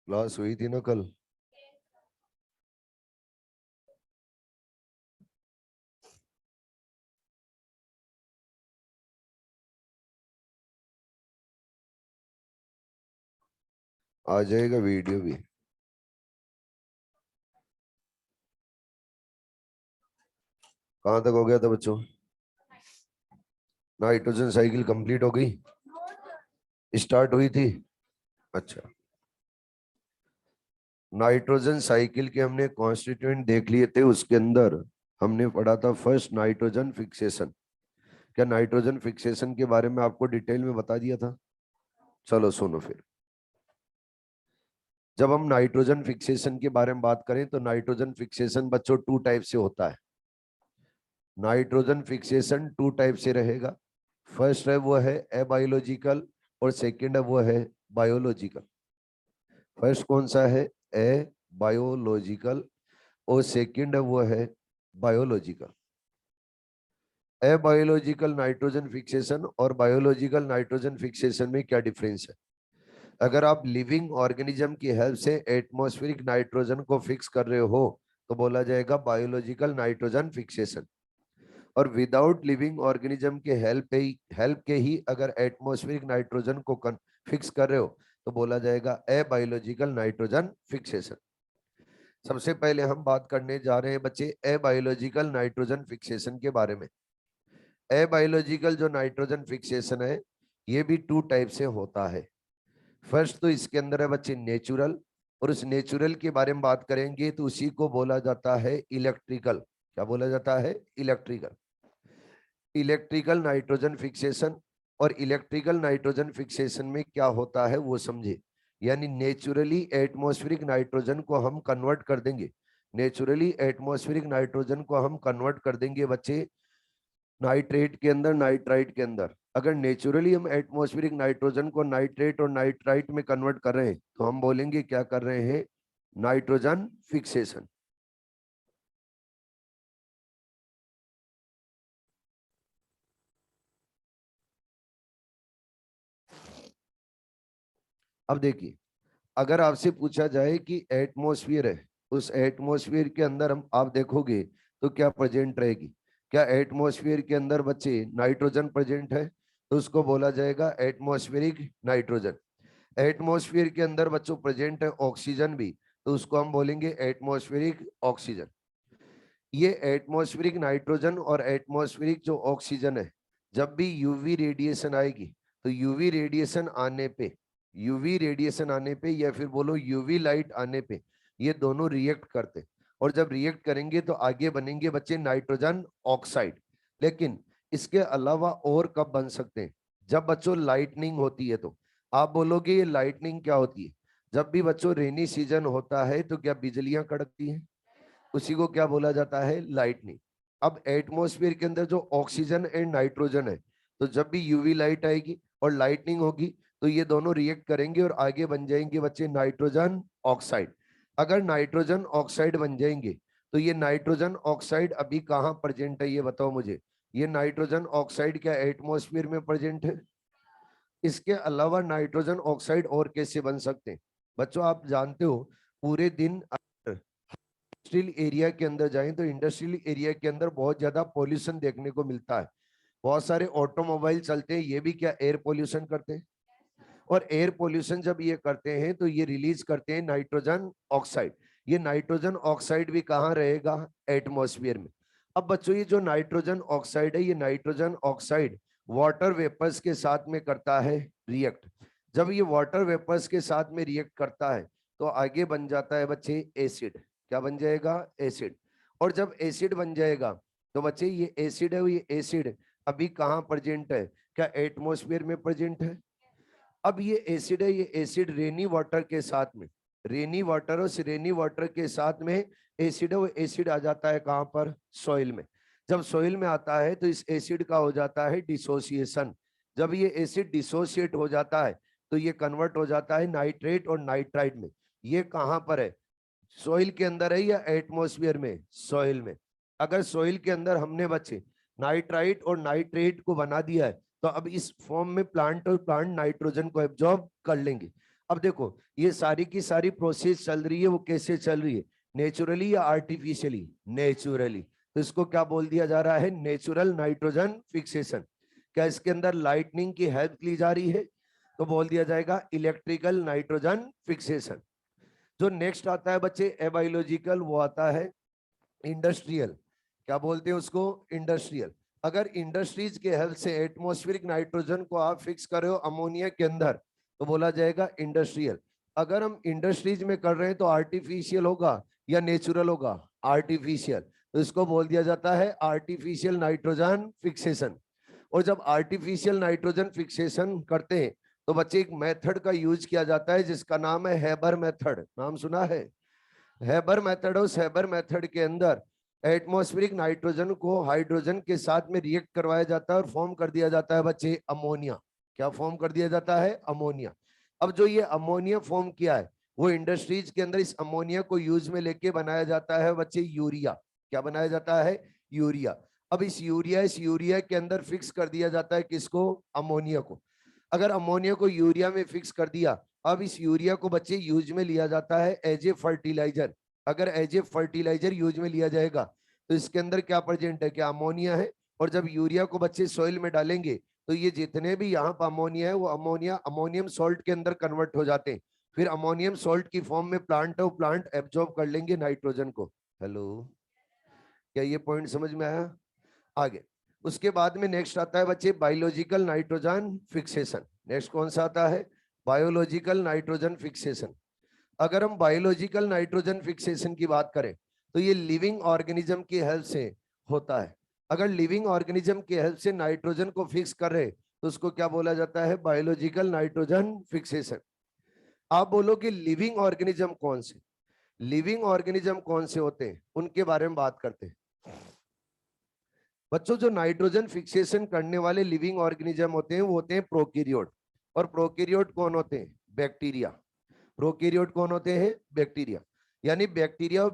Class हुई थी ना कल। आ जाएगा वीडियो भी। कहाँ तक हो गया था बच्चों? नाइट्रोजन साइकिल कंप्लीट हो गई? स्टार्ट हुई थी? अच्छा। नाइट्रोजन साइकिल के हमने कॉन्स्टिट्यूएंट देख लिए थे। उसके अंदर हमने पढ़ा था फर्स्ट नाइट्रोजन फिक्सेशन। क्या नाइट्रोजन फिक्सेशन के बारे में आपको डिटेल में बता दिया था? चलो सुनो फिर। जब हम नाइट्रोजन फिक्सेशन के बारे में बात करें तो नाइट्रोजन फिक्सेशन बच्चों टू टाइप से होता है। नाइट्रोजन फिक्सेशन टू टाइप से रहेगा। फर्स्ट है वो है एबायोलॉजिकल और सेकंड है वो है बायोलॉजिकल। फर्स्ट कौन सा है? ए बायोलॉजिकल और सेकंड है वो है बायोलॉजिकल। एबायोलॉजिकल नाइट्रोजन फिक्सेशन और बायोलॉजिकल नाइट्रोजन फिक्सेशन में क्या डिफरेंस है? अगर आप लिविंग ऑर्गेनिज्म की हेल्प से एटमॉस्फेरिक नाइट्रोजन को फिक्स कर रहे हो तो बोला जाएगा बायोलॉजिकल नाइट्रोजन फिक्सेशन। और विदाउट लिविंग ऑर्गेनिज्म के हेल्प के ही अगर एटमॉस्फेरिक नाइट्रोजन को फिक्स कर रहे हो तो बोला जाएगा एबायोलॉजिकल नाइट्रोजन फिक्सेशन। सबसे पहले हम बात करने जा रहे हैं बच्चे एबायोलॉजिकल नाइट्रोजन फिक्सेशन के बारे में। एबायोलॉजिकल जो नाइट्रोजन फिक्सेशन है ये भी टू टाइप से होता है। फर्स्ट तो इसके अंदर है बच्चे नेचुरल, और उस नेचुरल के बारे में बात करेंगे तो उसी को बोला जाता है इलेक्ट्रिकल। क्या बोला जाता है? इलेक्ट्रिकल। Electrical nitrogen fixation. और इलेक्ट्रिकल नाइट्रोजन फिक्सेशन में क्या होता है वो समझे। यानी नेचुरली एटमॉस्फेरिक नाइट्रोजन को हम कन्वर्ट कर देंगे। नेचुरली एटमॉस्फेरिक नाइट्रोजन को हम कन्वर्ट कर देंगे बच्चे नाइट्रेट के अंदर, नाइट्राइट के अंदर। अगर नेचुरली हम एटमॉस्फेरिक नाइट्रोजन को नाइट्रेट और नाइट्राइट में कन्वर्ट कर रहे हैं तो हम बोलेंगे क्या कर रहे हैं? Nitrogen fixation. अब देखिए, अगर आपसे पूछा जाए कि एटमॉस्फेयर है, उस एटमॉस्फेयर के अंदर हम आप देखोगे तो क्या प्रेजेंट रहेगी? क्या एटमॉस्फेयर के अंदर बच्चे नाइट्रोजन प्रेजेंट है? तो उसको बोला जाएगा एटमॉस्फेरिक नाइट्रोजन। एटमॉस्फेयर के अंदर बच्चों प्रेजेंट है ऑक्सीजन भी, तो उसको हम बोलेंगे एटमॉस्फेरिक ऑक्सीजन। ये एटमॉस्फेरिक नाइट्रोजन और एटमॉस्फेरिक जो ऑक्सीजन है, जब भी यूवी रेडिएशन आएगी तो यूवी रेडिएशन आने पे, यूवी रेडिएशन आने पे या फिर बोलो यूवी लाइट आने पे ये दोनों रिएक्ट करते, और जब रिएक्ट करेंगे तो आगे बनेंगे बच्चे नाइट्रोजन ऑक्साइड। लेकिन इसके अलावा और कब बन सकते हैं? जब बच्चों लाइटनिंग होती है। तो आप बोलोगे ये लाइटनिंग क्या होती है? जब भी बच्चों रेनी सीजन होता है तो क्या बिजलियां कड़कती हैं? उसी को क्या बोला जाता है? लाइटनिंग। अब एटमॉस्फेयर के अंदर जो ऑक्सीजन एंड नाइट्रोजन है, तो जब भी यूवी लाइट आएगी और लाइटनिंग होगी तो ये दोनों रिएक्ट करेंगे और आगे बन जाएंगे बच्चे नाइट्रोजन ऑक्साइड। अगर नाइट्रोजन ऑक्साइड बन जाएंगे तो ये नाइट्रोजन ऑक्साइड अभी कहाँ प्रेजेंट है ये बताओ मुझे। ये नाइट्रोजन ऑक्साइड क्या एटमॉस्फेयर में प्रेजेंट है? इसके अलावा नाइट्रोजन ऑक्साइड और कैसे बन सकते हैं? बच्चों आप जानते हो पूरे दिन इंडस्ट्रियल एरिया के अंदर जाएं तो इंडस्ट्रियल एरिया के अंदर बहुत ज्यादा पॉल्यूशन देखने को मिलता है। बहुत सारे ऑटोमोबाइल चलते हैं, ये भी क्या एयर पॉल्यूशन करते हैं? और एयर पॉल्यूशन जब ये करते हैं तो ये रिलीज करते हैं नाइट्रोजन ऑक्साइड। ये नाइट्रोजन ऑक्साइड भी कहाँ रहेगा? एटमॉस्फेयर में। अब बच्चों ये जो नाइट्रोजन ऑक्साइड है, ये नाइट्रोजन ऑक्साइड वाटर वेपर्स के साथ में करता है रिएक्ट। जब ये वाटर वेपर्स के साथ में रिएक्ट करता है तो आगे बन जाता है बच्चे एसिड। क्या बन जाएगा? एसिड। और जब एसिड बन जाएगा तो बच्चे ये एसिड है, ये एसिड अभी कहाँ प्रेजेंट है? क्या एटमॉस्फेयर में प्रेजेंट है? अब ये एसिड है, ये एसिड रेनी वाटर के साथ में, रेनी वाटर और रेनी वाटर के साथ में एसिड है, वो एसिड आ जाता है कहां पर? सॉइल में। जब सॉइल में आता है तो इस एसिड का हो जाता है डिसोसिएशन। जब ये एसिड डिसोसिएट हो जाता है तो ये कन्वर्ट हो जाता है नाइट्रेट और नाइट्राइट में। ये कहां पर है? सॉइल के अंदर है या एटमॉस्फेयर में? सॉइल में। अगर सॉइल के अंदर हमने बच्चे नाइट्राइट और नाइट्रेट को बना दिया है तो अब इस फॉर्म में प्लांट और प्लांट नाइट्रोजन को एब्जॉर्ब कर लेंगे। अब देखो ये सारी की सारी प्रोसेस चल रही है, वो कैसे चल रही है, नेचुरली या आर्टिफिशियली? नेचुरली। तो इसको क्या बोल दिया जा रहा है? Natural nitrogen fixation. क्या इसके अंदर लाइटनिंग की हेल्प ली जा रही है? तो बोल दिया जाएगा इलेक्ट्रिकल नाइट्रोजन फिक्सेशन। जो नेक्स्ट आता है बच्चे एबायोलॉजिकल, वो आता है इंडस्ट्रियल। क्या बोलते हैं उसको? इंडस्ट्रियल। अगर इंडस्ट्रीज के हेल्प से एटमॉस्फेरिक नाइट्रोजन को आप फिक्स कर रहे हो अमोनिया के अंदर, तो बोला जाएगा इंडस्ट्रियल। अगर हम इंडस्ट्रीज में कर रहे हैं तो आर्टिफिशियल होगा या नेचुरल होगा? आर्टिफिशियल। तो इसको बोल दिया जाता है आर्टिफिशियल नाइट्रोजन फिक्सेशन। और जब आर्टिफिशियल नाइट्रोजन फिक्सेशन करते हैं तो बच्चे एक मेथड का यूज किया जाता है जिसका नाम है हेबर मेथड। नाम सुना है? Haber method. उस हेबर मेथड के अंदर एटमॉस्फेरिक नाइट्रोजन को हाइड्रोजन के साथ में रिएक्ट करवाया जाता है और फॉर्म कर दिया जाता है बच्चे अमोनिया। क्या फॉर्म कर दिया जाता है? अमोनिया। अब जो ये अमोनिया फॉर्म किया है वो इंडस्ट्रीज के अंदर इस अमोनिया को यूज में लेके बनाया जाता है बच्चे यूरिया। क्या बनाया जाता है? यूरिया। अब इस यूरिया के अंदर फिक्स कर दिया जाता है किसको? अमोनिया को। अगर अमोनिया को यूरिया में फिक्स कर दिया, अब इस यूरिया को बच्चे यूज में लिया जाता है एज ए फर्टिलाइजर। अगर एज ए फर्टिलाइजर यूज में लिया जाएगा तो इसके अंदर क्या प्रेजेंट है? क्या अमोनिया है। और जब यूरिया को बच्चे सॉइल में डालेंगे तो ये जितने भी यहाँ पर अमोनिया है वो अमोनिया अमोनियम सॉल्ट के अंदर कन्वर्ट हो जाते हैं। फिर अमोनियम सॉल्ट की फॉर्म में प्लांट है, वो प्लांट एब्जॉर्ब कर लेंगे नाइट्रोजन को। हेलो, क्या ये पॉइंट समझ में आया? आगे उसके बाद में नेक्स्ट आता है बच्चे बायोलॉजिकल नाइट्रोजन फिक्सेशन। नेक्स्ट कौन सा आता है? Biological nitrogen fixation. अगर हम बायोलॉजिकल नाइट्रोजन फिक्सेशन की बात करें तो ये लिविंग ऑर्गेनिज्म की हेल्प से होता है। अगर लिविंग ऑर्गेनिज्म की हेल्प से नाइट्रोजन को फिक्स कर रहे तो उसको क्या बोला जाता है? Biological nitrogen fixation. आप बोलो कि लिविंग ऑर्गेनिज्म कौन से? लिविंग ऑर्गेनिज्म कौन से होते हैं उनके बारे में बात करते हैं बच्चों। जो नाइट्रोजन फिक्सेशन करने वाले लिविंग ऑर्गेनिज्म होते हैं वो होते हैं प्रोकैरियोट। और प्रोकैरियोट कौन होते हैं? बैक्टीरिया। प्रोकैरियोट कौन होते हैं? बैक्टीरिया। यानी बैक्टीरिया और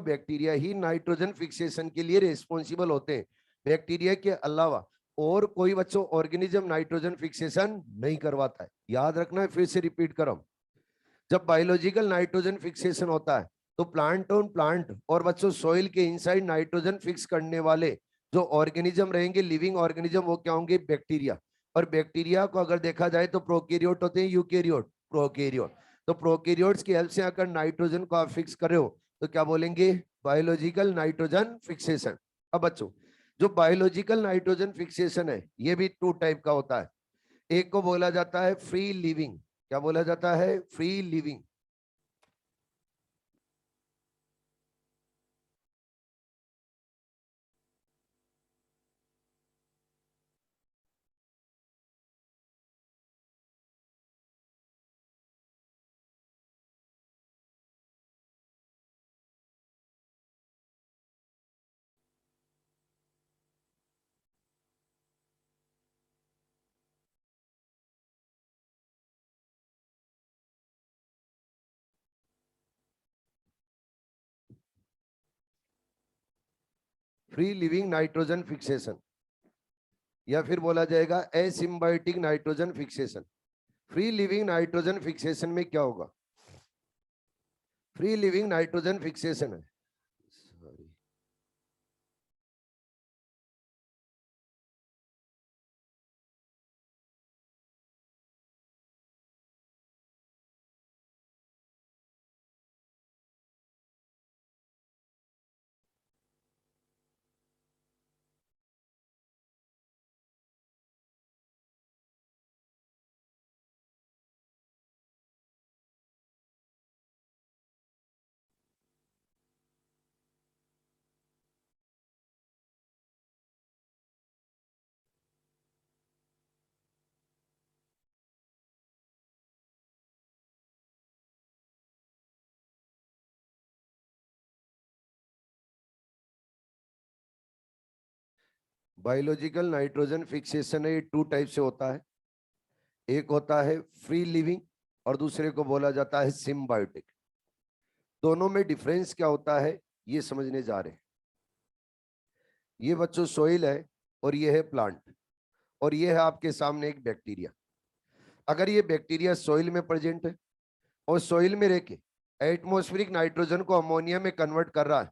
बैक्टीरिया ही नाइट्रोजन फिक्सेशन के लिए रिस्पॉन्सिबल होते हैं। बैक्टीरिया के अलावा और कोई बच्चों ऑर्गेनिज्म नाइट्रोजन फिक्सेशन नहीं करवाता है। याद रखना है, फिर से रिपीट करो। जब बायोलॉजिकल नाइट्रोजन फिक्सेशन होता है तो प्लांट ऑन प्लांट और बच्चों सॉइल के इनसाइड नाइट्रोजन फिक्स करने वाले जो ऑर्गेनिज्म रहेंगे लिविंग ऑर्गेनिज्म, वो क्या होंगे? बैक्टीरिया। और बैक्टीरिया को अगर देखा जाए तो प्रोकैरियोट होते हैं, यूकैरियोट? प्रोकैरियोट। तो प्रोकैरियोट्स की हेल्प से अगर नाइट्रोजन को आप फिक्स कर रहे हो तो क्या बोलेंगे? Biological nitrogen fixation. अब बच्चों जो बायोलॉजिकल नाइट्रोजन फिक्सेशन है ये भी टू टाइप का होता है। एक को बोला जाता है फ्री लिविंग। क्या बोला जाता है? Free living. Free living nitrogen fixation या फिर बोला जाएगा asymbiotic nitrogen fixation. Free living nitrogen fixation में क्या होगा? फ्री लिविंग नाइट्रोजन फिक्सेशन है, सॉरी, बायोलॉजिकल नाइट्रोजन फिक्सेशन है, ये टू टाइप से होता है। एक होता है फ्री लिविंग और दूसरे को बोला जाता है सिम्बायोटिक। दोनों में डिफरेंस क्या होता है ये समझने जा रहे हैं। ये बच्चों सोइल है और ये है प्लांट और ये है आपके सामने एक बैक्टीरिया। अगर ये बैक्टीरिया सॉइल में प्रेजेंट है और सॉइल में रह के एटमॉस्फेरिक नाइट्रोजन को अमोनिया में कन्वर्ट कर रहा है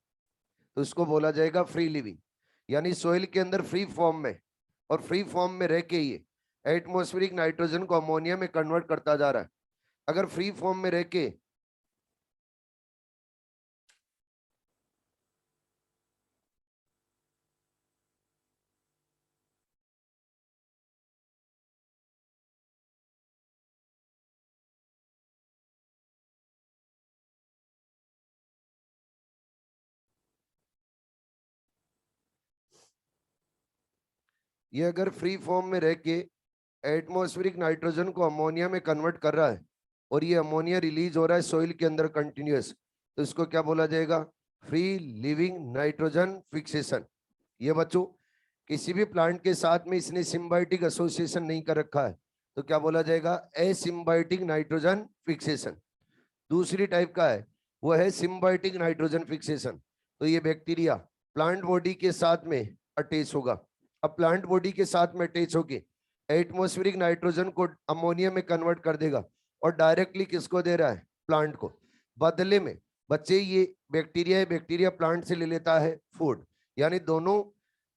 तो इसको बोला जाएगा फ्री लिविंग। यानी सॉइल के अंदर फ्री फॉर्म में और फ्री फॉर्म में रह के ये एटमॉस्फेरिक नाइट्रोजन को अमोनिया में कन्वर्ट करता जा रहा है। अगर फ्री फॉर्म में रह के ये अगर फ्री फॉर्म में रह के एटमॉस्फेरिक नाइट्रोजन को अमोनिया में कन्वर्ट कर रहा है और ये अमोनिया रिलीज हो रहा है सॉइल के अंदर कंटिन्यूअस, तो इसको क्या बोला जाएगा? Free living nitrogen fixation. ये बच्चों किसी भी प्लांट के साथ में इसने सिम्बायोटिक एसोसिएशन नहीं कर रखा है तो क्या बोला जाएगा? Asymbiotic nitrogen fixation. दूसरी टाइप का है वो है सिम्बायोटिक नाइट्रोजन फिक्सेशन। तो ये बैक्टीरिया प्लांट बॉडी के साथ में अटैच होगा। अब प्लांट बॉडी के साथ में अटैच होके एटमॉस्फेरिक नाइट्रोजन को अमोनिया में कन्वर्ट कर देगा और डायरेक्टली किसको दे रहा है? प्लांट को। बदले में बच्चे ये बैक्टीरिया प्लांट से ले लेता है फूड। यानी दोनों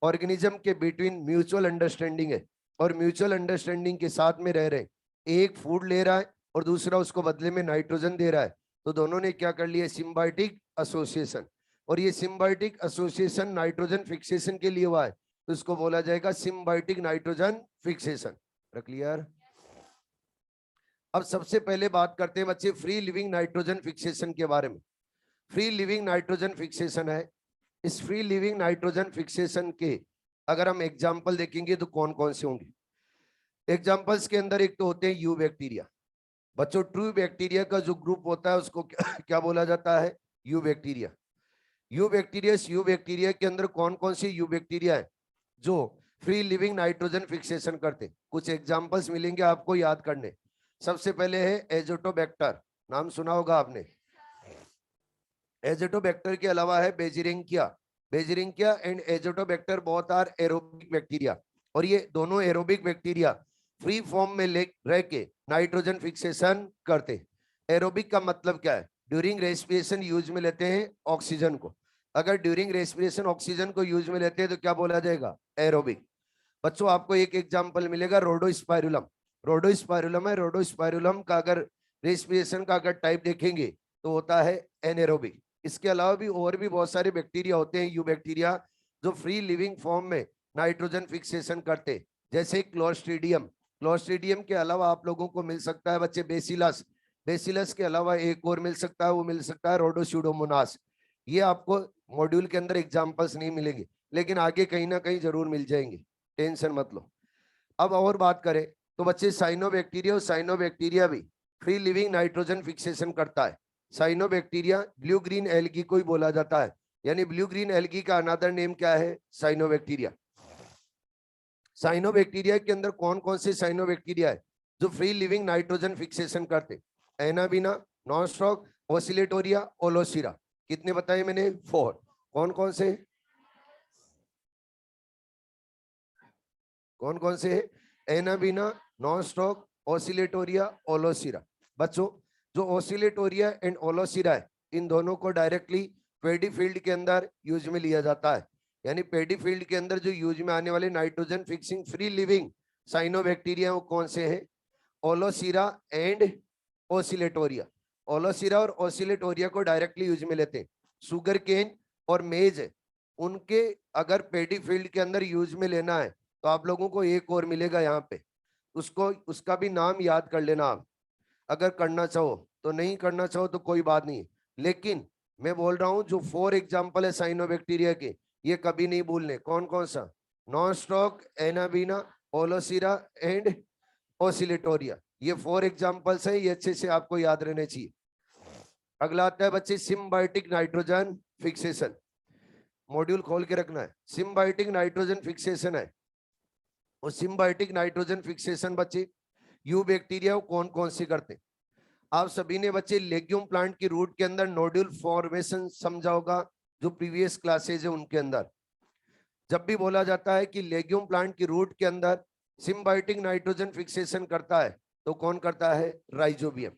ऑर्गेनिज्म के बिटवीन म्यूचुअल अंडरस्टैंडिंग है और म्यूचुअल अंडरस्टैंडिंग के साथ में रह रहे, एक फूड ले रहा है और दूसरा उसको बदले में नाइट्रोजन दे रहा है, तो दोनों ने क्या कर लिया? Symbiotic association. और ये सिम्बायोटिक एसोसिएशन नाइट्रोजन फिक्सेशन के लिए हुआ है तो इसको बोला जाएगा सिम्बायोटिक नाइट्रोजन फिक्सेशन। क्लियर? अब सबसे पहले बात करते हैं बच्चे फ्री लिविंग नाइट्रोजन फिक्सेशन के बारे में। फ्री लिविंग नाइट्रोजन फिक्सेशन है, इस फ्री लिविंग नाइट्रोजन फिक्सेशन के अगर हम एग्जाम्पल देखेंगे तो कौन कौन से होंगे? एग्जाम्पल्स के अंदर एक तो होते हैं यू बैक्टीरिया। बच्चों ट्रू बैक्टीरिया का जो ग्रुप होता है उसको क्या बोला जाता है? You bacteria. यू बैक्टीरिया के अंदर कौन कौन सी यू बैक्टीरिया है जो फ्री लिविंग नाइट्रोजन फिक्सेशन करते? कुछ एग्जांपल्स मिलेंगे आपको याद करने। सबसे पहले है एजोटोबैक्टर, नाम सुना होगा आपने। एजोटोबैक्टर के अलावा है Beijerinckia and Azotobacter both are aerobic bacteria. और ये दोनों एरोबिक बैक्टीरिया फ्री फॉर्म में रह के नाइट्रोजन फिक्सेशन करते। एरोबिक का मतलब क्या है? ड्यूरिंग रेस्पिरेशन यूज में लेते हैं ऑक्सीजन को। अगर ड्यूरिंग रेस्पिरेशन ऑक्सीजन को यूज में लेते हैं तो क्या बोला जाएगा? एरोबिक। बच्चों आपको एक एग्जांपल मिलेगा रोडोस्पाइरुलम। रोडोस्पाइरुलम है, रोडोस्पाइरुलम का अगर रेस्पिरेशन का अगर टाइप देखेंगे तो होता है एनेरोबिक। इसके अलावा भी और भी बहुत सारे बैक्टीरिया होते हैं यू बैक्टीरिया जो फ्री लिविंग फॉर्म में नाइट्रोजन फिक्सेशन करते, जैसे क्लोस्ट्रीडियम। क्लोस्ट्रीडियम के अलावा आप लोगों को मिल सकता है बच्चे बेसिलस। बेसिलस के अलावा एक और मिल सकता है, वो मिल सकता है रोडोस्यूडोमोनास। ये आपको मॉड्यूल के अंदर एग्जांपल्स नहीं मिलेंगे लेकिन आगे कहीं ना कहीं जरूर मिल जाएंगे, टेंशन मत लो। अब और बात करें तो बच्चे साइनोबैक्टीरिया भी फ्री लिविंग नाइट्रोजन फिक्सेशन करता है। साइनोबैक्टीरिया ब्लू ग्रीन एल्गी को ही बोला जाता है। यानी ब्लू ग्रीन एल्गी का अनदर नेम क्या है? साइनोबैक्टीरिया। साइनोबैक्टीरिया के अंदर कौन कौन से साइनोबैक्टीरिया है जो फ्री लिविंग नाइट्रोजन फिक्सेशन करते? Anabaena, Nostoc, Oscillatoria, Aulosira. कितने बताए मैंने? 4। कौन कौन से? कौन कौन से? Anabaena, Nostoc, Oscillatoria, Aulosira. बच्चों जो ओसिलेटोरिया एंड ओलोसिरा है इन दोनों को डायरेक्टली पेडी फील्ड के अंदर यूज में लिया जाता है। यानी पेडी फील्ड के अंदर जो यूज में आने वाले nitrogen fixing free living cyanobacteria वो कौन से हैं? ओलोसिरा एंड ओसिलेटोरिया। ओलोसिरा और ओसिलेटोरिया को डायरेक्टली यूज में लेते हैं। शुगर केन और मेज उनके अगर पेडी फील्ड के अंदर यूज में लेना है तो आप लोगों को एक और मिलेगा यहाँ पे, उसको उसका भी नाम याद कर लेना आप अगर करना चाहो। तो नहीं करना चाहो तो कोई बात नहीं, लेकिन मैं बोल रहा हूं जो 4 एग्जांपल है साइनोबैक्टीरिया के ये कभी नहीं भूलने। कौन कौन सा? Nostoc, Anabaena, Aulosira and Oscillatoria. ये 4 एग्जांपल्स है, ये अच्छे से आपको याद रहने चाहिए। अगला आता है बच्चे सिम्बायोटिक नाइट्रोजन फिक्सेशन। मॉड्यूल खोल के रखना है। सिम्बायोटिक नाइट्रोजन फिक्सेशन है और सिम्बायोटिक नाइट्रोजन फिक्सेशन बच्चे यू बैक्टीरिया कौन कौन से करते? आप सभी ने बच्चे लेग्यूम प्लांट की रूट के अंदर नोड्यूल फॉर्मेशन समझा होगा, जो प्रीवियस क्लासेज है उनके अंदर जब भी बोला जाता है कि लेग्यूम प्लांट की रूट के अंदर सिम्बायोटिक नाइट्रोजन फिक्सेशन करता है तो कौन करता है? राइजोबियम।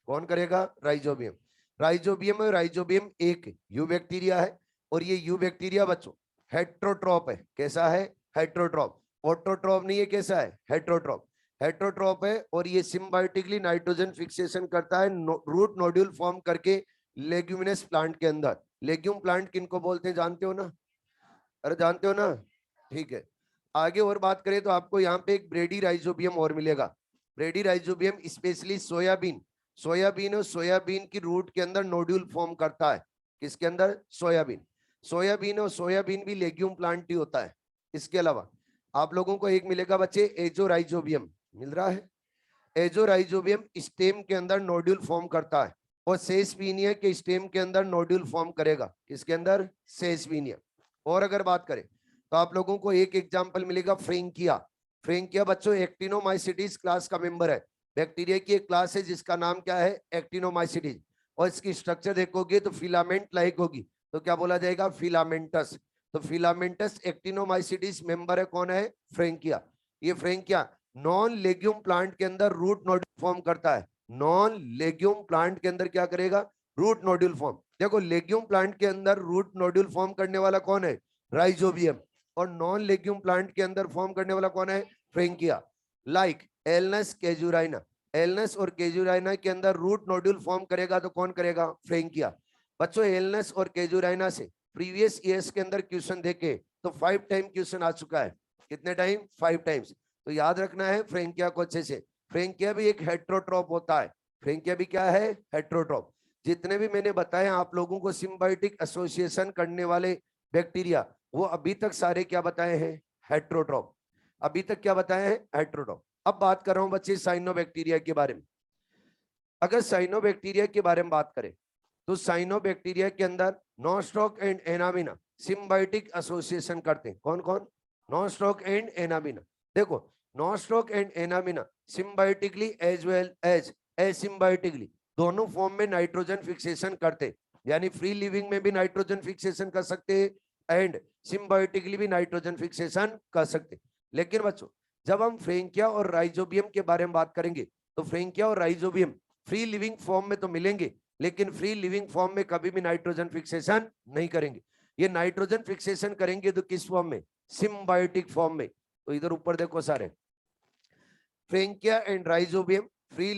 कौन करेगा? राइजोबियम। राइजोबियम और राइजोबियम एक यू बैक्टीरिया है, और ये यू बैक्टीरिया बच्चों हेट्रोट्रॉप है। कैसा है? हेट्रोट्रॉप। ऑटोट्रॉप नहीं है, कैसा है? हेट्रोट्रॉप। हेट्रोट्रॉप है, और ये सिम्बायोटिकली नाइट्रोजन फिक्सेशन करता है रूट नोड्यूल फॉर्म करके लेग्यूमिनस प्लांट के अंदर। लेग्यूम प्लांट किनको बोलते हैं जानते हो ना? अरे जानते हो ना? ठीक है। आगे और बात करें तो आपको यहाँ पे एक ब्रेडी राइजोबियम और मिलेगा। ब्रेडी राइजोबियम स्पेशली सोयाबीन, सोयाबीन और सोयाबीन की रूट के अंदर नोड्यूल फॉर्म करता है। किसके अंदर? सोयाबीन। सोयाबीन और सोयाबीन भी लेग्यूम प्लांट ही होता है। इसके अलावा आप लोगों को एक मिलेगा बच्चे एजो राइजोबियम, मिल रहा है? एजो राइजोबियम स्टेम के अंदर नोड्यूल फॉर्म करता है, और सेसपीनिया के स्टेम के अंदर नोड्यूल फॉर्म करेगा। किसके अंदर? सेसपीनिया। और अगर बात करें तो आप लोगों को एक एग्जांपल मिलेगा फ्रेंकिया। फ्रेंकिया बच्चों एक्टिनोमाइसिटीज क्लास का मेंबर है। बैक्टीरिया की एक क्लास है जिसका नाम क्या है? एक्टिनोमाइसिटीज। और इसकी स्ट्रक्चर देखोगे तो फिलामेंट लाइक होगी, तो क्या बोला जाएगा? फिलामेंटस। तो फिलामेंटस एक्टिनोमाइसिटीज मेंबर है। कौन है? फ्रेंकिया। ये फ्रेंकिया नॉन लेग्यूम प्लांट के अंदर रूट नोड्यूल फॉर्म करता है। नॉन लेग्यूम प्लांट के अंदर क्या करेगा? Root nodule form. देखो लेग्यूम प्लांट के अंदर रूट नोड्यूल फॉर्म करने वाला कौन है? राइजोबियम। और नॉन लेग्यूम प्लांट के अंदर फॉर्म करने वाला कौन है? Frankia. Like Alnus Casuarina. Alnus और केजुराइना के अंदर रूट नोड्यूल फॉर्म करेगा तो कौन करेगा? फ्रेंकिया। बच्चों एलनस और केजुराइना से प्रीवियस ईयर्स के अंदर क्वेश्चन देखे तो 5 टाइम क्वेश्चन आ चुका है। कितने टाइम? 5 टाइम्स। तो याद रखना है फ्रेंकिया को अच्छे से। फ्रेंकिया भी एक हेट्रोट्रॉप होता है। फ्रेंकिया भी क्या है? हेट्रोट्रॉप। जितने भी मैंने बताए आप लोगों को सिम्बायोटिक एसोसिएशन करने वाले बैक्टीरिया, वो अभी तक सारे क्या बताए हैं? हेट्रोट्रॉप। अभी तक क्या बताए हैं? हेट्रोट्रॉप। अब बात कर रहा हूं बच्चे साइनोबैक्टीरिया के बारे में। अगर साइनोबैक्टीरिया के बारे में बात करें तो साइनोबैक्टीरिया के अंदर नॉस्टॉक एंड एनामिना सिम्बायोटिक एसोसिएशन करते हैं। कौन कौन? नॉस्टॉक एंड एनामिना। देखो नॉस्टॉक एंड एनामिना symbiotically as well as asymbiotically दोनों फॉर्म में नाइट्रोजन फिक्सेशन करते, यानी फ्री लिविंग में भी नाइट्रोजन फिक्सेशन कर सकते एंड सिम्बायोटिकली भी नाइट्रोजन फिक्सेशन कर सकते। लेकिन बच्चों जब हम फ्रेंकिया और राइजोबियम के बारे में बात करेंगे तो फ्रेंकिया और राइजोबियम फ्री लिविंग फॉर्म में तो मिलेंगे, लेकिन फ्री लिविंग फॉर्म में कभी भी नाइट्रोजन फिक्सेशन नहीं करेंगे। ये नाइट्रोजन फिक्सेशन करेंगे तो किस फॉर्म में? सिम्बायोटिक फॉर्म में। तो इधर ऊपर देखो सारे, Frankia and rhizobium free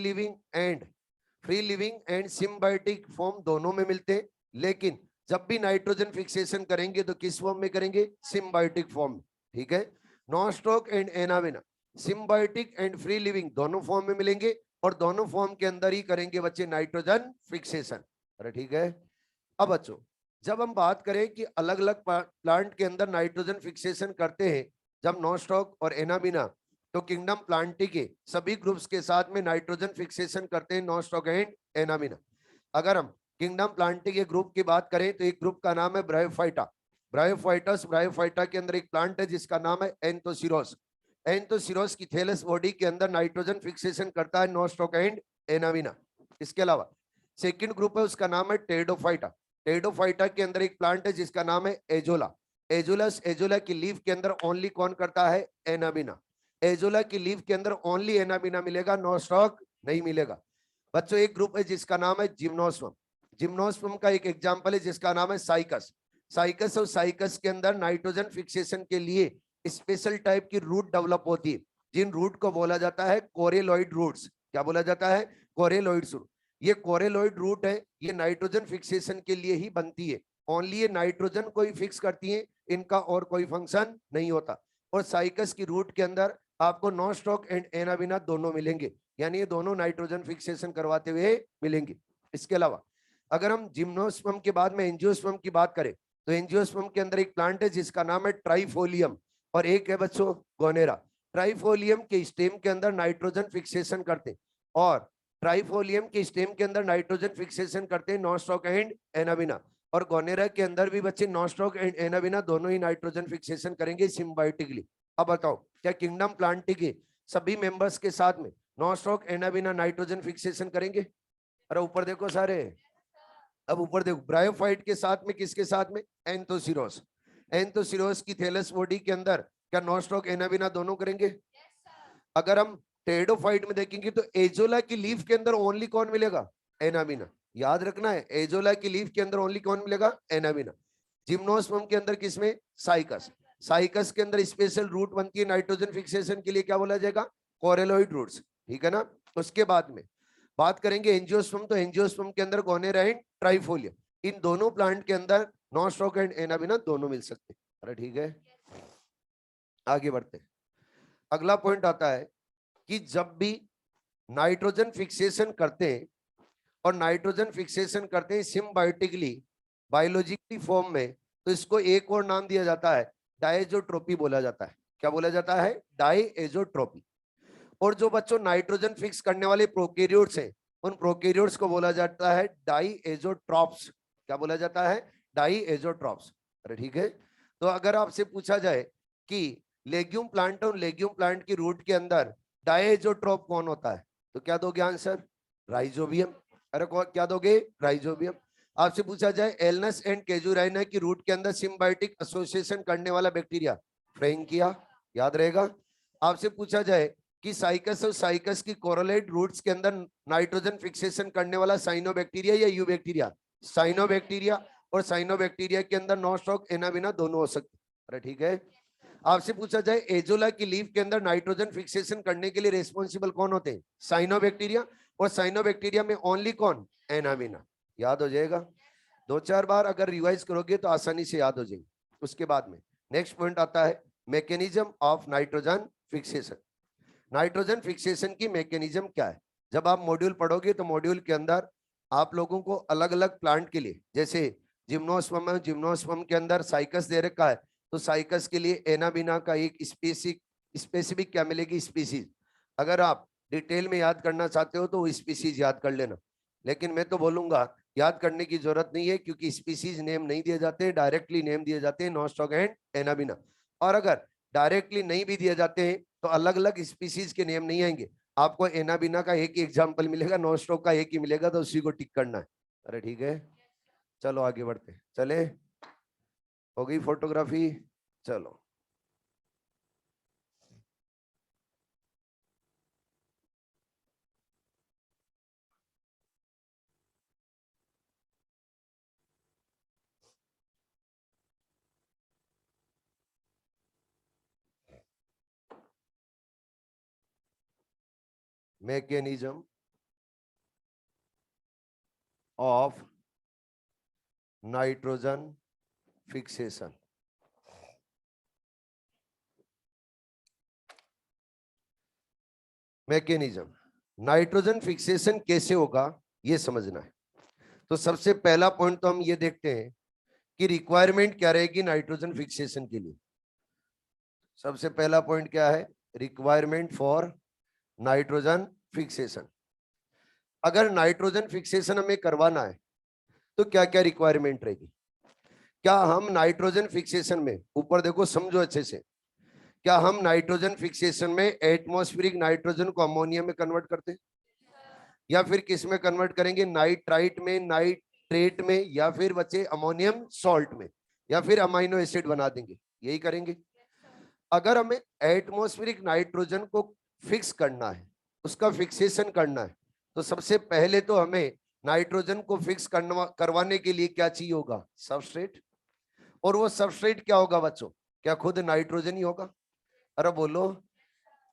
living and symbiotic form दोनों में मिलते हैं, लेकिन जब भी नाइट्रोजन फिक्सेशन करेंगे तो किस फॉर्म में करेंगे? सिम्बायोटिक फॉर्म में। ठीक है। नॉस्टॉक एंड एनाविना सिम्बायोटिक एंड फ्री लिविंग दोनों फॉर्म में मिलेंगे, और दोनों फॉर्म के अंदर ही करेंगे बच्चे नाइट्रोजन फिक्सेशन। अरे ठीक है। अब बच्चों जब हम बात करें कि अलग अलग प्लांट के अंदर नाइट्रोजन फिक्सेशन करते हैं, जब नॉस्टॉक और एनाबिना, तो किंगडम प्लांटी के सभी ग्रुप्स के साथ में नाइट्रोजन फिक्सेशन करते हैं नॉस्टॉक एंड एनाबिना। अगर हम किंगडम प्लांटी के ग्रुप की बात करें तो एक ग्रुप का नाम है ब्रायोफाइटा। ब्रायोफाइटस ब्रायोफाइटा के अंदर एक प्लांट है जिसका नाम है एंथोसिरोस। एंथोसिरोस की थैलस बॉडी के अंदर नाइट्रोजन फिक्सेशन करता है नॉस्टॉक एंड एनाबिना। इसके अलावा सेकंड ग्रुप है उसका नाम है टेडोफाइटा। टेडोफाइटा के अंदर एक प्लांट है जिसका नाम है एजोला। एजोलस एजोला की लीफ के अंदर ओनली कौन करता है? एनाबिना। एजोला की लीफ के अंदर ओनली एनाबिना मिलेगा, नॉस्टॉक नहीं मिलेगा। बच्चों एक ग्रुप है जिसका नाम है जिम्नोस्पर्म। जिम्नोस्पर्म का एक एग्जांपल है जिसका नाम है साइकस। साइकस और साइकस के अंदर नाइट्रोजन फिक्सेशन के लिए स्पेशल टाइप की रूट डेवलप होती है, जिन रूट को बोला जाता है कोरेलॉइड रूट्स। क्या बोला जाता है? Coralloid root. ये कोरेलॉइड रूट है, ये नाइट्रोजन फिक्सेशन के लिए ही बनती है। ओनली ये नाइट्रोजन को ही फिक्स करती है, इनका और कोई फंक्शन नहीं होता। और साइकस की रूट के अंदर आपको नॉस्टॉक एंड एनाबिना दोनों मिलेंगे, यानी ये दोनों नाइट्रोजन फिक्सेशन करवाते हुए मिलेंगे। इसके अलावा अगर हम जिम्नोस्पर्म के बाद में एंजियोस्पर्म की बात करें तो एंजियोस्पर्म के अंदर एक प्लांट है जिसका नाम है ट्राइफोलियम, और एक है बच्चों गोनेरा। ट्राइफोलियम के स्टेम के अंदर नाइट्रोजन फिक्सेशन करते, और ट्राइफोलियम के स्टेम के अंदर नाइट्रोजन फिक्सेशन करते हैं नॉस्टॉक एंड एनाबिना। और गोनेरा के अंदर भी बच्चे नॉस्टॉक एंड एनाबिना दोनों ही नाइट्रोजन फिक्सेशन करेंगे सिम्बायोटिकली। अब बताओ क्या किंगडम प्लांटी के सभी मेंबर्स के साथ में नॉस्टॉक एनाबिना नाइट्रोजन फिक्सेशन करेंगे? अरे ऊपर देखो सारे। अब ऊपर देखो ब्रायोफाइट के साथ में किसके साथ में? एंथोसिरोस। एंथोसिरोस की थैलस बॉडी के अंदर क्या नॉस्टॉक एनाबिना दोनों करेंगे? अगर हम टेरिडोफाइट में देखेंगे तो एजोला की लीफ के अंदर ओनली कौन मिलेगा? एनामिना। याद रखना है, एजोला की लीफ के अंदर ओनली कौन मिलेगा? एनामिना। जिम्नोस्पर्म के अंदर किसमें? साइकस। साइकस के अंदर स्पेशल रूट बनती है नाइट्रोजन फिक्सेशन के लिए, क्या बोला जाएगा? कोरेलॉइड रूट्स, ठीक है ना। उसके बाद में बात करेंगे एंजियोस्पर्म, तो एंजियोस्पर्म के अंदर गोनेरा एंड ट्राइफोलिया, इन दोनों प्लांट के अंदर नॉस्टॉक एंड एनाबिना दोनों मिल सकते हैं। अरे ठीक है, आगे बढ़ते हैं। अगला पॉइंट आता है कि जब भी नाइट्रोजन फिक्सेशन करते हैं और नाइट्रोजन फिक्सेशन करते हैं सिम्बायोटिकली बायोलॉजिकली फॉर्म में, तो इसको एक और नाम दिया जाता है, डायजोट्रोपी बोला जाता है। क्या बोला जाता है? डायजोट्रोपी। और जो बच्चों नाइट्रोजन फिक्स करने वाले प्रोकैरियोट्स हैं, उन प्रोकैरियोट्स को बोला जाता है डाइएजोट्रॉप्स। क्या बोला जाता है? डाइएजोट्रॉप्स। अरे ठीक है, तो अगर आपसे पूछा जाए कि लेग्यूम प्लांट और लेग्यूम प्लांट की रूट के अंदर डाइएजोट्रॉप कौन होता है, तो क्या दोगे आंसर? राइजोबियम। अरे क्या दोगे? राइजोबियम। आपसे पूछा जाए एलनस एंड केजुराइना की रूट के अंदर सिम्बायोटिक एसोसिएशन करने वाला बैक्टीरिया, फ्रैंकिया। याद रहेगा। आपसे पूछा जाए कि साइकस और साइकस की कोरोलेट रूट्स के अंदर नाइट्रोजन फिक्सेशन करने वाला साइनोबैक्टीरिया या यू बैक्टीरिया? साइनोबैक्टीरिया। और साइनोबैक्टीरिया के अंदर नॉस्टॉक एनाबिना दोनों हो सकते। अरे ठीक है। आपसे पूछा जाए एजोला की लीफ के अंदर नाइट्रोजन फिक्सेशन करने के लिए रेस्पॉन्सिबल कौन होते हैं? साइनोबैक्टीरिया। और साइनोबैक्टीरिया में ओनली कौन? एनाबिना। याद हो जाएगा। 2-4 बार अगर रिवाइज करोगे तो आसानी से याद हो जाएगी। उसके बाद में नेक्स्ट पॉइंट आता है mechanism of nitrogen fixation. Nitrogen fixation की मैकेनिज्म क्या है? जब आप मॉड्यूल पढ़ोगे तो मॉड्यूल के अंदर आप लोगों को अलग अलग प्लांट के लिए, जैसे जिम्नोस्पर्म है, जिम्नोस्पर्म के अंदर साइकस दे रखा है, तो साइकस के लिए एनाबिना का एक स्पेसिफिक क्या मिलेगी? स्पीसीज। अगर आप डिटेल में याद करना चाहते हो तो वो स्पीसीज याद कर लेना, लेकिन मैं तो बोलूंगा याद करने की जरूरत नहीं है, क्योंकि स्पीसीज नेम नहीं दिए जाते, डायरेक्टली नेम दिए जाते हैं नॉस्टॉक एंड एनाबिना। और अगर डायरेक्टली नहीं भी दिए जाते हैं तो अलग अलग स्पीसीज के नेम नहीं आएंगे, आपको एनाबिना का एक ही एग्जाम्पल मिलेगा, नॉस्टॉक का एक ही मिलेगा, तो उसी को टिक करना है। अरे ठीक है, चलो आगे बढ़ते हैं। चले, हो गई फोटोग्राफी। चलो mechanism of nitrogen fixation. Mechanism, nitrogen fixation कैसे होगा ये समझना है। तो सबसे पहला पॉइंट तो हम ये देखते हैं कि रिक्वायरमेंट क्या रहेगी नाइट्रोजन फिक्सेशन के लिए। सबसे पहला पॉइंट क्या है? Requirement for nitrogen fixation. अगर नाइट्रोजन फिक्सेशन हमें करवाना है तो क्या क्या रिक्वायरमेंट रहेगी? क्या हम नाइट्रोजन फिक्सेशन में, ऊपर देखो समझो अच्छे से, क्या हम नाइट्रोजन फिक्सेशन में एटमॉस्फेरिक नाइट्रोजन को अमोनिया में कन्वर्ट करते हैं, या फिर किस में कन्वर्ट करेंगे? नाइट्राइट में, नाइट्रेट में, या फिर बच्चे अमोनियम सॉल्ट में, या फिर अमाइनो एसिड बना देंगे? यही करेंगे। अगर हमें एटमॉस्फेरिक नाइट्रोजन को फिक्स करना है, उसका फिक्सेशन करना है, तो सबसे पहले तो हमें नाइट्रोजन को फिक्स करवाने के लिए क्या चाहिए होगा? सबस्ट्रेट। और वो सबस्ट्रेट क्या होगा बच्चों? क्या खुद नाइट्रोजन ही होगा? अरे बोलो।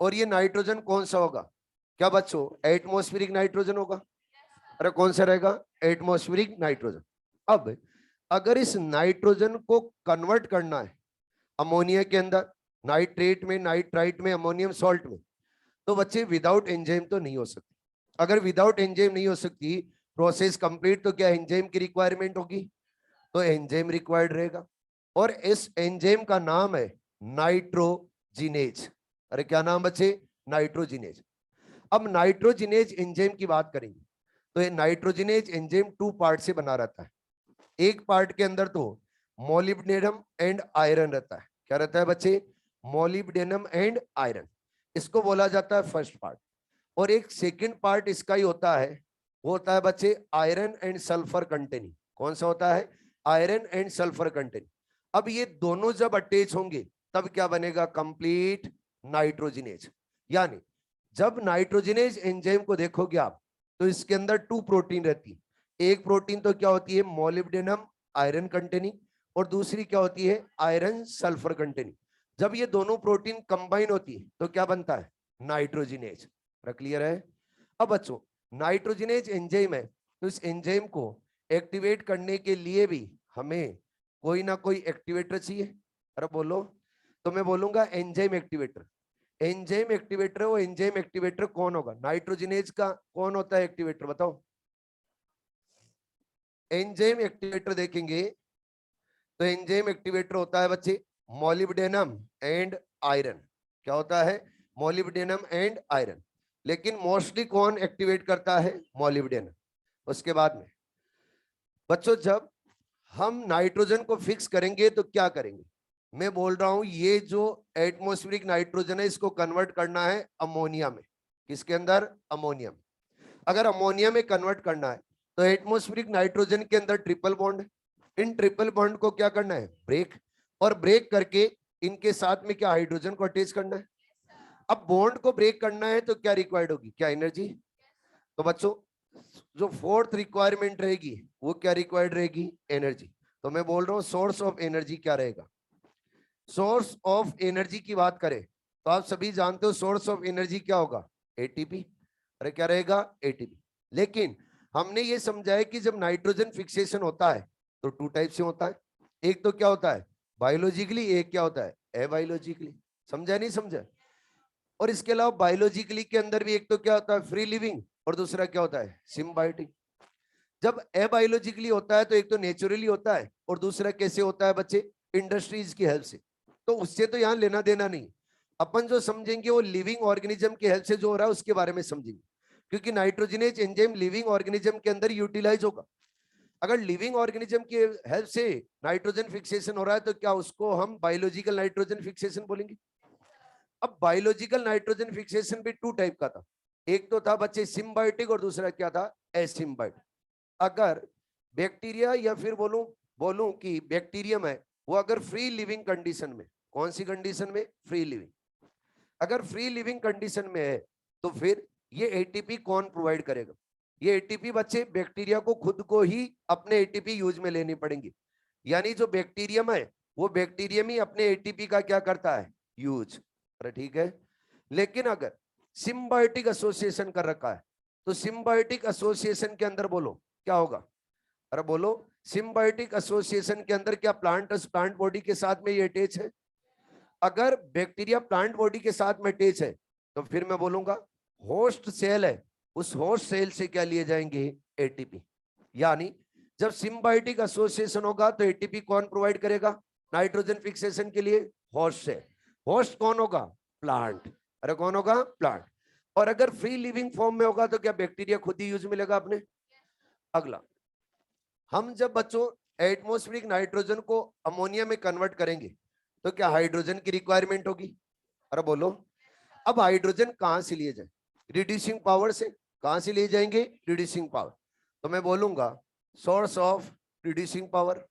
और ये नाइट्रोजन कौन सा होगा? क्या बच्चों? एटमॉस्फेरिक नाइट्रोजन होगा। अरे कौन सा रहेगा? Atmospheric nitrogen. अब अगर इस नाइट्रोजन को कन्वर्ट करना है अमोनिया के अंदर, नाइट्रेट में, नाइट्राइट में, अमोनियम सॉल्ट में, तो बच्चे विदाउट एंजाइम तो नहीं हो सकती। अगर विदाउट एंजाइम नहीं हो सकती प्रोसेस कंप्लीट, तो क्या एंजाइम की रिक्वायरमेंट होगी? तो एंजाइम रिक्वायर्ड रहेगा, और इस एंजाइम का नाम है नाइट्रोजिनेज। अरे क्या नाम बच्चे? नाइट्रोजिनेज। अब नाइट्रोजिनेज एंजाइम की बात करेंगे तो ये नाइट्रोजिनेज एंजाइम 2 पार्ट से बना रहता है। एक पार्ट के अंदर तो मोलिब्डेनम एंड आयरन रहता है। क्या रहता है बच्चे? मोलिब्डेनम एंड आयरन, इसको बोला जाता है फर्स्ट पार्ट। और एक सेकंड पार्ट इसका ही होता है, वो होता है बच्चे आयरन एंड सल्फर कंटेनिंग। कौन सा होता है? Iron and sulphur containing. अब ये दोनों जब अटैच होंगे तब क्या बनेगा? Complete nitrogenase. यानी जब नाइट्रोजनेज एंजाइम को देखोगे आप तो इसके अंदर 2 प्रोटीन रहती है। एक प्रोटीन तो क्या होती है, मोलिब्डेनम आयरन कंटेनिंग, और दूसरी क्या होती है, आयरन सल्फर कंटेनिंग। जब ये दोनों प्रोटीन कंबाइन होती है तो क्या बनता है, नाइट्रोजनेज। क्लियर है? अब बच्चों नाइट्रोजनेज एंजाइम है, तो इस एंजाइम को एक्टिवेट करने के लिए भी हमें कोई ना कोई एक्टिवेटर चाहिए। अरे बोलो, तो मैं बोलूंगा एंजाइम एक्टिवेटर। एंजाइम एक्टिवेटर, वो एंजाइम एक्टिवेटर कौन होगा, नाइट्रोजनेज का कौन होता है एक्टिवेटर, बताओ। एंजाइम एक्टिवेटर देखेंगे तो एंजाइम एक्टिवेटर होता है बच्चे मोलिब्डेनम एंड आयरन। क्या होता है, मोलिब्डेनम एंड आयरन। लेकिन मोस्टली कौन एक्टिवेट करता है, मोलिब्डेनम। उसके बाद में बच्चों जब हम नाइट्रोजन को फिक्स करेंगे तो क्या करेंगे, मैं बोल रहा हूं ये जो एटमॉस्फेरिक नाइट्रोजन है इसको कन्वर्ट करना है अमोनिया में। किसके अंदर, अमोनिया में। अगर अमोनिया में कन्वर्ट करना है तो एटमॉस्फेरिक नाइट्रोजन के अंदर ट्रिपल बॉन्ड है। इन ट्रिपल बॉन्ड को क्या करना है, ब्रेक, और ब्रेक करके इनके साथ में क्या हाइड्रोजन को अटैच करना है। अब बॉन्ड को ब्रेक करना है तो क्या रिक्वायर्ड होगी, क्या एनर्जी। तो बच्चों जो फोर्थ रिक्वायरमेंट रहेगी वो क्या रिक्वायर्ड रहेगी, एनर्जी। तो मैं बोल रहा हूं सोर्स ऑफ एनर्जी क्या रहेगा। सोर्स ऑफ एनर्जी की बात करें तो आप सभी जानते हो सोर्स ऑफ एनर्जी क्या होगा, एटीपी। अरे क्या रहेगा, एटीपी। लेकिन हमने ये समझा है कि जब नाइट्रोजन फिक्सेशन होता है तो 2 टाइप से होता है। एक तो क्या होता है, बायोलॉजिकली, एक क्या होता है, एबायोलॉजिकली। समझा नहीं समझा। और इसके अलावा बायोलॉजिकली के अंदर भी एक तो क्या होता है, फ्री लिविंग, और दूसरा क्या होता है, सिम्बायोटिक। जब एबायोलॉजिकली होता है तो एक तो नेचुरली होता है और दूसरा कैसे होता है बच्चे, इंडस्ट्रीज की हेल्प से। तो उससे तो यहाँ लेना देना नहीं। अपन जो समझेंगे वो लिविंग ऑर्गेनिज्म की हेल्प से जो हो रहा है उसके बारे में समझेंगे, क्योंकि नाइट्रोजनेज एंजाइम लिविंग ऑर्गेनिज्म के अंदर यूटिलाइज होगा। अगर लिविंग ऑर्गेनिज्म की हेल्प से नाइट्रोजन फिक्सेशन हो रहा है तो क्या उसको हम बायोलॉजिकल नाइट्रोजन फिक्सेशन बोलेंगे। अब बायोलॉजिकल नाइट्रोजन फिक्सेशन भी 2 टाइप का था। एक तो था बच्चे सिम्बायोटिक और दूसरा क्या था, एसिम्बायोटिक। अगर बैक्टीरिया या फिर बोलूं बोलूं कि बैक्टीरियम है वो अगर फ्री लिविंग कंडीशन में, कौन सी कंडीशन में, फ्री लिविंग, अगर फ्री लिविंग कंडीशन में है तो फिर ये एटीपी कौन प्रोवाइड करेगा, ये एटीपी बच्चे बैक्टीरिया को खुद को ही अपने एटीपी यूज में लेनी पड़ेंगी। यानी जो बैक्टीरियम है वो बैक्टीरियम ही अपने एटीपी का क्या करता है, यूज। अरे ठीक है। लेकिन अगर सिम्बायोटिक एसोसिएशन कर रखा है तो सिम्बायोटिक एसोसिएशन के अंदर बोलो क्या होगा, अरे बोलो, सिम्बायोटिक एसोसिएशन के अंदर क्या प्लांट प्लांट बॉडी के साथ में ये अटैच है। अगर बैक्टीरिया प्लांट बॉडी के साथ में अटैच है तो फिर मैं बोलूंगा होस्ट सेल है, उस होस्ट सेल से क्या लिए जाएंगे, एटीपी। यानी जब सिम्बायोटिक एसोसिएशन होगा तो एटीपी कौन प्रोवाइड करेगा, नाइट्रोजन फिक्सेशन के लिए होस्ट सेल। होस्ट कौन होगा, प्लांट। अरे कौन होगा, प्लांट। और अगर फ्री लिविंग फॉर्म में होगा तो क्या बैक्टीरिया खुद ही यूज में लेगा अपने। अगला, हम जब बच्चों एटमॉस्फेरिक नाइट्रोजन को अमोनिया में कन्वर्ट करेंगे तो क्या हाइड्रोजन की रिक्वायरमेंट होगी। अरे बोलो, अब हाइड्रोजन कहां से लिए जाए, रिड्यूसिंग पावर से। कहां से लिए जाएंगे, रिड्यूसिंग पावर। तो मैं बोलूंगा source of reducing power.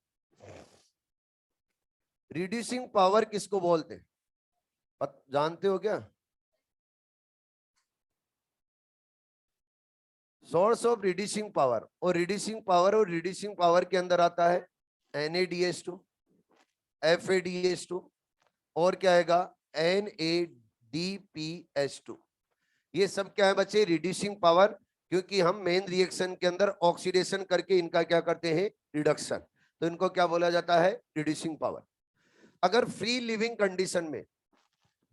Reducing power किसको बोलते हैं, जानते हो क्या। सोर्स ऑफ रिड्यूसिंग पावर, और रिड्यूसिंग पावर के अंदर आता है NaDH2, FADH2, और क्या आएगा, NADPH2। ये सब क्या है बच्चे, रिड्यूसिंग पावर, क्योंकि हम मेन रिएक्शन के अंदर ऑक्सीडेशन करके इनका क्या करते हैं, रिडक्शन। तो इनको क्या बोला जाता है, रिड्यूसिंग पावर। अगर फ्री लिविंग कंडीशन में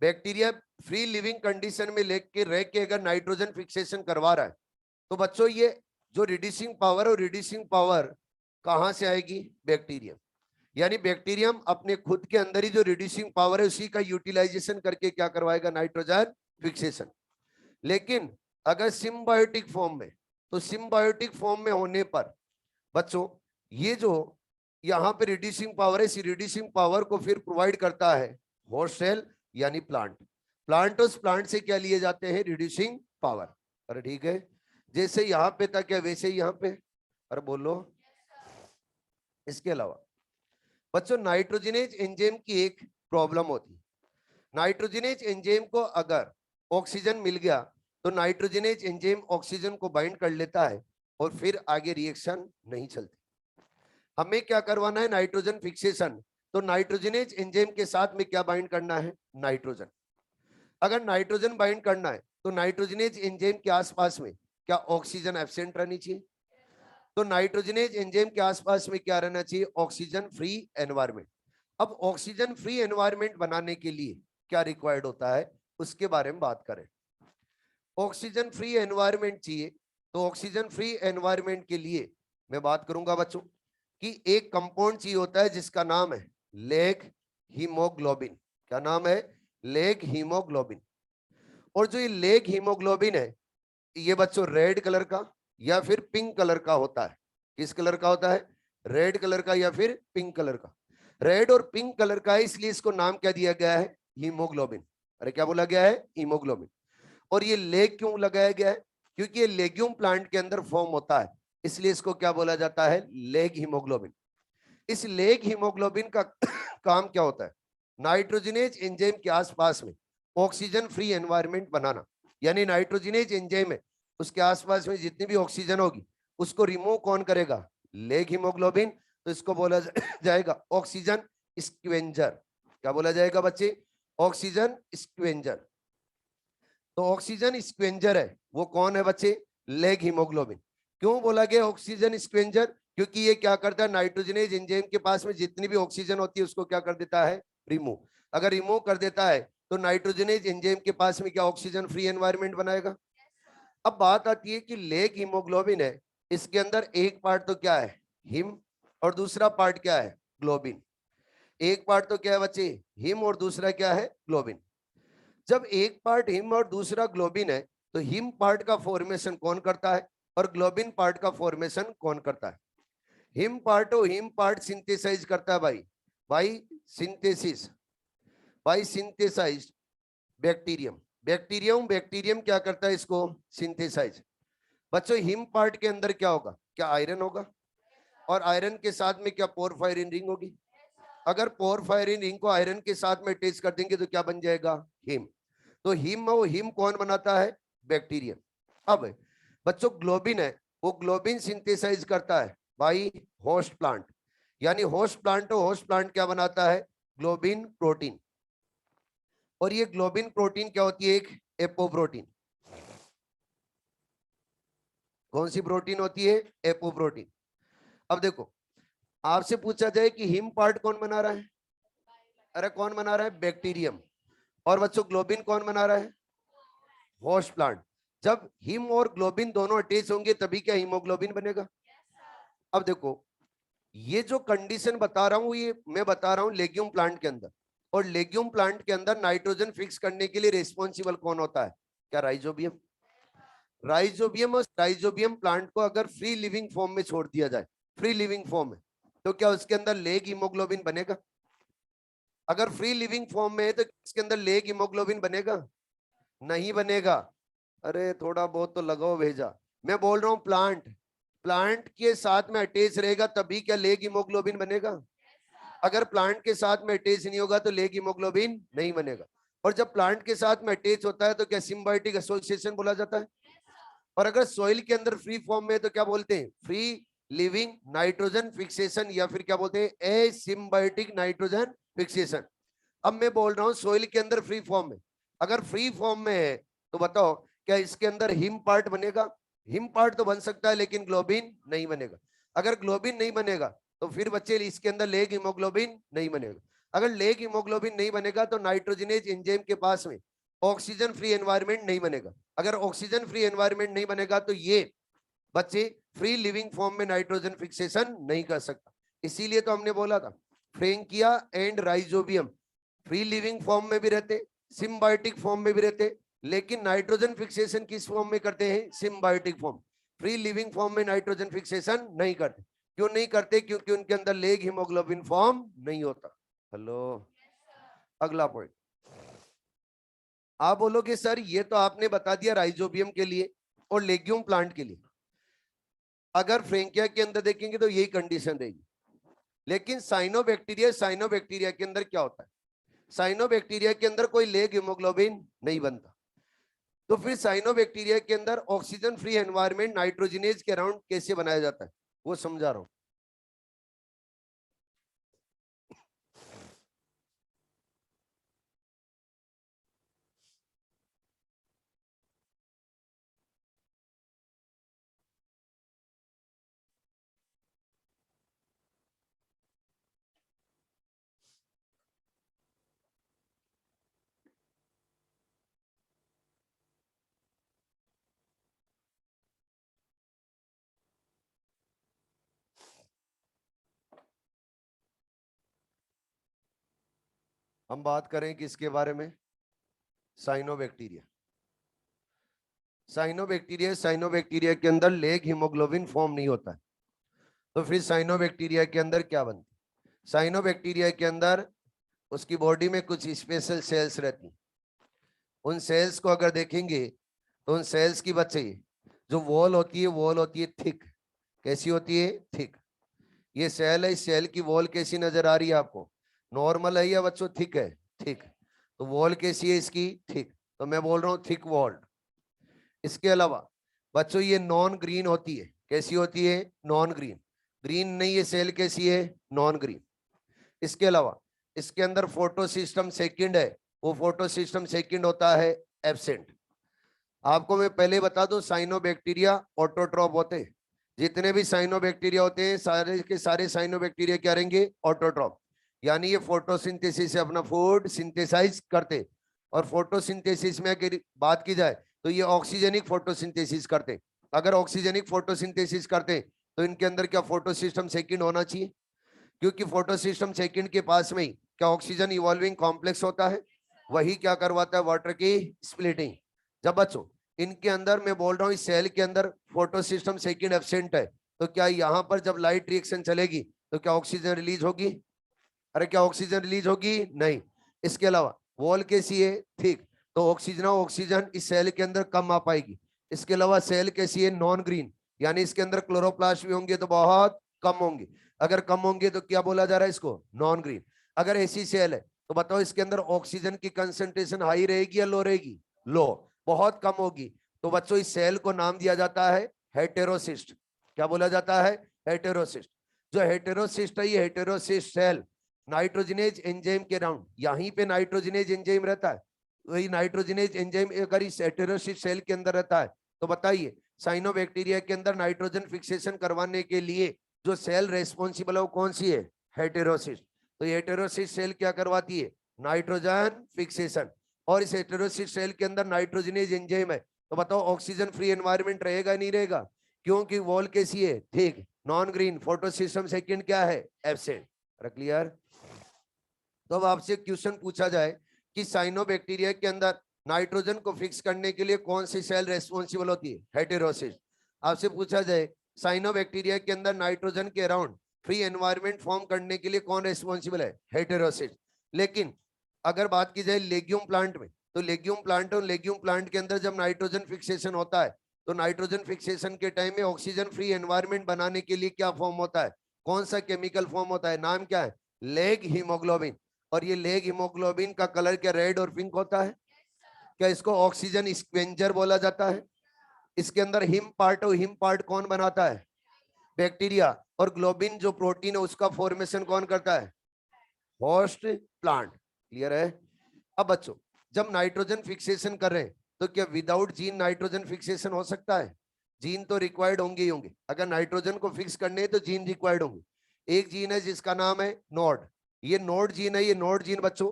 बैक्टीरिया फ्री लिविंग कंडीशन में लेके रह के अगर नाइट्रोजन फिक्सेशन करवा रहा है तो बच्चों ये जो रिड्यूसिंग पावर, और रिड्यूसिंग पावर कहां से आएगी, बैक्टीरियम। यानी बैक्टीरियम अपने खुद के अंदर ही जो रिड्यूसिंग पावर है उसी का यूटिलाइजेशन करके क्या करवाएगा, नाइट्रोजन फिक्सेशन। लेकिन अगर सिम्बायोटिक फॉर्म में, तो सिम्बायोटिक फॉर्म में होने पर बच्चों ये जो यहाँ पे रिड्यूसिंग पावर है, इस रिड्यूसिंग पावर को फिर प्रोवाइड करता है होस्ट सेल यानी प्लांट। प्लांट, उस प्लांट से क्या लिए जाते हैं, रिड्यूसिंग पावर। अरे ठीक है, जैसे यहाँ पे था क्या वैसे ही यहाँ पे। अरे बोलो। इसके अलावा बच्चों नाइट्रोजनेज एंजाइम की एक प्रॉब्लम होती है। नाइट्रोजनेज एंजाइम को अगर ऑक्सीजन मिल गया तो नाइट्रोजनेज एंजाइम ऑक्सीजन को बाइंड कर लेता है और फिर आगे रिएक्शन नहीं चलती। हमें क्या करवाना है, नाइट्रोजन फिक्सेशन। तो नाइट्रोजनेज एंजाइम के साथ में क्या बाइंड करना है, नाइट्रोजन। अगर नाइट्रोजन बाइंड करना है तो नाइट्रोजनेज एंजाइम के आसपास में क्या ऑक्सीजन एब्सेंट रहनी चाहिए। तो नाइट्रोजनेज एंजाइम के आसपास में क्या रहना चाहिए, ऑक्सीजन फ्री एनवायरनमेंट। अब ऑक्सीजन फ्री एनवायरनमेंट बनाने के लिए क्या रिक्वायर्ड होता है, उसके बारे में बात करें। ऑक्सीजन फ्री एनवायरनमेंट चाहिए, तो ऑक्सीजन फ्री एनवायरनमेंट के लिए मैं बात करूंगा बच्चों कि एक कंपाउंड चाहिए होता है जिसका नाम है लेग हीमोग्लोबिन। क्या नाम है, लेग हीमोग्लोबिन। और जो ये लेग हीमोग्लोबिन है, ये बच्चों रेड कलर का या फिर पिंक कलर का होता है। किस कलर का होता है, रेड कलर का या फिर पिंक कलर का। रेड और पिंक कलर का है, इसलिए इसको नाम क्या दिया गया है, हीमोग्लोबिन। अरे क्या बोला गया है, हीमोग्लोबिन। और ये लेग क्यों लगाया गया है, क्योंकि ये लेग्यूम प्लांट के अंदर फॉर्म होता है, इसलिए इसको क्या बोला जाता है, लेग हीमोग्लोबिन। इस लेग हीमोग्लोबिन का काम क्या होता है, नाइट्रोजनेज एंजाइम के आसपास में ऑक्सीजन फ्री एनवायरनमेंट बनाना। यानी नाइट्रोजनेज एंजाइम है, उसके आसपास में जितनी भी ऑक्सीजन होगी उसको रिमूव कौन करेगा, लेग हीमोग्लोबिन। तो इसको बोला जाएगा ऑक्सीजन स्क्वेंजर। क्या बोला जाएगा बच्चे, ऑक्सीजन स्क्वेंजर। तो ऑक्सीजन स्क्वेंजर है वो कौन है बच्चे, लेग हीमोग्लोबिन। क्यों बोला गया ऑक्सीजन स्क्वेंजर, क्योंकि ये क्या करता है, नाइट्रोजनेज एंजाइम के पास में जितनी भी ऑक्सीजन होती है उसको क्या कर देता है, रिमूव। अगर रिमूव कर देता है तो नाइट्रोजनेज एंजाइम के पास में क्या ऑक्सीजन फ्री एनवायरनमेंट बनाएगा। अब बात आती है कि लेग हीमोग्लोबिन है, इसके अंदर एक पार्ट तो क्या है, हिम, और दूसरा पार्ट क्या है, ग्लोबिन। एक पार्ट तो क्या है बच्चे, हिम, और दूसरा क्या है, ग्लोबिन। जब एक पार्ट हिम और दूसरा ग्लोबिन है, तो हिम पार्ट का फॉर्मेशन कौन करता है और ग्लोबिन पार्ट का फॉर्मेशन कौन करता है। हिम पार्ट और हिम पार्ट सिंथेसाइज करता है भाई synthesis, by synthesise bacterium. Bacterium क्या करता है, इसको सिंथेसाइज। बच्चों हिम पार्ट के अंदर क्या होगा, क्या आयरन होगा, और आयरन के साथ में क्या पोरफायरिन रिंग होगी। अगर पोरफायरिन रिंग को आयरन के साथ में अटैच कर देंगे तो क्या बन जाएगा, हिम। तो हिम कौन बनाता है, बैक्टीरियम। अब बच्चों ग्लोबिन है, वो ग्लोबिन सिंथेसाइज करता है बाई होस्ट प्लांट। यानी होस्ट प्लांट क्या बनाता है, ग्लोबिन प्रोटीन। और ये ग्लोबिन प्रोटीन क्या होती है, एक एपोप्रोटीन। कौन सी प्रोटीन होती है, एपोप्रोटीन। अब देखो आपसे पूछा जाए कि हिम पार्ट कौन बना रहा है, अरे कौन बना रहा है, बैक्टीरियम। और बच्चों ग्लोबिन कौन बना रहा है, होस्ट प्लांट। जब हिम और ग्लोबिन दोनों अटैच होंगे तभी क्या हीमोग्लोबिन बनेगा। अब देखो ये जो कंडीशन बता रहा हूं, ये मैं बता रहा हूं लेग्यूम प्लांट के अंदर। और लेग्यूम प्लांट के अंदर नाइट्रोजन फिक्स करने के लिए रिस्पॉन्सिबल कौन होता है, क्या राइजोबियम। राइजोबियम और राइजोबियम प्लांट को अगर फ्री लिविंग फॉर्म में छोड़ दिया जाए, फ्री लिविंग फॉर्म में, तो क्या उसके अंदर लेग हीमोग्लोबिन बनेगा। अगर फ्री लिविंग फॉर्म में है तो इसके अंदर लेग हीमोग्लोबिन बनेगा, नहीं बनेगा। अरे थोड़ा बहुत तो लगाओ भेजा। मैं बोल रहा हूं प्लांट, प्लांट के साथ में अटैच रहेगा तभी क्या लेग हीमोग्लोबिन बनेगा। अगर प्लांट के साथ में अटैच नहीं होगा तो लेग हीमोग्लोबिन नहीं बनेगा। और जब प्लांट के साथ में अटैच होता है तो क्या सिम्बायोटिक एसोसिएशन बोला जाता है। और अगर सॉइल के अंदर फ्री फॉर्म में तो क्या बोलते हैं, फ्री लिविंग नाइट्रोजन फिक्सेशन, या फिर क्या बोलते हैं, एसिम्बायोटिक नाइट्रोजन फिक्सेशन। अब मैं बोल रहा हूं सॉइल के अंदर फ्री फॉर्म में, अगर फ्री फॉर्म में है तो बताओ क्या इसके अंदर हिम पार्ट बनेगा। हिम पार्ट तो बन सकता है लेकिन ग्लोबिन नहीं बनेगा। अगर ग्लोबिन नहीं बनेगा तो फिर बच्चे इसके अंदर लेग हीमोग्लोबिन नहीं बनेगा। अगर लेग हीमोग्लोबिन नहीं बनेगा तो नाइट्रोजनेज एंजाइम के पास में ऑक्सीजन फ्री एनवायरनमेंट नहीं बनेगा। अगर ऑक्सीजन फ्री एनवायरनमेंट नहीं बनेगा तो ये बच्चे फ्री लिविंग फॉर्म में नाइट्रोजन फिक्सेशन नहीं कर सकता। इसीलिए तो हमने बोला था Frankia and rhizobium free living form में भी रहते, सिम्बायोटिक फॉर्म में भी रहते, लेकिन नाइट्रोजन फिक्सेशन किस फॉर्म में करते हैं, symbiotic form. Free living form में नाइट्रोजन फिक्सेशन नहीं करते। क्यों नहीं करते, क्योंकि उनके अंदर लेग हीमोग्लोबिन फॉर्म नहीं होता। हेलो, अगला पॉइंट। आप बोलोगे सर ये तो आपने बता दिया राइजोबियम के लिए और लेग्यूम प्लांट के लिए। अगर फ्रेंकिया के अंदर देखेंगे तो यही कंडीशन रहेगी। लेकिन साइनोबैक्टीरिया के अंदर क्या होता है, साइनोबैक्टीरिया के अंदर कोई लेग हीमोग्लोबिन नहीं बनता। तो फिर साइनोबैक्टीरिया के अंदर ऑक्सीजन फ्री एनवायरनमेंट नाइट्रोजनेज के अराउंड कैसे बनाया जाता है वो समझा रहा हूं। हम बात करें किसके बारे में, साइनोबैक्टीरिया। साइनोबैक्टीरिया के अंदर लेग हीमोग्लोबिन फॉर्म नहीं होता है। तो फिर साइनोबैक्टीरिया के अंदर क्या बनती है, साइनोबैक्टीरिया के अंदर उसकी बॉडी में कुछ स्पेशल सेल्स रहती हैं। उन सेल्स को अगर देखेंगे तो उन सेल्स की बच्चे जो वॉल होती है, वॉल होती है थिक। कैसी होती है, थिक। ये सेल है, इस सेल की वॉल कैसी नजर आ रही है आपको, नॉर्मल है या बच्चों थिक है, थिक। तो वॉल कैसी है इसकी, थिक। तो मैं बोल रहा हूँ थिक वॉल्ड। इसके अलावा बच्चों ये नॉन ग्रीन होती है। कैसी होती है, नॉन ग्रीन। ग्रीन नहीं, ये सेल कैसी है, नॉन ग्रीन। इसके अलावा इसके अंदर फोटो सिस्टम सेकंड है, वो फोटो सिस्टम सेकंड होता है एब्सेंट। आपको मैं पहले बता दूं, साइनोबैक्टीरिया ऑटोट्रॉप होते हैं। जितने भी साइनोबैक्टीरिया होते हैं सारे के सारे साइनोबैक्टीरिया क्या रहेंगे, ऑटोट्रॉप। यानी ये फोटोसिंथेसिस से अपना फूड सिंथेसाइज करते। और फोटोसिंथेसिस में अगर बात की जाए तो ये ऑक्सीजनिक फोटोसिंथेसिस करते। अगर ऑक्सीजनिक फोटोसिंथेसिस करते तो इनके अंदर क्या फोटो सिस्टम सेकंड होना चाहिए, क्योंकि फोटो सिस्टम सेकंड के पास में ही क्या ऑक्सीजन इवॉल्विंग कॉम्प्लेक्स होता है, वही क्या करवाता है, वाटर की स्प्लिटिंग। जब बच्चों इनके अंदर मैं बोल रहा हूँ इस सेल के अंदर फोटो सिस्टम सेकंड एब्सेंट है, तो क्या यहाँ पर जब लाइट रिएक्शन चलेगी तो क्या ऑक्सीजन रिलीज होगी, अरे क्या ऑक्सीजन रिलीज होगी, नहीं। इसके अलावा वॉल कैसी है, ठीक। तो ऑक्सीजन इस सेल के अंदर कम आ पाएगी। इसके अलावा सेल कैसी है, नॉन ग्रीन। यानी इसके अंदर क्लोरोप्लास्ट भी होंगे तो बहुत कम होंगे। अगर कम होंगे तो क्या बोला जा रहा है इसको, नॉन ग्रीन। अगर ऐसी सेल है तो बताओ इसके अंदर ऑक्सीजन की कंसेंट्रेशन हाई रहेगी या लो रहेगी, लो, बहुत कम होगी। तो बच्चों इस सेल को नाम दिया जाता है हेटेरोसिस्ट। क्या बोला जाता है, हेटेरोसिस्ट। जो हेटेरोसिस्ट है, ये हेटेरोसिस्ट सेल नाइट्रोजनेज एंजाइम के राउंड, यहीं पे नाइट्रोजनेज एंजाइम रहता है। वही नाइट्रोजनेज एंजाइम अगर इस हेटेरोसिस्ट सेल के अंदर रहता है तो बताइए साइनोबैक्टीरिया के अंदर नाइट्रोजन फिक्सेशन करवाने के लिए जो सेल रेस्पॉन्सिबल है वो कौन सी है, हेटेरोसिस्ट। तो ये हेटेरोसिस्ट सेल क्या करवाती है, नाइट्रोजन फिक्सेशन। और इस हेटेरोसिस्ट सेल के अंदर नाइट्रोजनेज एंजाइम है। तो बताओ ऑक्सीजन फ्री एनवायरनमेंट रहेगा नहीं रहेगा, क्योंकि वॉल कैसी है, ठीक, non green. Photo system second क्या है, एब्सेंट। क्लियर। तो अब आपसे क्वेश्चन पूछा जाए कि साइनोबैक्टीरिया के अंदर नाइट्रोजन को फिक्स करने के लिए कौन सी सेल रेस्पॉन्सिबल होती है, हेटेरोसिस्ट। आपसे पूछा जाए साइनोबैक्टीरिया के अंदर नाइट्रोजन के अराउंड फ्री एनवायरनमेंट फॉर्म करने के लिए कौन रेस्पॉन्सिबल है, हेटेरोसिस्ट। लेकिन अगर बात की जाए लेग्यूम प्लांट में, तो लेग्यूम प्लांट और लेग्यूम प्लांट के अंदर जब नाइट्रोजन फिक्सेशन होता है तो नाइट्रोजन फिक्सेशन के टाइम में ऑक्सीजन फ्री एनवायरनमेंट बनाने के लिए क्या फॉर्म होता है, कौन सा केमिकल फॉर्म होता है, नाम क्या है, लेग हीमोग्लोबिन। और ये लेग हीमोग्लोबिन का कलर क्या रेड और पिंक होता है, क्या इसको ऑक्सीजन स्क्वेंजर बोला जाता है। इसके अंदर हिम पार्ट, और हिम पार्ट कौन बनाता है, बैक्टीरिया। और ग्लोबिन जो प्रोटीन है उसका फॉर्मेशन कौन करता है, होस्ट प्लांट। क्लियर है। अब बच्चों जब नाइट्रोजन फिक्सेशन कर रहे हैं तो क्या विदाउट जीन नाइट्रोजन फिक्सेशन हो सकता है, जीन तो रिक्वायर्ड होंगे ही होंगे। अगर नाइट्रोजन को फिक्स करने हैं तो जीन रिक्वायर्ड होंगे। एक जीन है जिसका नाम है नोड, ये नोड जीन है। ये नोड जीन बच्चों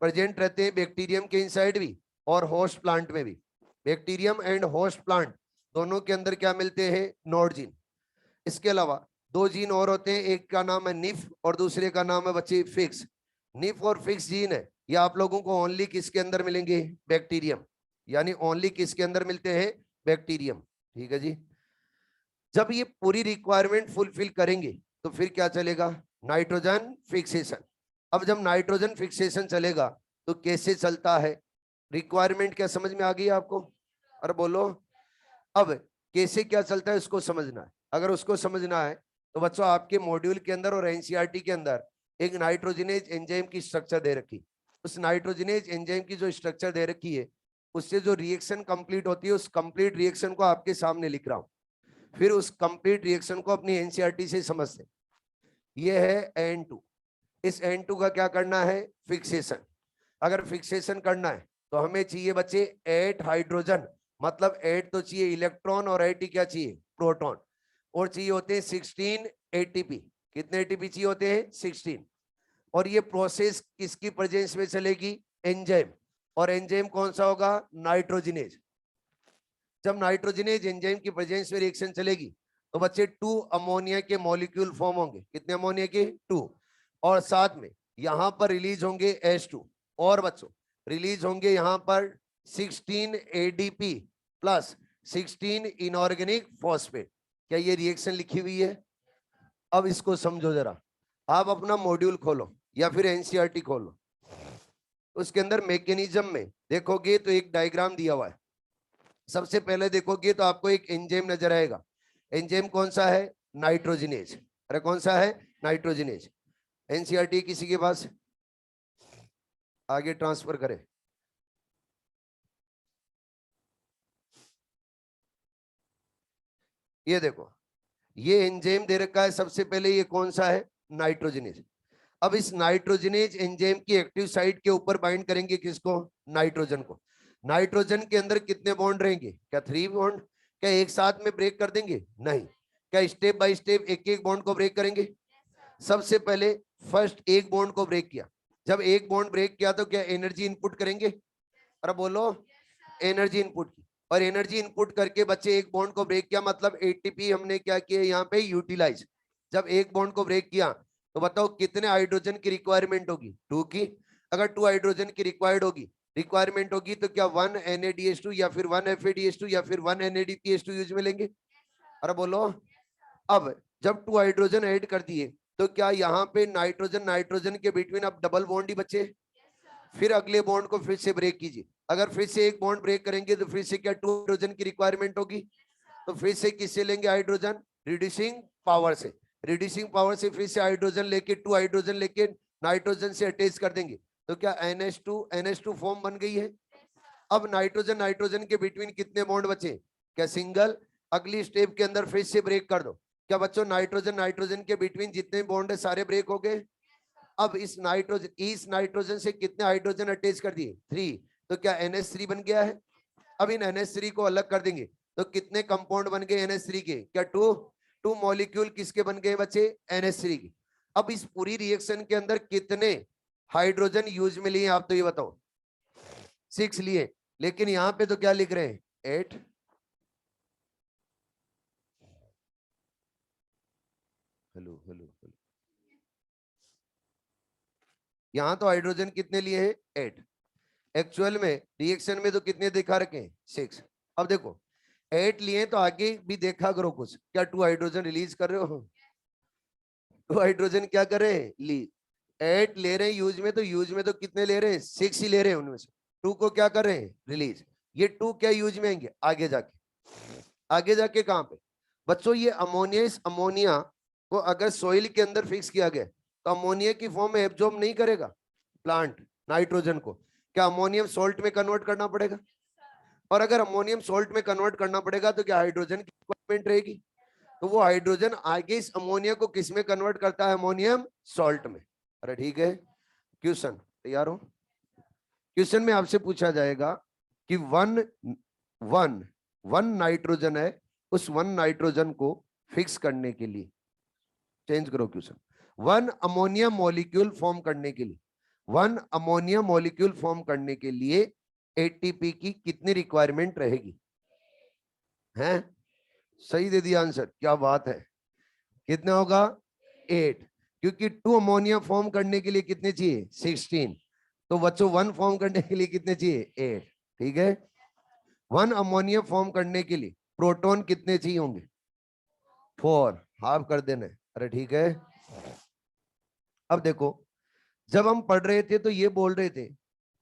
प्रेजेंट रहते हैं बैक्टीरियम के इनसाइड भी और होस्ट प्लांट में भी। बैक्टीरियम एंड होस्ट प्लांट दोनों के अंदर क्या मिलते हैं, नोड जीन। इसके अलावा दो जीन और होते हैं, एक का नाम है निफ और दूसरे का नाम है बच्चे फिक्स। निफ और फिक्स जीन है, ये आप लोगों को ओनली किसके अंदर मिलेंगे, बैक्टीरियम। यानी ओनली किसके अंदर मिलते हैं, बैक्टीरियम। ठीक है जी। जब ये पूरी रिक्वायरमेंट फुलफिल करेंगे तो फिर क्या चलेगा, नाइट्रोजन फिक्सेशन। अब जब नाइट्रोजन फिक्सेशन चलेगा तो कैसे चलता है, रिक्वायरमेंट क्या समझ में आ गई आपको, अरे बोलो। अब कैसे क्या चलता है उसको समझना है। अगर उसको समझना है तो बच्चों आपके मॉड्यूल के अंदर और एनसीईआरटी के अंदर एक नाइट्रोजनेज एंजाइम की स्ट्रक्चर दे रखी। उस नाइट्रोजनेज एंजाइम की जो स्ट्रक्चर दे रखी है उससे जो रिएक्शन कंप्लीट होती है उस कंप्लीट रिएक्शन को आपके सामने लिख रहा हूं, फिर उस कंप्लीट रिएक्शन को अपनी एनसीईआरटी से समझते। ये है N2। इस N2 का क्या करना है, फिक्सेशन। अगर फिक्सेशन करना है तो हमें चाहिए बच्चे 8 हाइड्रोजन, मतलब 8 तो चाहिए इलेक्ट्रॉन और 8 क्या चाहिए, प्रोटॉन, और चाहिए होते हैं 16 एटीपी। कितने एटीपी चाहिए होते हैं, 16। और ये प्रोसेस किसकी प्रेजेंस में चलेगी, एंजाइम। और एंजाइम कौन सा होगा, नाइट्रोजनेज। जब नाइट्रोजनेज एंजाइम की प्रेजेंस में रिएक्शन चलेगी तो बच्चे 2 अमोनिया के मॉलिक्यूल फॉर्म होंगे। कितने अमोनिया के, 2। और साथ में यहां पर रिलीज होंगे H2, और बच्चों रिलीज होंगे यहां पर 16 ADP प्लस 16 इनऑर्गेनिक फॉस्फेट। क्या ये रिएक्शन लिखी हुई है? अब इसको समझो जरा। आप अपना मॉड्यूल खोलो या फिर एनसीईआरटी खोलो, उसके अंदर मैकेनिज्म में देखोगे तो एक डायग्राम दिया हुआ है। सबसे पहले देखोगे तो आपको एक एंजाइम नजर आएगा। एंजाइम कौन सा है, नाइट्रोजनेज। अरे कौन सा है, नाइट्रोजनेज। एनसीईआरटी किसी के पास, आगे ट्रांसफर करें। ये देखो, ये एंजाइम दे रखा है। सबसे पहले ये कौन सा है, नाइट्रोजनेज। अब इस नाइट्रोजनेज एंजाइम की एक्टिव साइट के ऊपर बाइंड करेंगे किसको, नाइट्रोजन को। नाइट्रोजन के अंदर कितने बॉन्ड रहेंगे, क्या 3 बॉन्ड। क्या एक साथ में ब्रेक कर देंगे, नहीं। क्या स्टेप बाय स्टेप एक एक बॉन्ड को ब्रेक करेंगे। सबसे पहले फर्स्ट एक बॉन्ड को ब्रेक किया। जब एक बॉन्ड ब्रेक किया तो क्या एनर्जी इनपुट करेंगे, अरे बोलो, एनर्जी इनपुट की। और एनर्जी इनपुट करके बच्चे एक बॉन्ड को ब्रेक किया, मतलब एटीपी हमने क्या किया यहाँ पे, यूटिलाइज। जब एक बॉन्ड को ब्रेक किया तो बताओ कितने हाइड्रोजन की रिक्वायरमेंट होगी, 2 की। अगर 2 हाइड्रोजन की रिक्वायरमेंट होगी तो क्या 1 NADH2 या फिर 1 FADH2 या फिर 1 NADPH2 यूज में लेंगे, अरे बोलो। अब जब 2 हाइड्रोजन ऐड कर दिए तो क्या यहाँ पे नाइट्रोजन नाइट्रोजन के बिटवीन अब डबल बॉन्ड ही बचे। फिर अगले बॉन्ड को फिर से ब्रेक कीजिए। अगर फिर से एक बॉन्ड ब्रेक करेंगे तो फिर से क्या 2 हाइड्रोजन की रिक्वायरमेंट होगी। तो फिर से किससे लेंगे, हाइड्रोजन, रिड्यूसिंग पावर से। रिड्यूसिंग पावर से फिर से हाइड्रोजन लेके 2 हाइड्रोजन लेके नाइट्रोजन से अटैच कर देंगे तो क्या NH2 फॉर्म बन गई है। अब नाइट्रोजन नाइट्रोजन के बिटवीन कितने बॉन्ड बचे, क्या सिंगल। अगली स्टेप के अंदर फिर से ब्रेक कर दो। क्या बच्चों नाइट्रोजन नाइट्रोजन के बिटवीन जितने बॉन्ड है सारे ब्रेक हो गए। अब इस नाइट्रोजन से कितने हाइड्रोजन अटैच कर दिए, 3। तो क्या NH3 बन गया है। अब इन NH3 को अलग कर देंगे तो कितने कंपाउंड बन गए NH3 के, क्या 2 मॉलिक्यूल किसके बन गए बच्चे, NH3 के। अब इस पूरी रिएक्शन के अंदर कितने हाइड्रोजन यूज में लिए आप तो ये बताओ, 6 लिए। लेकिन यहां पे तो क्या लिख रहे हैं, 8। हेलो हेलो हेलो, यहां तो हाइड्रोजन कितने लिए हैं, 8। एक्चुअल में रिएक्शन में तो कितने दिखा रखे हैं, 6। अब देखो 8 लिए तो आगे भी देखा करो कुछ, क्या 2 हाइड्रोजन रिलीज कर रहे हो, 2 हाइड्रोजन क्या कर रहे हैं, ली 8 ले रहे हैं यूज में, तो यूज में तो कितने ले रहे हैं, 6 ही ले रहे हैं। उनमें से 2 को क्या कर रहे हैं, रिलीज। ये 2 क्या यूज में आएंगे आगे जाके, आगे जाके कहां पे बच्चों, ये अमोनिया। इस अमोनिया को अगर सोइल के अंदर फिक्स किया गया तो अमोनिया की फॉर्म में एब्जॉर्ब नहीं करेगा प्लांट नाइट्रोजन को। क्या अमोनियम सॉल्ट में कन्वर्ट करना पड़ेगा। और अगर अमोनियम सॉल्ट में कन्वर्ट करना पड़ेगा तो क्या हाइड्रोजन की रिक्वायरमेंट रहेगी। तो वो हाइड्रोजन आगे इस अमोनिया को किस में कन्वर्ट करता है, अमोनियम सॉल्ट में। अरे ठीक है, क्वेश्चन तैयार हो। क्वेश्चन में आपसे पूछा जाएगा कि वन वन वन नाइट्रोजन है, उस 1 नाइट्रोजन को फिक्स करने के लिए, चेंज करो क्वेश्चन, 1 अमोनिया मॉलिक्यूल फॉर्म करने के लिए, 1 अमोनिया मॉलिक्यूल फॉर्म करने के लिए एटीपी की कितनी रिक्वायरमेंट रहेगी। हैं, सही दे दिया आंसर, क्या बात है। कितना होगा, 8। क्योंकि 2 अमोनिया फॉर्म करने के लिए कितने चाहिए, 16। तो बच्चों 1 फॉर्म करने के लिए कितने चाहिए, 8। ठीक है, 1 अमोनिया फॉर्म करने के लिए प्रोटॉन कितने चाहिए होंगे, 4। हाफ कर देना है। अरे ठीक है। अब देखो, जब हम पढ़ रहे थे तो ये बोल रहे थे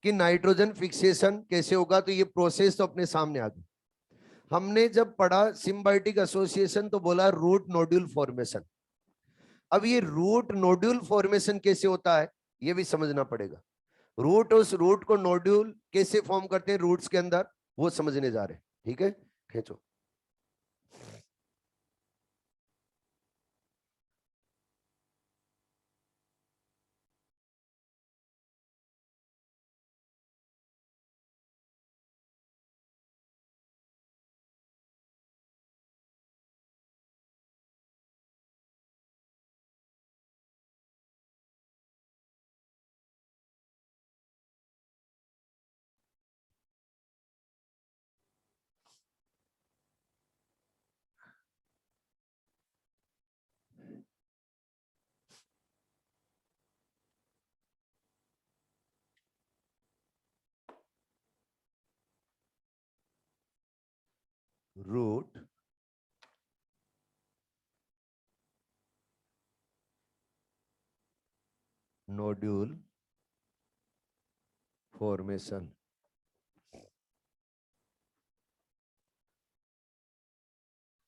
कि नाइट्रोजन फिक्सेशन कैसे होगा, तो ये प्रोसेस तो अपने सामने आ गई। हमने जब पढ़ा सिम्बायोटिक एसोसिएशन तो बोला रूट नोड्यूल फॉर्मेशन। अब ये रूट नोड्यूल फॉर्मेशन कैसे होता है ये भी समझना पड़ेगा। रूट, उस रूट को नोड्यूल कैसे फॉर्म करते हैं रूट्स के अंदर, वो समझने जा रहे हैं। ठीक है, खींचो। Root nodule formation.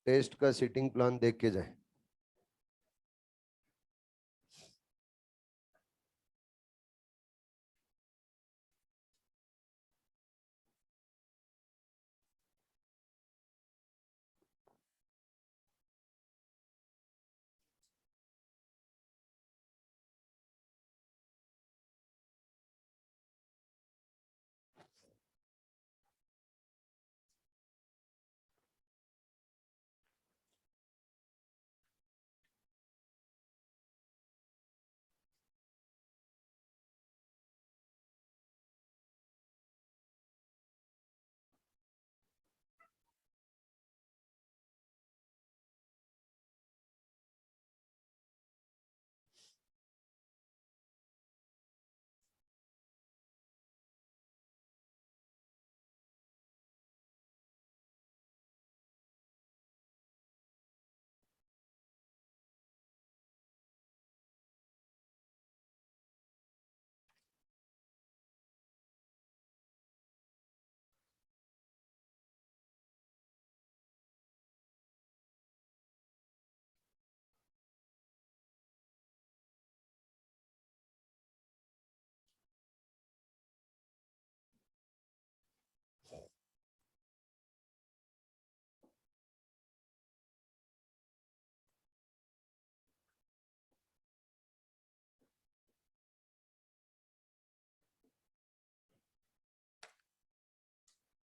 टेस्ट का सिटिंग प्लान देख के जाए।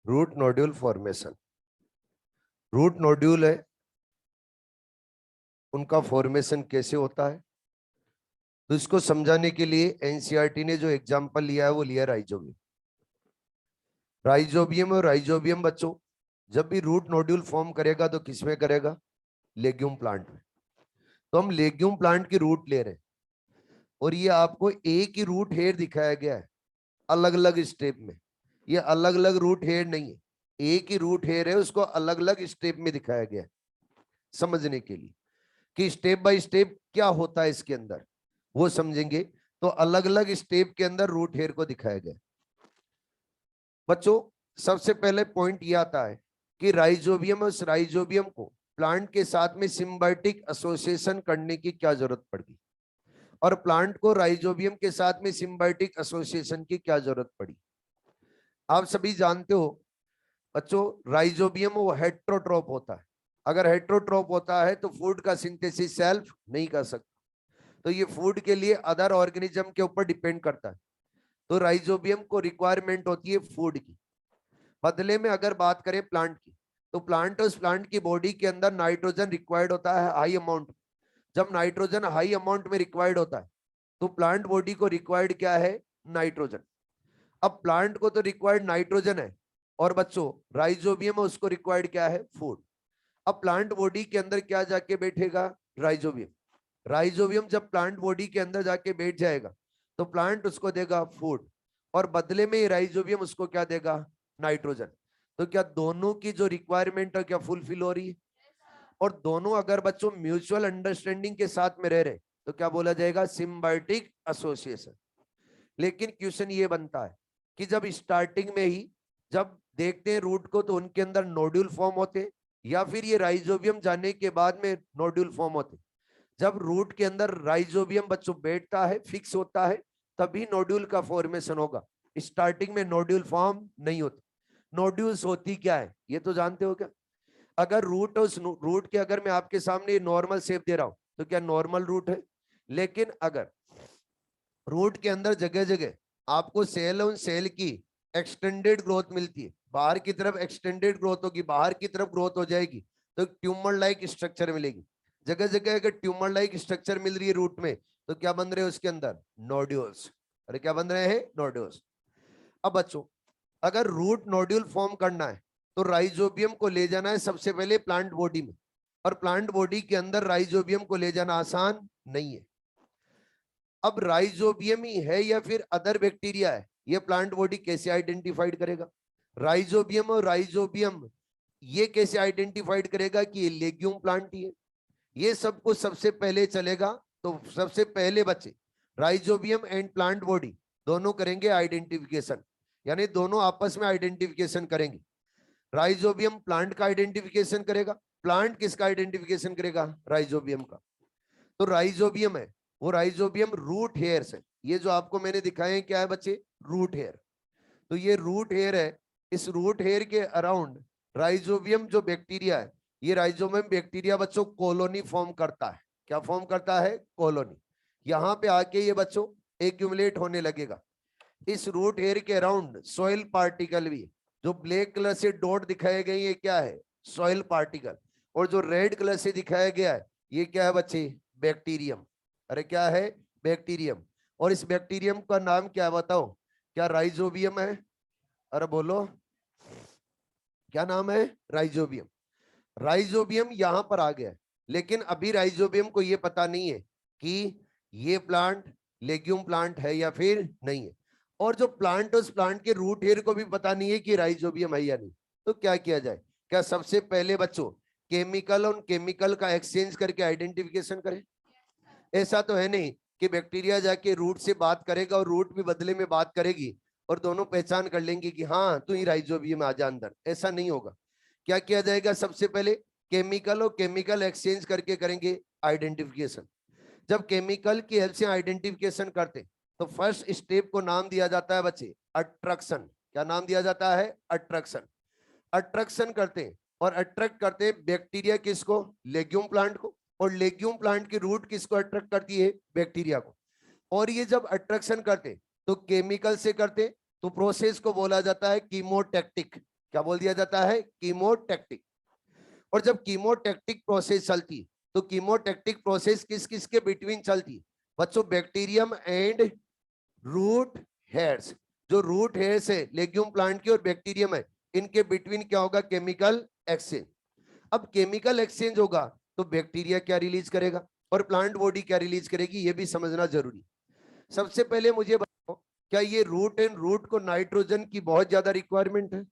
Root nodule formation, root nodule है, उनका फॉर्मेशन कैसे होता है, तो इसको समझाने के लिए एनसीईआरटी ने जो एग्जांपल लिया है वो लिया राइजोबियम। राइजोबियम और राइजोबियम बच्चों जब भी रूट नोड्यूल फॉर्म करेगा तो किसमें करेगा, लेग्यूम प्लांट में। तो हम लेग्यूम प्लांट की रूट ले रहे हैं और ये आपको एक ही रूट हेयर दिखाया गया है अलग अलग स्टेप में। ये अलग अलग रूट हेयर नहीं है, एक ही रूट हेयर है, उसको अलग अलग स्टेप में दिखाया गया है समझने के लिए कि स्टेप बाय स्टेप क्या होता है इसके अंदर, वो समझेंगे। तो अलग अलग स्टेप के अंदर रूट हेयर को दिखाया गया। बच्चों सबसे पहले पॉइंट ये आता है कि राइजोबियम, उस राइजोबियम को प्लांट के साथ में सिम्बायोटिक एसोसिएशन करने की क्या जरूरत पड़गी, और प्लांट को राइजोबियम के साथ में सिम्बायोटिक एसोसिएशन की क्या जरूरत पड़ी। आप सभी जानते हो बच्चों राइजोबियम वो हेट्रोट्रोप होता है। अगर हेट्रोट्रोप होता है तो फूड का सिंथेसिस सेल्फ नहीं कर सकता, तो ये फूड के लिए अदर ऑर्गेनिज्म के ऊपर डिपेंड करता है। तो राइजोबियम को रिक्वायरमेंट होती है फूड की। बदले में अगर बात करें प्लांट की, तो प्लांट, उस प्लांट की बॉडी के अंदर नाइट्रोजन रिक्वायर्ड होता है हाई अमाउंट। जब नाइट्रोजन हाई अमाउंट में रिक्वायर्ड होता है तो प्लांट बॉडी को रिक्वायर्ड क्या है, नाइट्रोजन। अब प्लांट को तो रिक्वायर्ड नाइट्रोजन है और बच्चों राइजोबियम उसको रिक्वायर्ड क्या है, फूड। अब प्लांट बॉडी के अंदर क्या जाके बैठेगा, राइजोबियम। राइजोबियम जब प्लांट बॉडी के अंदर जाके बैठ जाएगा तो प्लांट उसको देगा फूड, और बदले में राइजोबियम उसको क्या देगा, नाइट्रोजन। तो क्या दोनों की जो रिक्वायरमेंट है क्या फुलफिल हो रही है, और दोनों अगर बच्चों म्यूचुअल अंडरस्टैंडिंग के साथ में रह रहे तो क्या बोला जाएगा, सिम्बायोटिक एसोसिएशन। लेकिन क्वेश्चन ये बनता है कि जब स्टार्टिंग में ही जब देखते हैं रूट को तो उनके अंदर नोड्यूल फॉर्म होते, या फिर ये राइजोबियम जाने के बाद में नोड्यूल फॉर्म होते। जब रूट के अंदर राइजोबियम बच्चों बैठता है, फिक्स होता है, तभी नोड्यूल का फॉर्मेशन होगा। स्टार्टिंग में नोड्यूल फॉर्म नहीं होती। नोड्यूल्स होती क्या है ये तो जानते हो क्या? अगर रूट और रूट के अगर मैं आपके सामने नॉर्मल शेप दे रहा हूं तो क्या नॉर्मल रूट है? लेकिन अगर रूट के अंदर जगह जगह आपको सेल और सेल की एक्सटेंडेड ग्रोथ मिलती है, बाहर की तरफ एक्सटेंडेड ग्रोथ होगी, बाहर की तरफ ग्रोथ हो जाएगी, तो ट्यूमर लाइक स्ट्रक्चर मिलेगी। जगह जगह अगर ट्यूमर लाइक स्ट्रक्चर मिल रही है रूट में, तो क्या बन रहे हैं उसके अंदर? नोड्यूल्स। अरे क्या बन रहे हैं? नोड्यूल्स। अब बच्चों, अगर रूट नोड्यूल फॉर्म करना है तो राइजोबियम को ले जाना है सबसे पहले प्लांट बॉडी में, और प्लांट बॉडी के अंदर राइजोबियम को ले जाना आसान नहीं है। अब राइजोबियम ही है या फिर अदर बैक्टीरिया है, ये प्लांट बॉडी कैसे आइडेंटिफाइड करेगा? राइजोबियम और राइजोबियम ये कैसे आइडेंटिफाइड करेगा कि ये लेग्यूम प्लांट ही है? ये सब कुछ सबसे पहले चलेगा। तो सबसे पहले बच्चे राइजोबियम एंड प्लांट बॉडी दोनों करेंगे आइडेंटिफिकेशन, यानी दोनों आपस में आइडेंटिफिकेशन करेंगे। राइजोबियम प्लांट का आइडेंटिफिकेशन करेगा, प्लांट किसका आइडेंटिफिकेशन करेगा? राइजोबियम का। तो राइजोबियम है, वो राइजोबियम रूट हेयर्स है। ये जो आपको मैंने दिखाए हैं क्या है बच्चे? Root hair. तो ये रूट हेयर है। इस रूट हेयर के अराउंड राइजोबियम जो बैक्टीरिया है, ये राइजोबियम बैक्टीरिया बच्चों कॉलोनी फॉर्म करता है। क्या फॉर्म करता है? कॉलोनी। यहाँ पे आके ये बच्चों एक्यूमुलेट होने लगेगा। इस रूट हेयर के अराउंड सॉइल पार्टिकल भी, जो ब्लैक कलर से डॉट दिखाए गए ये क्या है? Soil particle. और जो रेड कलर से दिखाया गया है ये क्या है बच्चे? बैक्टीरियम। अरे क्या है? बैक्टीरियम। और इस बैक्टीरियम का नाम क्या है बताओ? क्या राइजोबियम है? अरे बोलो, क्या नाम है? राइजोबियम। राइजोबियम यहां पर आ गया है, लेकिन अभी राइजोबियम को यह पता नहीं है कि ये प्लांट लेग्यूम प्लांट है या फिर नहीं है। और जो प्लांट, उस प्लांट के रूट हेयर को भी पता नहीं है कि राइजोबियम है या नहीं। तो क्या किया जाए? क्या सबसे पहले बच्चों केमिकल और केमिकल का एक्सचेंज करके आइडेंटिफिकेशन करें? ऐसा तो है नहीं कि बैक्टीरिया जाके रूट से बात करेगा और रूट भी बदले में बात करेगी और दोनों पहचान कर लेंगे कि हाँ तू ही राइजोबियम आ जा अंदर। ऐसा नहीं होगा। क्या किया जाएगा? सबसे पहले केमिकल और केमिकल एक्सचेंज करके करेंगे आइडेंटिफिकेशन। जब केमिकल की हेल्प से आइडेंटिफिकेशन करते तो फर्स्ट स्टेप को नाम दिया जाता है बच्चे अट्रैक्शन। क्या नाम दिया जाता है? अट्रैक्शन। अट्रैक्शन करते हैं और अट्रैक्ट करते हैं बैक्टीरिया किसको? लेग्यूम प्लांट को। और लेग्यूम प्लांट की रूट किसको अट्रैक्ट करती है? बैक्टीरिया को। और ये जब अट्रैक्शन करते तो केमिकल से करते, तो प्रोसेस को बोला जाता है कीमोटैक्टिक। क्या बोल दिया जाता है? कीमोटैक्टिक। और जब कीमोटैक्टिक प्रोसेस चलती तो कीमोटैक्टिक प्रोसेस किस किस के बिटवीन चलती? बच्चों बैक्टीरियम एंड रूट हेयर्स। जो रूट हेयर्स है लेग्यूम प्लांट की और बैक्टीरियम है, इनके बिटवीन क्या होगा? Chemical exchange. अब केमिकल एक्सचेंज होगा तो बैक्टीरिया क्या रिलीज करेगा और प्लांट बॉडी क्या रिलीज करेगी, ये भी समझना जरूरी। सबसे पहले मुझे बताओ, क्या ये रूट एंड रूट को नाइट्रोजन की बहुत ज्यादा रिक्वायरमेंट है?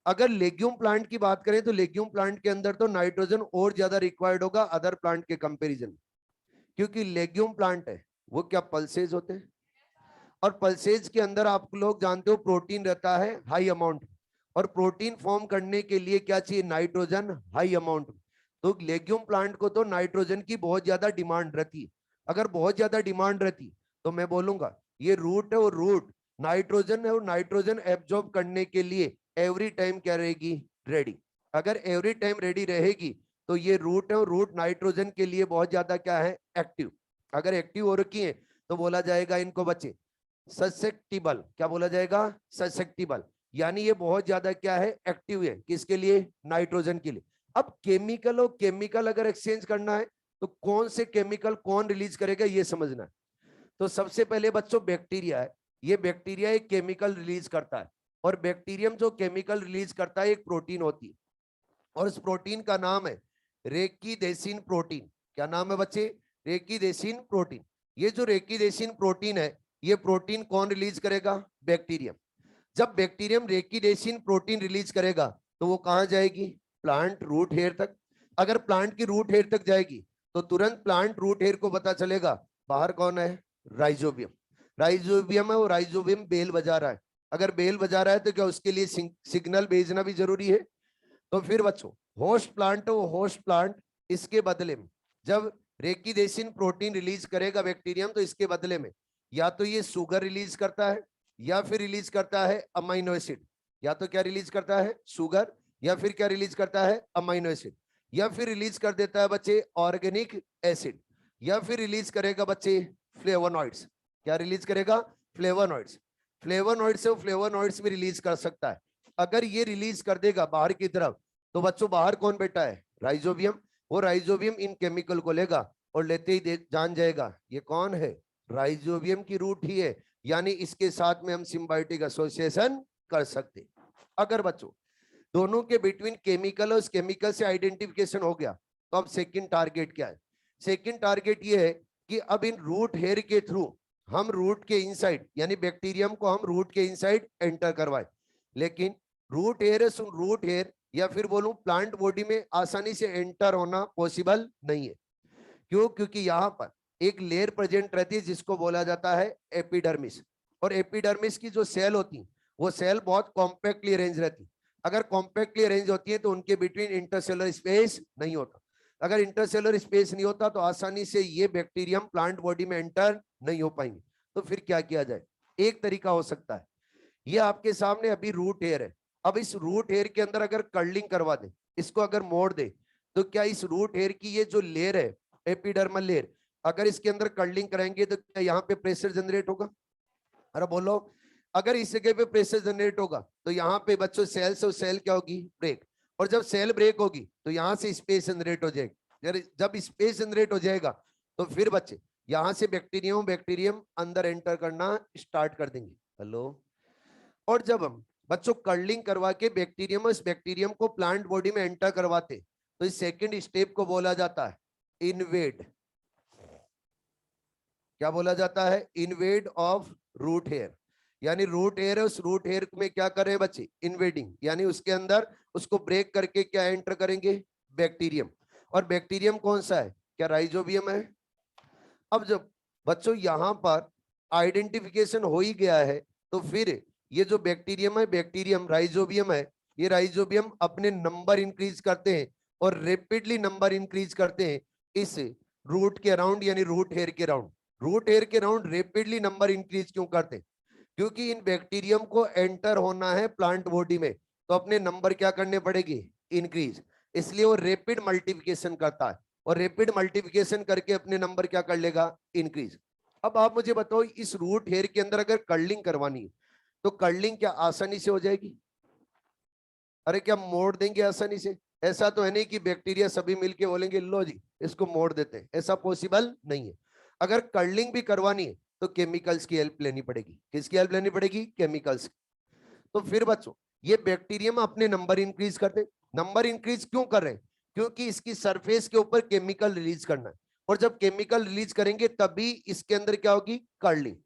अगर लेग्यूम प्लांट की बात करें तो लेग्यूम प्लांट के अंदर तो नाइट्रोजन और ज्यादा रिक्वायर्ड होगा अदर प्लांट के कंपैरिजन, क्योंकि लेग्यूम प्लांट है वो क्या पल्सेज होते हैं, और पल्सेज के अंदर आप लोग जानते हो प्रोटीन रहता है हाई अमाउंट, और प्रोटीन फॉर्म करने के लिए क्या चाहिए? Nitrogen high amount. तो लेग्यूम प्लांट को तो नाइट्रोजन की बहुत ज्यादा डिमांड रहती है। अगर बहुत ज्यादा डिमांड रहती तो मैं बोलूंगा ये रूट है और रूट नाइट्रोजन है और नाइट्रोजन एब्जॉर्ब करने के लिए एवरी टाइम क्या रहेगी? रेडी। अगर एवरी टाइम रेडी रहेगी तो ये रूट है और रूट नाइट्रोजन के लिए बहुत ज्यादा क्या है? एक्टिव। अगर एक्टिव हो रखी है तो बोला जाएगा इनको बच्चे ससेप्टिबल। क्या बोला जाएगा? ससेप्टिबल। यानी ये बहुत ज्यादा क्या है? एक्टिव है। किसके लिए? नाइट्रोजन के लिए। अब केमिकल और केमिकल अगर एक्सचेंज करना है तो कौन से केमिकल कौन रिलीज करेगा ये समझना है। तो सबसे पहले बच्चों बैक्टीरिया है, ये बैक्टीरिया एक केमिकल रिलीज करता है, और बैक्टीरियम जो केमिकल रिलीज करता है एक प्रोटीन होती है, और इस प्रोटीन का नाम है रेकिडेसिन प्रोटीन। क्या नाम है बच्चे? रेकिडेसिन प्रोटीन। ये जो रेकिडेसिन प्रोटीन है, ये प्रोटीन कौन रिलीज करेगा? बैक्टीरियम। जब बैक्टीरियम रेकिडेसिन प्रोटीन रिलीज करेगा तो वो कहां जाएगी? प्लांट रूट हेयर तक। अगर प्लांट की रूट हेयर तक जाएगी तो तुरंत प्लांट रूट हेयर को पता चलेगा बाहर कौन है? राइजोबियम। राइजोबियम है, वो राइजोबियम बेल बजा रहा है। अगर बेल बजा रहा है तो क्या उसके लिए सिग्नल भेजना भी जरूरी है? तो फिर बच्चों होस्ट प्लांट, वो होस्ट प्लांट इसके बदले में जब रेकिडेसिन प्रोटीन रिलीज करेगा बैक्टीरियम, तो इसके बदले में या तो ये शुगर रिलीज करता है या फिर रिलीज करता है अमाइनो एसिड। या तो क्या रिलीज करता है, शुगर, या फिर क्या रिलीज करता है, अमाइनो एसिड, या फिर रिलीज कर देता है बच्चे ऑर्गेनिक एसिड, या फिर रिलीज करेगा बच्चे फ्लेवोनॉइड्स। क्या रिलीज करेगा, फ्लेवोनॉइड्स। फ्लेवोनॉइड्स से फ्लेवोनॉइड्स भी रिलीज कर सकता है। अगर ये रिलीज कर देगा बाहर की तरफ, तो बच्चों बाहर कौन बैठा है, राइजोबियम। वो राइजोबियम इन केमिकल को लेगा और लेते ही जान जाएगा ये कौन है, राइजोबियम की रूट ही है, यानी इसके साथ में हम सिम्बायोटिक एसोसिएशन कर सकते। अगर बच्चों दोनों के बिटवीन केमिकल और उस केमिकल से आइडेंटिफिकेशन हो गया, तो अब सेकंड टारगेट क्या है, सेकंड टारगेट ये है कि अब इन रूट हेयर के थ्रू हम रूट के इनसाइड यानी बैक्टीरियम को हम रूट के इनसाइड एंटर करवाए। लेकिन रूट हेयर या फिर बोलूं प्लांट बॉडी में आसानी से एंटर होना पॉसिबल नहीं है। क्यों, क्योंकि यहाँ पर एक लेयर प्रेजेंट रहती है जिसको बोला जाता है एपिडर्मिस। और एपिडर्मिस की जो सेल होती वो सेल बहुत कॉम्पैक्टली अरेंज रहती। अगर कॉम्पैक्टली अरेंज होती है तो उनके बिटवीन इंटरसेलुलर स्पेस नहीं होता। अगर इंटरसेलुलर स्पेस नहीं होता तो आसानी से ये बैक्टीरियम प्लांट बॉडी में एंटर नहीं हो पाएंगे। तो फिर क्या किया जाए, एक तरीका हो सकता है, ये आपके सामने अभी रूट हेयर है। अब इस रूट हेयर के अंदर अगर कर्लिंग करवा दे, इसको अगर मोड़ दे, तो क्या इस रूट हेयर की ये जो लेयर है एपिडर्मल लेयर, अगर इसके अंदर कर्लिंग कराएंगे तो क्या यहाँ पे प्रेशर जनरेट होगा? अरे बोलो, अगर इस जगह पे प्रेशर जनरेट होगा तो यहाँ पे बच्चों सेल से सेल क्या होगी, ब्रेक। और जब सेल ब्रेक होगी तो यहाँ से स्पेस जनरेट हो जाएगी। जब स्पेस जनरेट हो जाएगा तो फिर बच्चे यहाँ से बैक्टीरियम अंदर एंटर करना स्टार्ट कर देंगे। हेलो, और जब हम बच्चों कर्लिंग करवा के बैक्टीरियम को प्लांट बॉडी में एंटर करवाते, तो इस सेकंड स्टेप को बोला जाता है इनवेड। क्या बोला जाता है, इनवेड ऑफ रूट हेयर। यानी रूट हेयर है, उस रूट हेयर में क्या कर रहे हैं बच्चे, इन्वेडिंग, यानी उसके अंदर उसको ब्रेक करके क्या एंटर करेंगे, बैक्टीरियम। और बैक्टीरियम कौन सा है, क्या राइजोबियम है। अब जब बच्चों यहां पर आइडेंटिफिकेशन हो ही गया है, तो फिर ये जो बैक्टीरियम है, बैक्टीरियम राइजोबियम है, ये राइजोबियम अपने नंबर इंक्रीज करते हैं और रेपिडली नंबर इंक्रीज करते हैं इस रूट के अराउंड, यानी रूट हेयर के अराउंड। रूट हेयर के अराउंड रेपिडली नंबर इंक्रीज क्यों करते हैं, क्योंकि इन बैक्टीरियम को एंटर होना है प्लांट बॉडी में, तो अपने नंबर क्या करने पड़ेगी, इंक्रीज। इसलिए वो रेपिड मल्टीप्लिकेशन करता है और रेपिड मल्टीप्लिकेशन करके अपने नंबर क्या कर लेगा, इंक्रीज। अब आप मुझे बताओ, इस रूट हेयर के अंदर अगर कर्लिंग करवानी है तो कर्लिंग क्या आसानी से हो जाएगी? अरे क्या मोड़ देंगे आसानी से? ऐसा तो है नहीं कि बैक्टीरिया सभी मिलके बोलेंगे लो जी इसको मोड़ देते हैं, ऐसा पॉसिबल नहीं है। अगर कर्लिंग भी करवानी है तो केमिकल्स की हेल्प लेनी पड़ेगी। किसकी हेल्प लेनी पड़ेगी, केमिकल्स। तो फिर बच्चों ये बैक्टीरियम अपने नंबर इंक्रीज करते। नंबर इंक्रीज क्यों कर रहे हैं, क्योंकि इसकी सरफेस के ऊपर केमिकल रिलीज करना है, और जब केमिकल रिलीज करेंगे तभी इसके अंदर क्या होगी, कर्लिंग।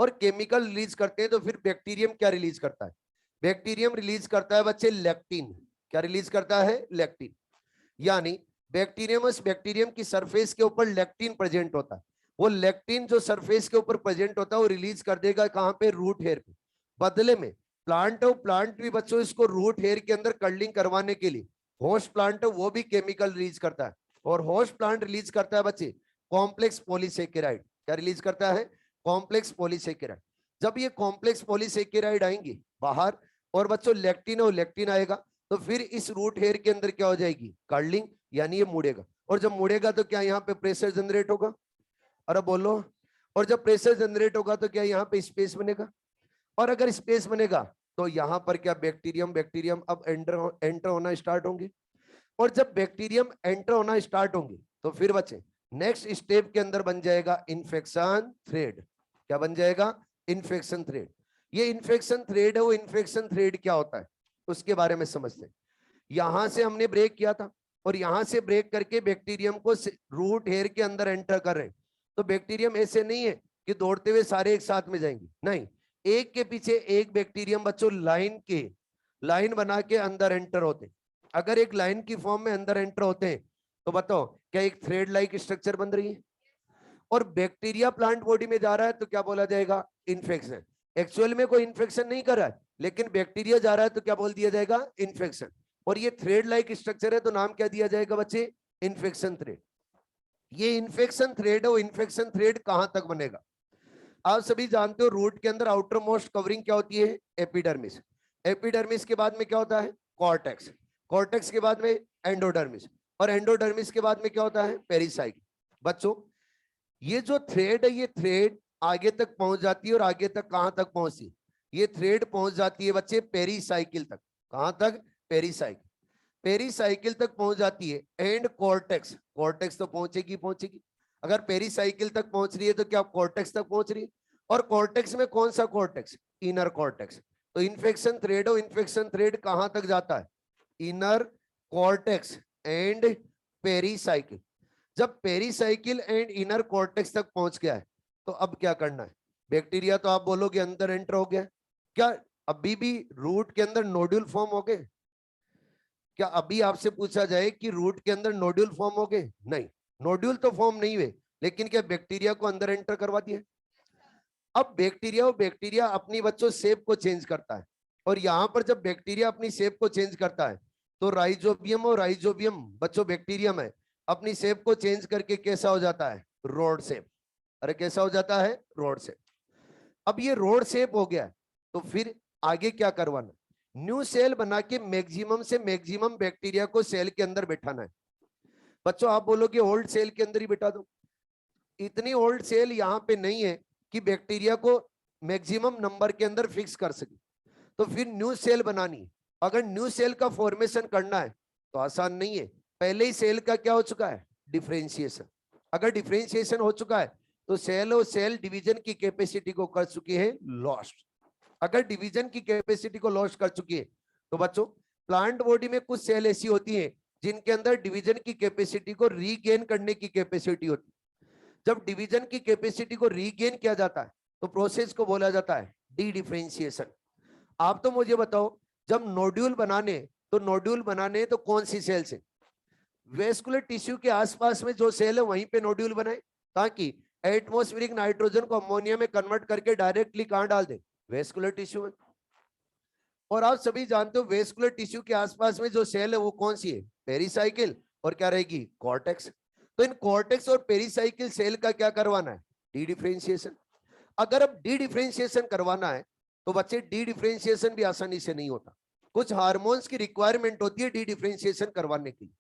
और केमिकल रिलीज करते हैं तो फिर बैक्टीरियम क्या रिलीज करता है, बैक्टीरियम रिलीज करता है बच्चे लेक्टिन। क्या रिलीज करता है, लेक्टिन। यानी बैक्टीरियम की सरफेस के ऊपर लेक्टिन प्रेजेंट होता है। वो लेक्टिन जो सरफेस के ऊपर प्रेजेंट होता है वो रिलीज कर देगा कहां पे, रूट हेयर पे। बदले में प्लांट हो, प्लांट भी बच्चों इसको रूट हेयर के अंदर कर्लिंग करवाने के लिए होस्ट प्लांट हो, वो भी केमिकल रिलीज करता है। और होस्ट प्लांट रिलीज करता है बच्चे कॉम्प्लेक्स पॉलीसेकेराइड। क्या रिलीज करता है, कॉम्प्लेक्स पॉलीसेकेराइड। जब ये कॉम्प्लेक्स पॉलीसेकेराइड आएंगे बाहर और बच्चों लेक्टिन और लेक्टिन आएगा, तो फिर इस रूट हेयर के अंदर क्या हो जाएगी, कर्लिंग, यानी ये मुड़ेगा। और जब मुड़ेगा तो क्या यहाँ पे प्रेशर जनरेट होगा, अरे बोलो। और जब प्रेशर जनरेट होगा तो क्या यहाँ पे स्पेस बनेगा, और अगर स्पेस बनेगा तो यहाँ पर क्या बैक्टीरियम अब एंटर होना स्टार्ट होंगे। और जब बैक्टीरियम एंटर होना स्टार्ट होंगे तो फिर बच्चे नेक्स्ट स्टेप के अंदर बन जाएगा इन्फेक्शन थ्रेड। क्या बन जाएगा, इन्फेक्शन थ्रेड। ये इन्फेक्शन थ्रेड है, वो इन्फेक्शन थ्रेड क्या होता है उसके बारे में समझते हैं। यहां से हमने ब्रेक किया था और यहां से ब्रेक करके बैक्टीरियम को रूट हेयर के अंदर एंटर कर रहे हैं। तो बैक्टीरियम ऐसे नहीं है कि दौड़ते हुए सारे एक साथ में जाएंगे, नहीं, एक के पीछे एक बैक्टीरियम बच्चों लाइन बना के अंदर एंटर होते। अगर एक लाइन की फॉर्म में अंदर एंटर होते हैं तो बताओ क्या एक थ्रेड लाइक स्ट्रक्चर बन रही है। और बैक्टीरिया प्लांट बॉडी में जा रहा है तो क्या बोला जाएगा, इन्फेक्शन। एक्चुअल में कोई इन्फेक्शन नहीं कर रहा है, लेकिन बैक्टीरिया जा रहा है तो क्या बोल दिया जाएगा, इन्फेक्शन। और ये थ्रेड लाइक स्ट्रक्चर है तो नाम क्या दिया जाएगा बच्चे, इन्फेक्शन थ्रेड। ये इन्फेक्शन थ्रेड है, वो इन्फेक्शन थ्रेड कहां तक बनेगा, आप सभी जानते हो रूट के अंदर आउटर मोस्ट कवरिंग क्या होती है? एपिडर्मिस। एपिडर्मिस के बाद में क्या होता है? कॉर्टेक्स। कॉर्टेक्स के बाद में एंडोडर्मिस, और एंडोडर्मिस के बाद में क्या होता है? पेरिसाइकिल। बच्चों ये जो थ्रेड है, ये थ्रेड आगे तक पहुंच जाती है, और आगे तक कहां तक पहुंचती है? ये थ्रेड पहुंच जाती है बच्चे पेरिसाइकिल तक। कहां तक? पेरिसाइकिल। पेरिसाइकिल तक पहुंच जाती है एंड कॉर्टेक्स। कॉर्टेक्स तो पहुंचेगी पहुंचेगी। अगर पेरिसाइकिल तक पहुंच रही है तो क्या कॉर्टेक्स तक पहुंच रही है? और कॉर्टेक्स में कौन सा कॉर्टेक्स? Inner cortex. तो इन्फेक्शन थ्रेड हो, इन्फेक्शन थ्रेड कहां तक जाता है? Inner cortex and pericycle. जब पेरिसाइकिल एंड इनर कॉर्टेक्स तक पहुंच गया है तो अब क्या करना है? बैक्टीरिया तो आप बोलोगे अंदर एंटर हो गया, क्या अभी भी रूट के अंदर नोड्यूल फॉर्म हो गए? क्या अभी आपसे पूछा जाए कि रूट के अंदर नोड्यूल फॉर्म हो गए? नहीं, नोड्यूल तो फॉर्म नहीं हुए, लेकिन क्या बैक्टीरिया को अंदर एंटर करवा दिया? अब बैक्टीरिया अपनी बच्चों शेप को चेंज करता है, और यहां पर जब बैक्टीरिया अपनी शेप को चेंज करता है तो राइजोबियम, और राइजोबियम बच्चों बैक्टीरियम है, अपनी शेप को चेंज करके कैसा हो जाता है? Rod shape. अरे कैसा हो जाता है? Rod shape. अब ये रोड शेप हो गया तो फिर आगे क्या करवाना? न्यू सेल बना के मैक्सिमम से मैक्सिमम बैक्टीरिया को सेल के अंदर बैठाना है। बच्चों आप बोलोगे ओल्ड सेल के अंदर ही बैठा दो। इतनी ओल्ड सेल यहाँ पे नहीं है कि बैक्टीरिया को मैक्सिमम नंबर के अंदर फिक्स कर सके, तो फिर न्यू सेल बनानी है। अगर न्यू सेल का फॉर्मेशन करना है तो आसान नहीं है। पहले ही सेल का क्या हो चुका है? डिफरेंशिएशन। अगर डिफरेंशिएशन हो चुका है तो सेल और सेल डिवीजन की कैपेसिटी को कर चुकी है लॉस्ट। अगर डिवीजन की कैपेसिटी को लॉस्ट कर चुकी है तो बच्चों प्लांट बॉडी में कुछ सेल ऐसी होती हैं जिनके अंदर डिवीजन की कैपेसिटी को रीगेन करने की कैपेसिटी होती है। जब डिवीजन की कैपेसिटी को रीगेन किया जाता है तो प्रोसेस को बोला जाता है डी डिफरेंशिएशन। आप तो मुझे बताओ, जब नोड्यूल बनाने, तो नोड्यूल बनाने तो कौन सी सेल से? वेस्कुलर टिश्यू के आसपास में जो सेल है वहीं पे नोड्यूल बनाए, ताकि एटमॉस्फेरिक नाइट्रोजन को अमोनिया में कन्वर्ट करके डायरेक्टली कहां डाल दे? वेस्कुलर टिश्यू में। और आप सभी जानते हो वेस्कुलर टिश्यू के आसपास में जो सेल है वो कौन सी है? पेरिसाइकिल, और क्या रहेगी? कॉर्टेक्स। तो इन कॉर्टेक्स और पेरिसाइकिल सेल का क्या करवाना है? D differentiation. अगर अब डी डिफरेंशिएशन करवाना है तो बच्चे डी डिफरेंशिएशन भी आसानी से नहीं होता। कुछ हार्मोन्स की रिक्वायरमेंट होती है डी डिफरेंशिएशन करवाने के लिए।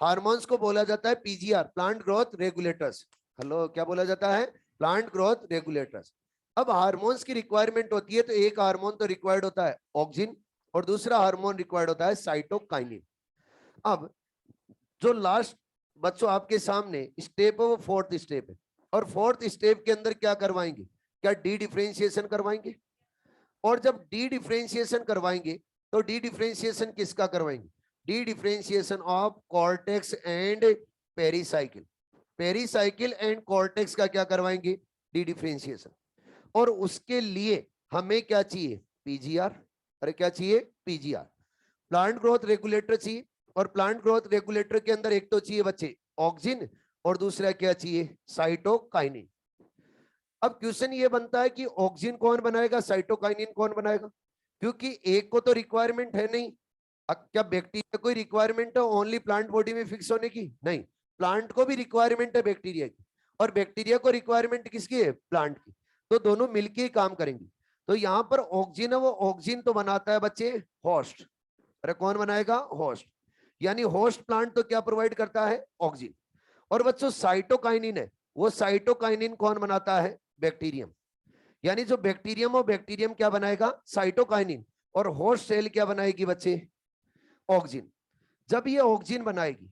हार्मोन्स को बोला जाता है PGR, plant growth regulators. Hello, क्या बोला जाता है? Plant growth regulators. अब हार्मोन्स की रिक्वायरमेंट होती है तो एक हार्मोन तो रिक्वायर्ड होता है ऑक्सिन, और दूसरा हार्मोन रिक्वायर्ड होता है साइटोकाइनिन। अब जो लास्ट बच्चों आपके सामने स्टेप है वो फोर्थ स्टेप है, और फोर्थ स्टेप के अंदर क्या करवाएंगे? क्या डी डिफरेंशिएशन करवाएंगे। और जब डी डिफरेंशिएशन करवाएंगे तो डी डिफरेंशिएशन किसका करवाएंगे? D differentiation of cortex and pericycle. Pericycle and cortex का क्या करवाएंगे? D differentiation. और उसके लिए हमें क्या चाहिए? पीजीआर। अरे क्या चाहिए? पीजीआर, प्लांट ग्रोथ रेगुलेटर चाहिए। और प्लांट ग्रोथ रेगुलेटर के अंदर एक तो चाहिए बच्चे ऑक्सिन, और दूसरा क्या चाहिए? साइटोकाइनिन। अब क्वेश्चन ये बनता है कि ऑक्सिन कौन बनाएगा, साइटोकाइनिन कौन बनाएगा? क्योंकि एक को तो रिक्वायरमेंट है नहीं। क्या बैक्टीरिया को रिक्वायरमेंट है ओनली प्लांट बॉडी में फिक्स होने की? नहीं, प्लांट को भी रिक्वायरमेंट है बैक्टीरिया की, और बैक्टीरिया को रिक्वायरमेंट किसकी है? प्लांट की। तो दोनों मिलकर ही काम करेंगे। तो यहाँ पर ऑक्सिन है, वो ऑक्सिन तो बनाता है बच्चे होस्ट। अरे कौन बनाएगा? होस्ट। यानी होस्ट प्लांट तो क्या प्रोवाइड करता है? ऑक्सिन। और बच्चों साइटोकाइनिन है, वो साइटोकाइनिन कौन बनाता है? बैक्टीरियम। यानी जो बैक्टीरियम हो, बैक्टीरियम क्या बनाएगा? साइटोकाइनिन। और होस्ट सेल क्या बनाएगी बच्चे? ऑक्सिन। जब ये ऑक्सिन बनाएगी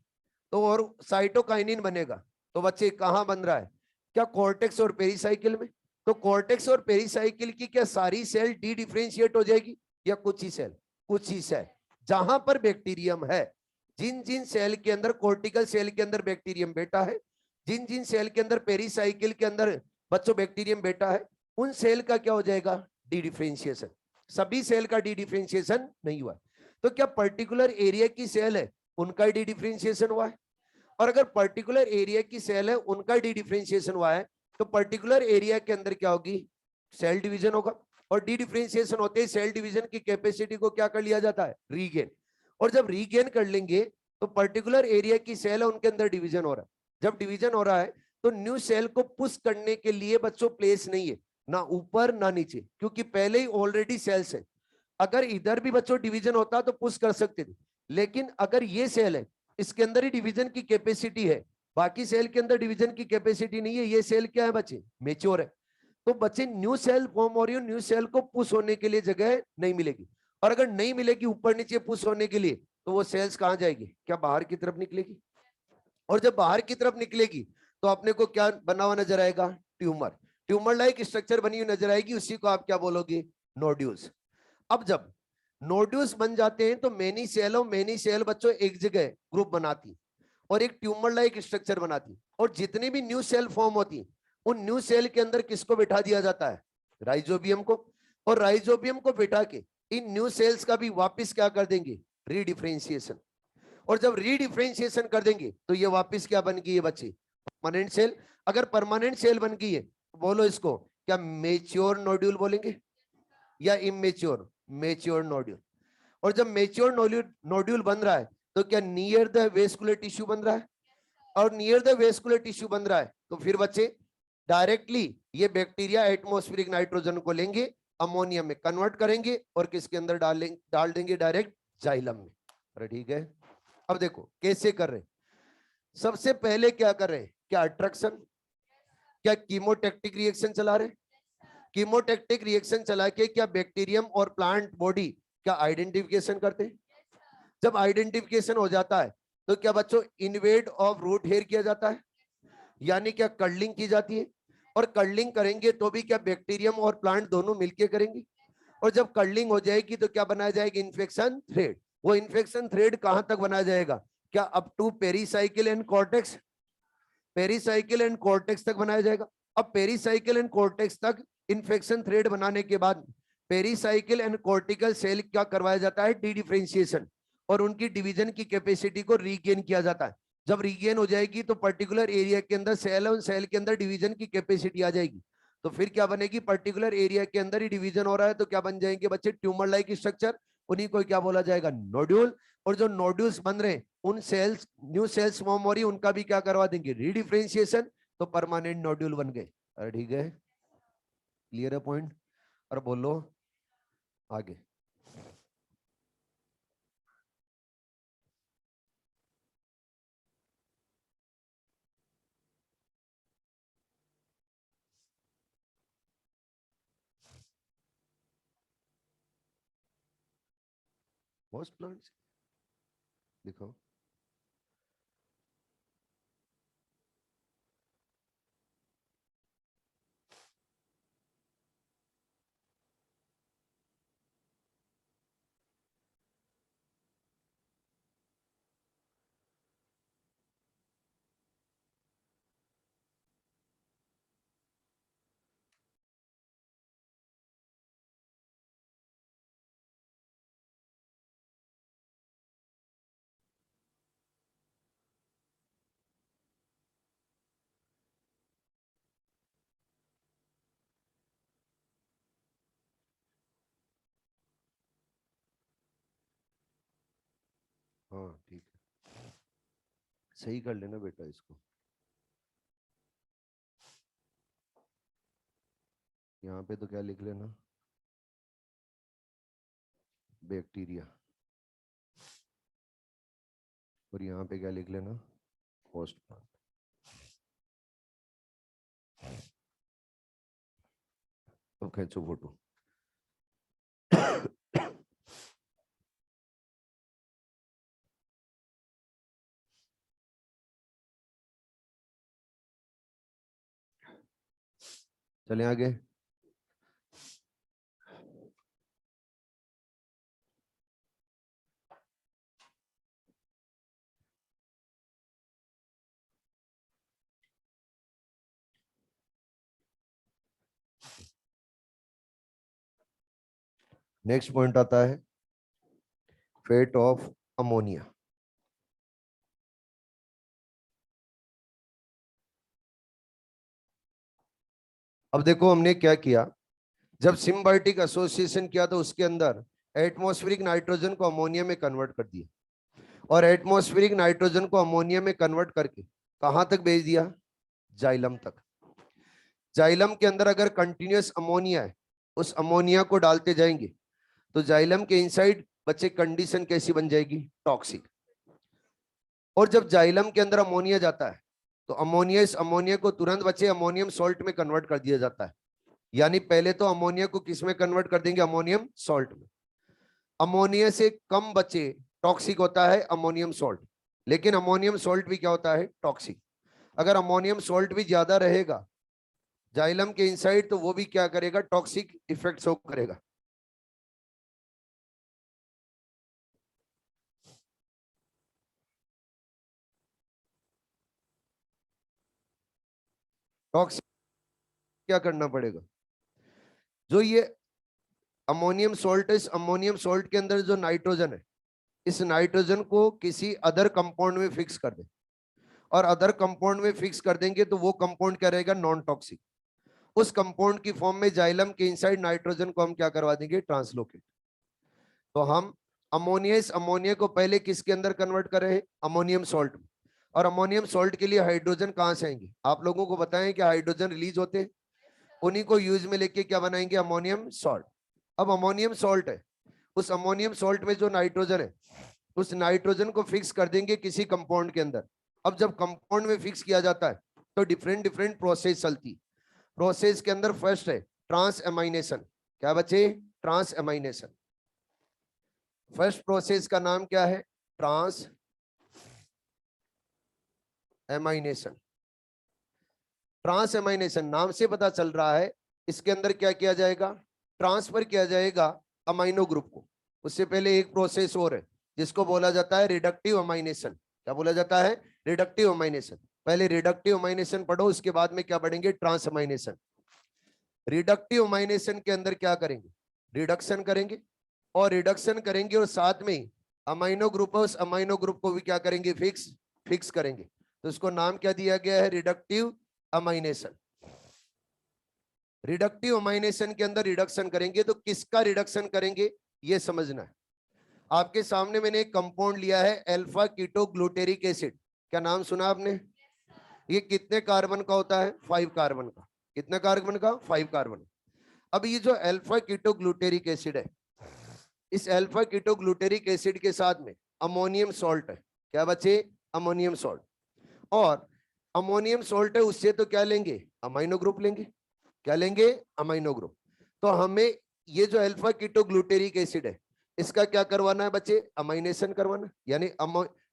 तो और साइटोकाइनिन बनेगा, तो बच्चे कहां बन रहा है? क्या कॉर्टेक्स और पेरिसाइकिल में? तो कॉर्टेक्स और पेरिसाइकिल की क्या सारी सेल डी डिफरेंशिएट हो जाएगी, या कुछ ही सेल? कुछ ही सेल। जहां पर बैक्टीरियम है, जिन जिन सेल के अंदर, कॉर्टिकल सेल के अंदर बैक्टीरियम बैठा है, जिन जिन सेल के अंदर पेरिसाइकिल के अंदर बच्चों बैक्टीरियम बैठा है, उन सेल का क्या हो जाएगा? D differentiation. सभी सेल का डी डिफरेंशिएशन नहीं हुआ। तो क्या पर्टिकुलर एरिया की सेल है उनका डी डिफरेंशिएशन हुआ है? और अगर पर्टिकुलर एरिया की सेल है उनका डी डिफरेंशिएशन हुआ है तो पर्टिकुलर एरिया के अंदर क्या होगी? सेल डिवीजन होगा। और डी डिफरेंशिएशन होते ही सेल डिवीजन की कैपेसिटी को क्या कर लिया जाता है? रीगेन। और जब रीगेन कर लेंगे तो पर्टिकुलर एरिया की सेल है उनके अंदर डिवीजन हो रहा है। जब डिवीजन हो रहा है तो न्यू सेल को पुश करने के लिए बच्चों प्लेस नहीं है, ना ऊपर ना नीचे, क्योंकि पहले ही ऑलरेडी सेल्स है। अगर इधर भी बच्चों डिवीजन होता तो पुश कर सकते थे, लेकिन अगर ये सेल है, इसके अंदर ही डिवीजन की कैपेसिटी है, बाकी सेल के अंदर डिवीजन की कैपेसिटी नहीं है। ये सेल क्या है बच्चे, मेच्योर है। तो बच्चे न्यू सेल फॉर्म हो रही है, न्यू सेल को पुश होने के लिए जगह नहीं मिलेगी। और अगर नहीं मिलेगी ऊपर नीचे पुश होने के लिए, तो वो सेल्स कहां जाएगी, क्या बाहर की तरफ निकलेगी। और जब बाहर की तरफ निकलेगी तो अपने को क्या बना हुआ नजर आएगा, ट्यूमर। ट्यूमर लाइक स्ट्रक्चर बनी हुई नजर आएगी, उसी को आप क्या बोलोगे, नोड्यूल्स। अब जब नोड्यूल्स बन जाते हैं तो मेनी सेल और मेनी सेल बच्चों एक जगह ग्रुप बनाती और एक ट्यूमर लाइक स्ट्रक्चर बनाती। और जितनी भी न्यू सेल फॉर्म होती, उन न्यू सेल के अंदर किसको बिठा दिया जाता है, राइजोबियम को। और राइजोबियम को बिठा के इन न्यू सेल्स का भी वापस क्या कर देंगे, रीडिफरेंशिएशन। और जब रीडिफरेंशिएशन कर देंगे तो ये वापस क्या बन गई है बच्चे, परमानेंट सेल। अगर परमानेंट सेल बन गई है तो बोलो इसको क्या मेच्योर नोड्यूल बोलेंगे या इमेच्योर, मेच्योर नोड्यूल। और जब मेच्योर नोड्यूल बन रहा है तो क्या नियर द वेस्कुलर टिश्यू बन रहा है। और नियर द वेस्कुलर टिश्यू बन रहा है तो फिर बच्चे डायरेक्टली ये बैक्टीरिया एटमॉस्फेरिक नाइट्रोजन को लेंगे, अमोनिया में कन्वर्ट करेंगे और किसके अंदर डाल देंगे, डायरेक्ट जाइलम में। अरे ठीक है, अब देखो कैसे कर रहे हैं। सबसे पहले क्या कर रहे हैं, क्या अट्रैक्शन, क्या कीमोटैक्टिक रिएक्शन चला रहे। कीमोटैक्टिक रिएक्शन चला के क्या बैक्टीरियम और प्लांट बॉडी क्या आइडेंटिफिकेशन करते हैं। जब आइडेंटिफिकेशन हो जाता है तो क्या बच्चों इन्वेड ऑफ रूट हेयर किया जाता है, यानी क्या कर्लिंग की जाती है। और कर्लिंग करेंगे तो भी क्या बैक्टीरियम और प्लांट दोनों मिलके करेंगे। और जब कर्लिंग हो जाएगी तो क्या बनाया जाएगा, इन्फेक्शन थ्रेड। वो इन्फेक्शन थ्रेड कहां तक बनाया जाएगा, क्या up to pericycle and cortex, pericycle and cortex तक बनाया जाएगा। अब पेरीसाइकिल एंड कॉर्टेक्स तक इन्फेक्शन थ्रेड बनाने के बाद पेरीसाइकिल एंड कॉर्टिकल सेल क्या करवाया जाता है, डी डिफरेंशिएशन, और उनकी डिवीजन की कैपेसिटी को रीगेन किया जाता है। जब रीगेन हो जाएगी तो पर्टिकुलर एरिया के अंदर सेल और सेल के अंदर डिवीजन की कैपेसिटी आ जाएगी। तो फिर क्या बनेगी, पर्टिकुलर एरिया के अंदर ही डिवीजन हो रहा है तो क्या बन जाएंगे बच्चे, ट्यूमर लाइक स्ट्रक्चर। उन्हीं को क्या बोला जाएगा, नोड्यूल। और जो नोड्यूल्स बन रहे हैं उन सेल्स, न्यू सेल्स फॉर्म हो रही है, उनका भी क्या करवा देंगे, रीडिफरेंशिएशन, तो परमानेंट नोड्यूल बन गए। अरे ठीक है, क्लियर है पॉइंट। और बोलो आगे। मोस्ट प्लांट्स दिखाओ। हाँ ठीक है, सही कर लेना बेटा इसको। यहाँ पे तो क्या लिख लेना, बैक्टीरिया। और यहाँ पे क्या लिख लेना, होस्ट प्लांट। अब खींचो फोटो। चले आगे। नेक्स्ट पॉइंट आता है फेट ऑफ अमोनिया। अब देखो हमने क्या किया, जब सिम्बायोटिक एसोसिएशन किया तो उसके अंदर एटमॉस्फेरिक नाइट्रोजन को अमोनिया में कन्वर्ट कर दिया। और एटमॉस्फेरिक नाइट्रोजन को अमोनिया में कन्वर्ट करके कहां तक भेज दिया, जाइलम तक। जाइलम के अंदर अगर कंटिन्यूअस अमोनिया है, उस अमोनिया को डालते जाएंगे तो जाइलम के इनसाइड बच्चे कंडीशन कैसी बन जाएगी, टॉक्सिक। और जब जाइलम के अंदर अमोनिया जाता है तो अमोनिया, इस अमोनिया को तुरंत बच्चे अमोनियम सॉल्ट में कन्वर्ट कर दिया जाता है। यानी पहले तो अमोनिया को किस में कन्वर्ट कर देंगे, अमोनियम सॉल्ट में। अमोनिया से कम बच्चे टॉक्सिक होता है अमोनियम सॉल्ट, लेकिन अमोनियम सॉल्ट भी क्या होता है, टॉक्सिक। अगर अमोनियम सॉल्ट भी ज्यादा रहेगा जाइलम के इनसाइड तो वो भी क्या करेगा, टॉक्सिक इफेक्ट शो करेगा। टॉक्सिक क्या करना पड़ेगा, जो ये अमोनियम सॉल्ट है, इस अमोनियम सॉल्ट के अंदर जो नाइट्रोजन है, इस नाइट्रोजन को किसी अदर कंपाउंड में फिक्स कर दे। और अदर कंपाउंड में फिक्स कर देंगे तो वो कंपाउंड क्या रहेगा, नॉन टॉक्सिक। उस कंपाउंड की फॉर्म में जाइलम के इनसाइड नाइट्रोजन को हम क्या करवा देंगे, ट्रांसलोकेट। तो हम अमोनिया, इस अमोनिया को पहले किसके अंदर कन्वर्ट कर रहे हैं, अमोनियम सॉल्ट में। और अमोनियम सॉल्ट के लिए हाइड्रोजन कहां से आएंगे, आप लोगों को बताएं कि हाइड्रोजन रिलीज होते हैं, उन्हीं को यूज में लेके क्या बनाएंगे, अमोनियम सॉल्ट। अब अमोनियम सॉल्ट है, उस अमोनियम सॉल्ट में जो नाइट्रोजन है, उस नाइट्रोजन को फिक्स कर देंगे किसी कंपाउंड के अंदर। अब जब कंपाउंड में फिक्स किया जाता है तो डिफरेंट डिफरेंट प्रोसेस चलती। प्रोसेस के अंदर फर्स्ट है ट्रांस एमाइनेशन। क्या बच्चे, ट्रांस एमाइनेशन। फर्स्ट प्रोसेस का नाम क्या है, ट्रांस एमाइनेशन। ट्रांस एमाइनेशन नाम से पता चल रहा है, इसके अंदर क्या किया जाएगा, ट्रांसफर किया जाएगा अमाइनो ग्रुप को। उससे पहले एक प्रोसेस और है जिसको बोला जाता है रिडक्टिव अमाइनेशन। क्या बोला जाता है, रिडक्टिव अमाइनेशन। पहले रिडक्टिव अमाइनेशन पढ़ो, उसके बाद में क्या पढ़ेंगे, ट्रांस अमाइनेशन। रिडक्टिव अमाइनेशन के अंदर क्या करेंगे, रिडक्शन करेंगे। और रिडक्शन करेंगे और साथ में अमाइनो ग्रुप है, उस अमाइनो ग्रुप को भी क्या करेंगे, फिक्स करेंगे। तो इसको नाम क्या दिया गया है, रिडक्टिव अमाइनेशन। रिडक्टिव अमाइनेशन के अंदर रिडक्शन करेंगे तो किसका रिडक्शन करेंगे ये समझना है। आपके सामने मैंने एक कंपाउंड लिया है अल्फा कीटो ग्लूटेरिक एसिड। क्या नाम सुना आपने, ये कितने कार्बन का होता है, 5 कार्बन का। कितने कार्बन का, 5 कार्बन। अब ये जो अल्फा कीटो ग्लूटेरिक एसिड है, इस अल्फा कीटो ग्लूटेरिक एसिड के साथ में अमोनियम सॉल्ट है। क्या बच्चे, अमोनियम सॉल्ट। और अमोनियम सॉल्ट है, उससे तो क्या लेंगे, अमाइनो ग्रुप लेंगे। क्या लेंगे, अमाइनो ग्रुप। तो हमें ये जो अल्फा कीटो ग्लूटेरिक एसिड है, इसका क्या करवाना है बच्चे, अमाइनेशन करवाना। यानी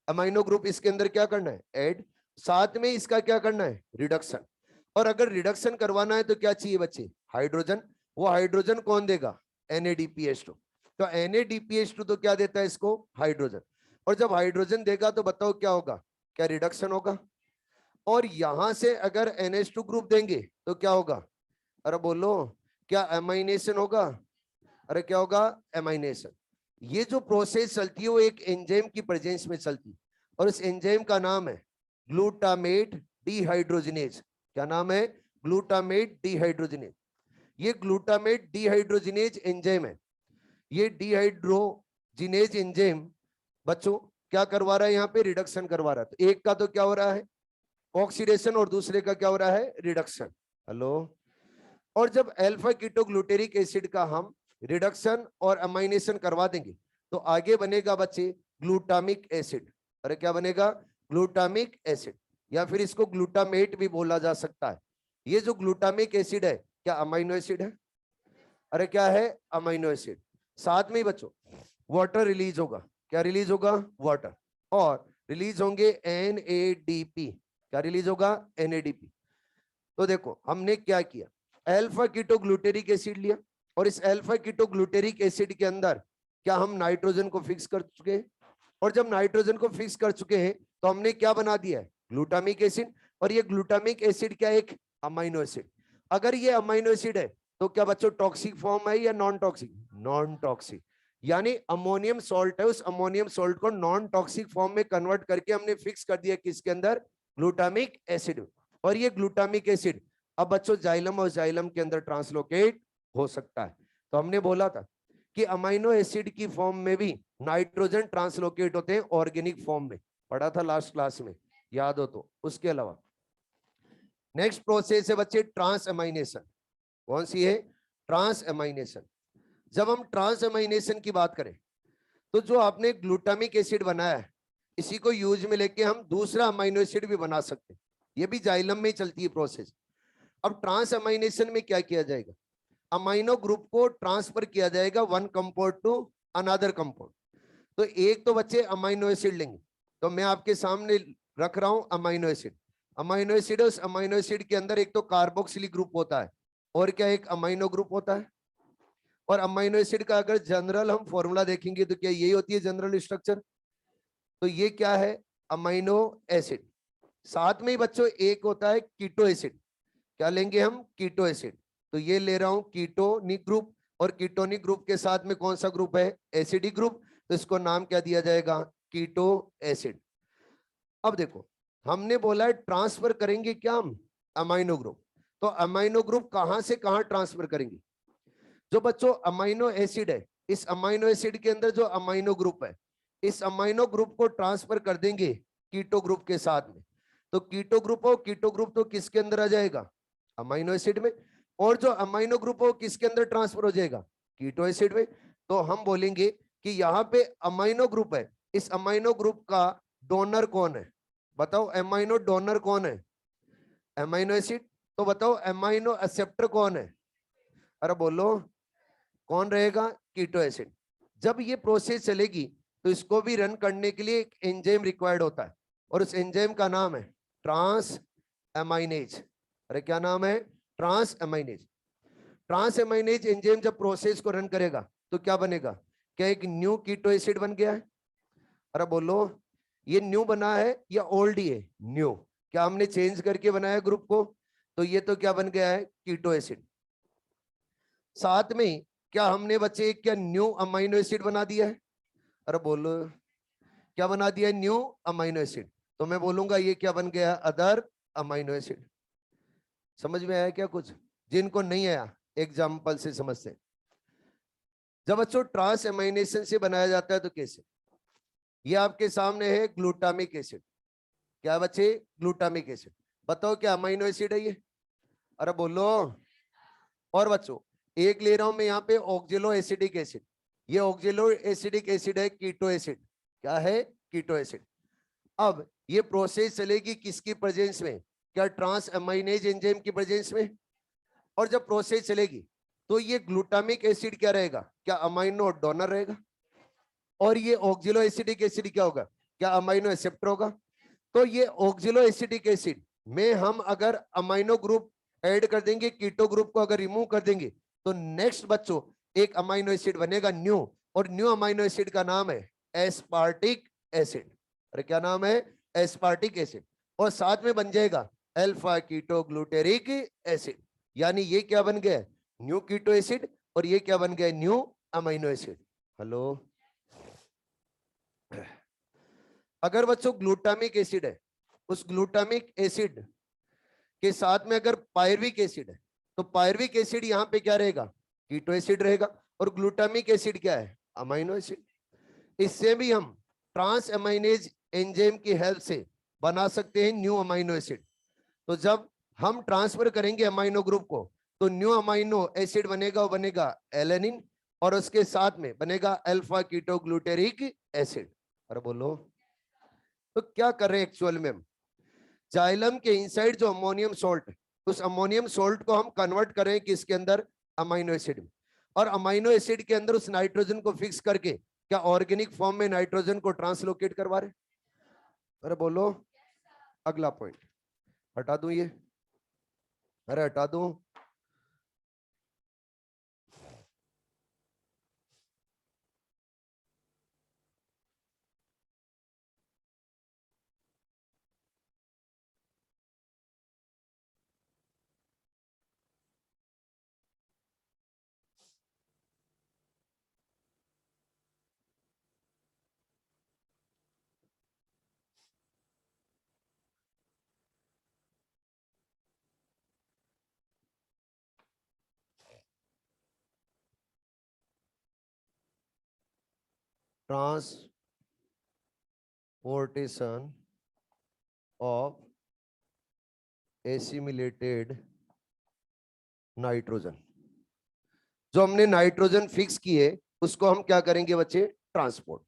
अमाइनो ग्रुप इसके अंदर क्या करना है, ऐड। साथ में इसका क्या करना है, रिडक्शन। और अगर रिडक्शन करवाना है तो क्या चाहिए बच्चे, हाइड्रोजन। वो हाइड्रोजन कौन देगा, NADPH2। तो NADPH2 तो क्या देता है इसको, हाइड्रोजन। और जब हाइड्रोजन देगा तो बताओ क्या होगा, क्या रिडक्शन होगा। और यहां से अगर NH2 ग्रुप देंगे तो क्या होगा, अरे बोलो, क्या एमाइनेशन होगा। अरे क्या होगा, एमाइनेशन। ये जो प्रोसेस चलती है वो एक एंजाइम की प्रेजेंस में चलती है, और इस एंजाइम का नाम है ग्लूटामेट डिहाइड्रोजिनेज। क्या नाम है, ग्लूटामेट डिहाइड्रोजिनेज। ये ग्लूटामेट डिहाइड्रोजिनेज एंजाइम है। ये डिहाइड्रोजिनेज एंजाइम बच्चों क्या करवा रहा है, यहाँ पे रिडक्शन करवा रहा है। तो एक का तो क्या हो रहा है, ऑक्सीडेशन, और दूसरे का क्या हो रहा है, रिडक्शन। हेलो। और जब अल्फा कीटो ग्लूटेरिक एसिड का हम रिडक्शन और अमाइनेशन करवा देंगे तो आगे बनेगा बच्चे ग्लूटामिक एसिड। अरे क्या बनेगा, ग्लूटामिक एसिड, या फिर इसको ग्लूटामेट भी बोला जा सकता है। ये जो ग्लूटामिक एसिड है क्या अमाइनो एसिड है, अरे क्या है, अमाइनो एसिड। साथ में बच्चों वाटर रिलीज होगा। क्या रिलीज होगा, वाटर। और रिलीज होंगे NADP। क्या रिलीज होगा, NADP। तो देखो हमने क्या किया, अल्फा कीटो ग्लूटेरिक एसिड लिया, और इस अल्फा कीटो ग्लूटेरिक एसिड के अंदर क्या हम नाइट्रोजन को फिक्स कर चुके हैं। और जब नाइट्रोजन को फिक्स कर चुके हैं तो हमने क्या बना दिया है, ग्लूटामिक एसिड। और ये ग्लूटामिक एसिड क्या है, एक अमाइनो एसिड। अगर ये अमाइनो एसिड है तो क्या बच्चों टॉक्सिक फॉर्म है या नॉन टॉक्सिक, नॉन टॉक्सिक। यानी अमोनियम सॉल्ट है, उस अमोनियम सॉल्ट को नॉन टॉक्सिक फॉर्म में कन्वर्ट करके हमने फिक्स कर दिया किसके अंदर, ग्लूटामिक एसिड। और ये ग्लूटामिक एसिड अब बच्चों जाइलम और जाइलम के अंदर ट्रांसलोकेट हो सकता है। तो हमने बोला था कि अमाइनो एसिड की फॉर्म में भी नाइट्रोजन ट्रांसलोकेट होते हैं, ऑर्गेनिक फॉर्म में, पढ़ा था लास्ट क्लास में, याद हो तो। उसके अलावा नेक्स्ट प्रोसेस है बच्चे ट्रांस एमाइनेशन। कौन सी है? ट्रांस एमाइनेशन। जब हम ट्रांस एमाइनेशन की बात करें तो जो आपने ग्लूटामिक एसिड बनाया है इसी को यूज में लेके हम दूसरा अमाइनो एसिड भी बना सकते हैं। ये भी जाइलम में चलती है प्रोसेस। अब ट्रांस एमाइनेशन में क्या किया जाएगा? अमाइनो ग्रुप को ट्रांसफर किया जाएगा one compound to another compound. तो एक तो बच्चे अमाइनो एसिड लेंगे, तो मैं आपके सामने रख रहा हूं अमाइनो एसिड। अमाइनो एसिड, उस अमाइनो एसिड के अंदर एक तो कार्बोक्सिलिक ग्रुप होता है और क्या एक अमाइनो ग्रुप होता है। और अमाइनो एसिड का अगर जनरल हम फॉर्मूला देखेंगे तो क्या यही होती है जनरल स्ट्रक्चर? तो ये क्या है? Amino acid. साथ में ही बच्चों एक होता है कीटो एसिड। क्या लेंगे हम? Keto acid. तो ये ले रहा हूं कीटोनिक ग्रुप, और कीटोनिक ग्रुप के साथ में कौन सा ग्रुप है? Acidic group. तो इसको नाम क्या दिया जाएगा? Keto acid. अब देखो, हमने बोला है ट्रांसफर करेंगे क्या हम? Amino group. तो अमाइनो ग्रुप कहां से कहां ट्रांसफर करेंगे? जो बच्चों अमाइनो एसिड है, इस अमाइनो एसिड के अंदर जो अमाइनो ग्रुप है, इस अमाइनो ग्रुप को ट्रांसफर कर देंगे कीटो ग्रुप के साथ में। तो कीटो ग्रुप हो, कीटो ग्रुप तो किसके अंदर आ जाएगा? अमाइनो एसिड में। और जो अमाइनो ग्रुप हो किसके अंदर ट्रांसफर हो जाएगा? कीटो एसिड में। तो हम बोलेंगे कि यहाँ पे अमाइनो ग्रुप है, इस अमाइनो ग्रुप का डोनर कौन है? बताओ, अमाइनो डोनर कौन है? Amino acid. तो बताओ अमाइनो एक्सेप्टर कौन है? अरे बोलो, कौन रहेगा? Keto acid. जब ये प्रोसेस चलेगी तो इसको भी रन करने के लिए एक एंजाइम रिक्वायर्ड होता है, और उस एंजाइम का नाम है ट्रांस एमाइनेज। अरे क्या नाम है? ट्रांस एमाइनेज। ट्रांस एमाइनेज एंजाइम जब प्रोसेस को रन करेगा तो क्या बनेगा? क्या एक न्यू कीटो एसिड बन गया है? अरे बोलो, ये न्यू बना है या ओल्ड ही है? न्यू। क्या हमने चेंज करके बनाया ग्रुप को? तो ये तो क्या बन गया है? Keto acid. साथ में क्या हमने बच्चे क्या न्यू अमाइनो एसिड बना दिया है? अरे बोलो, क्या बना दिया है? New amino acid. तो मैं बोलूंगा ये क्या बन गया? Other amino acid. समझ में आया क्या कुछ? जिनको नहीं आया एग्जाम्पल से समझते हैं। जब बच्चों ट्रांस एमाइनेशन से बनाया जाता है तो कैसे? ये आपके सामने है ग्लूटामिक एसिड। क्या बच्चे? Glutamic acid. बताओ क्या अमाइनो एसिड है ये? अरे बोलो। और बच्चों एक ले रहा हूं मैं यहाँ पे ऑक्जेलो एसिडिक एसिड। ये ऑक्जेलो एसिडिक एसिड है कीटो एसिड। क्या है? Keto acid. अब ये प्रोसेस चलेगी किसकी प्रेजेंस में? क्या ट्रांस अमाइनेज एंजाइम की प्रेजेंस में। और जब प्रोसेस चलेगी तो ये ग्लूटामिक एसिड क्या रहेगा? क्या अमाइनो डोनर रहेगा? और ये ऑक्जिलो एसिडिक एसिड क्या होगा? क्या अमाइनो एक्सेप्टर होगा? तो ये ऑक्जिलो एसिडिक एसिड में हम अगर अमाइनो ग्रुप ऐड कर देंगे, कीटो ग्रुप को अगर रिमूव कर देंगे, तो नेक्स्ट बच्चों एक अमाइनो एसिड बनेगा न्यू, और न्यू अमाइनो एसिड का नाम है एस्पार्टिक एसिड। अरे क्या नाम है? Aspartic acid. और साथ में बन जाएगा अल्फा कीटो ग्लूटेरिक एसिड। यानी ये क्या बन गया? New keto acid. और ये क्या बन गया? New amino acid. हेलो। अगर बच्चों ग्लूटामिक एसिड है, उस ग्लूटामिक एसिड के साथ में अगर पायरविक एसिड है, तो पायरविक एसिड यहां पे क्या रहेगा? कीटो एसिड रहेगा। और ग्लूटामिक एसिड क्या है? Amino acid. इससे भी हम ट्रांस अमाइनेज एंजाइम की हेल्प से बना सकते हैं न्यू अमाइनो एसिड। तो जब हम ट्रांसफर करेंगे अमाइनो ग्रुप को तो न्यू अमाइनो एसिड बनेगा, वो बनेगा एलेनिन, और उसके साथ में बनेगा अल्फा कीटो ग्लूटेरिक एसिड। और बोलो, तो क्या कर रहे हैं एक्चुअल में हम? जाइलम के इनसाइड जो अमोनियम सॉल्ट है, उस अमोनियम सॉल्ट को हम कन्वर्ट करें किसके अंदर? अमाइनो एसिड में। और अमाइनो एसिड के अंदर उस नाइट्रोजन को फिक्स करके क्या ऑर्गेनिक फॉर्म में नाइट्रोजन को ट्रांसलोकेट करवा रहे? अरे बोलो। अगला पॉइंट हटा दूं ये? अरे हटा दूं? Transportation of assimilated nitrogen. जो हमने नाइट्रोजन फिक्स किए उसको हम क्या करेंगे बच्चे, ट्रांसपोर्ट।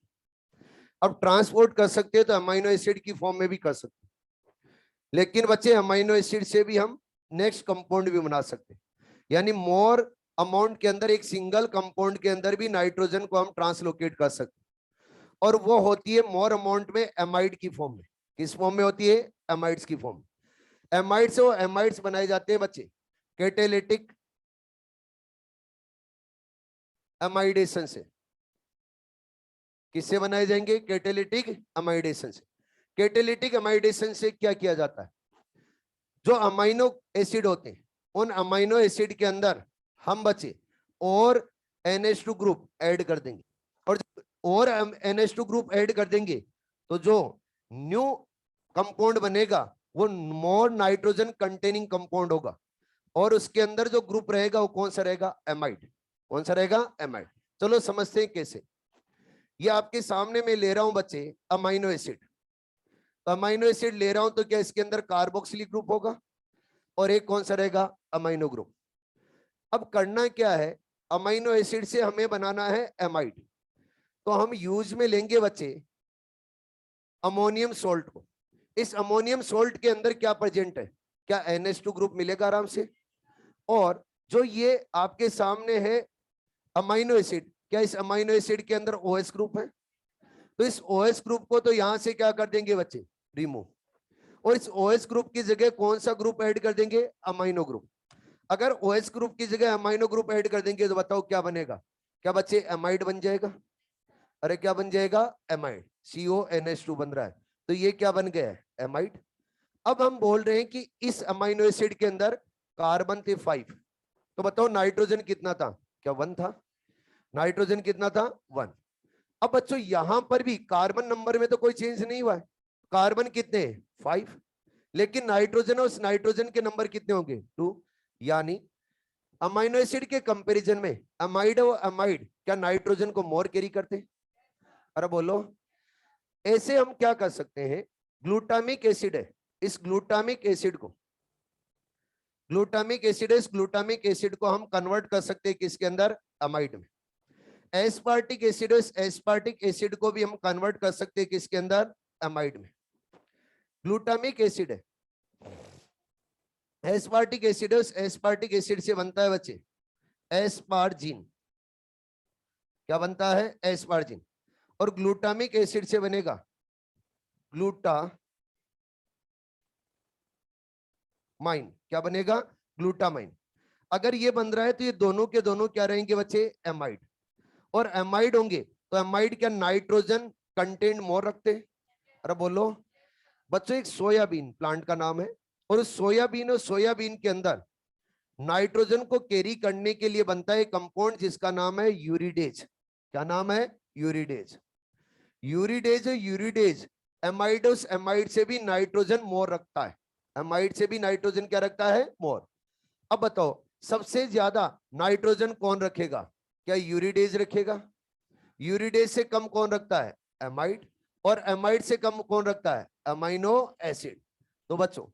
अब ट्रांसपोर्ट कर सकते हैं तो अमाइनो एसिड की फॉर्म में भी कर सकते हैं, लेकिन बच्चे अमाइनो एसिड से भी हम नेक्स्ट कंपाउंड भी बना सकते हैं। यानी मोर अमाउंट के अंदर एक सिंगल कंपाउंड के अंदर भी नाइट्रोजन को हम ट्रांसलोकेट कर सकते हैं, और वो होती है मोर अमाउंट में एमाइड की फॉर्म में। किस फॉर्म में होती है, एमाइड्स की फॉर्म में। एमाइड से वो एमाइड्स बनाए जाते हैं बच्चे कैटालिटिक एमाइडेशन से। किससे बनाए जाएंगे, कैटालिटिक एमाइडेशन से। कैटालिटिक एमाइडेशन से क्या किया जाता है, जो अमाइनो एसिड होते हैं उन अमाइनो एसिड के अंदर हम बचे और NH2 ग्रुप ऐड कर देंगे, और और NH2 ग्रुप ऐड कर देंगे तो जो न्यू कंपाउंड बनेगा वो मोर नाइट्रोजन कंटेनिंग कंपाउंड होगा, और उसके अंदर जो ग्रुप रहेगा वो कौन सा रहेगा, एमाइड। कौन सा रहेगा, एमाइड। चलो समझते हैं कैसे। ये आपके सामने मैं ले रहा हूं बच्चे अमाइनो एसिड। तो अमाइनो एसिड ले रहा हूं तो क्या इसके अंदर कार्बोक्सिलिक ग्रुप होगा, और एक कौन सा रहेगा, अमाइनो ग्रुप। अब करना क्या है, अमाइनो एसिड से हमें बनाना है एमाइड। तो हम यूज में लेंगे बच्चे अमोनियम सोल्ट को। इस अमोनियम सोल्ट के अंदर क्या प्रेजेंट है, क्या NH2 ग्रुप मिलेगा आराम से। और जो ये आपके सामने है अमाइनो एसिड, क्या इस अमाइनो एसिड के अंदर OH ग्रुप है। तो इस OH ग्रुप को तो यहां से क्या कर देंगे बच्चे, रिमूव। और इस OH ग्रुप की जगह कौन सा ग्रुप ऐड कर देंगे, अमाइनो ग्रुप। अगर OH ग्रुप की जगह अमाइनो ग्रुप ऐड कर देंगे तो बताओ क्या बनेगा, क्या बच्चे एमाइड बन जाएगा। अरे क्या बन जाएगा, एमाइड। CONH2 बन रहा है, तो ये क्या बन गया है, एमाइड। अब हम बोल रहे हैं कि इस अमाइनो एसिड के अंदर कार्बन थे 5, तो बताओ नाइट्रोजन कितना था, क्या 1 था। नाइट्रोजन कितना था, 1। अब बच्चों यहां पर भी कार्बन नंबर में तो कोई चेंज नहीं हुआ है, कार्बन कितने, 5। लेकिन नाइट्रोजन और उस नाइट्रोजन के नंबर कितने होंगे, 2। यानी अमाइनो एसिड के कंपैरिजन में अमाइड और अमाइड क्या नाइट्रोजन को मोर कैरी करते। अरे बोलो, ऐसे हम क्या कर सकते हैं, ग्लूटामिक एसिड है, इस ग्लूटामिक एसिड को, ग्लूटामिक एसिड है, इस ग्लूटामिक एसिड को हम कन्वर्ट कर सकते हैं किसके अंदर, अमाइड में। एस्पार्टिक एसिड है, इस एस्पार्टिक एसिड को भी हम कन्वर्ट कर सकते हैं किसके अंदर, अमाइड में। ग्लूटामिक एसिड है, एस्पार्टिक एसिड है, उस एस्पार्टिक एसिड से बनता है बच्चे एस्पार्जिन। क्या बनता है, एस्पार्जिन। और ग्लूटामिक एसिड से बनेगा ग्लूटामाइन। क्या बनेगा, ग्लूटामाइन। अगर ये बन रहा है तो ये दोनों के दोनों क्या रहेंगे बच्चे, एमाइड। और एमाइड होंगे तो एमाइड क्या नाइट्रोजन कंटेंट मोर रखते हैं। अरे बोलो बच्चों, एक सोयाबीन प्लांट का नाम है, और उस सोयाबीन और सोयाबीन के अंदर नाइट्रोजन को कैरी करने के लिए बनता है कंपाउंड जिसका नाम है यूरिडेज। क्या नाम है, यूरिडेज। यूरिडेज यूरिडेज एमाइडोस एमाइड से भी नाइट्रोजन मोर रखता है, एमाइड से भी नाइट्रोजन क्या रखता है, मोर। अब बताओ सबसे ज्यादा नाइट्रोजन कौन रखेगा, क्या यूरिडेज रखेगा। यूरिडेज से कम कौन रखता है, एमाइड। और एमाइड से कम कौन रखता है, अमाइनो एसिड। तो बच्चों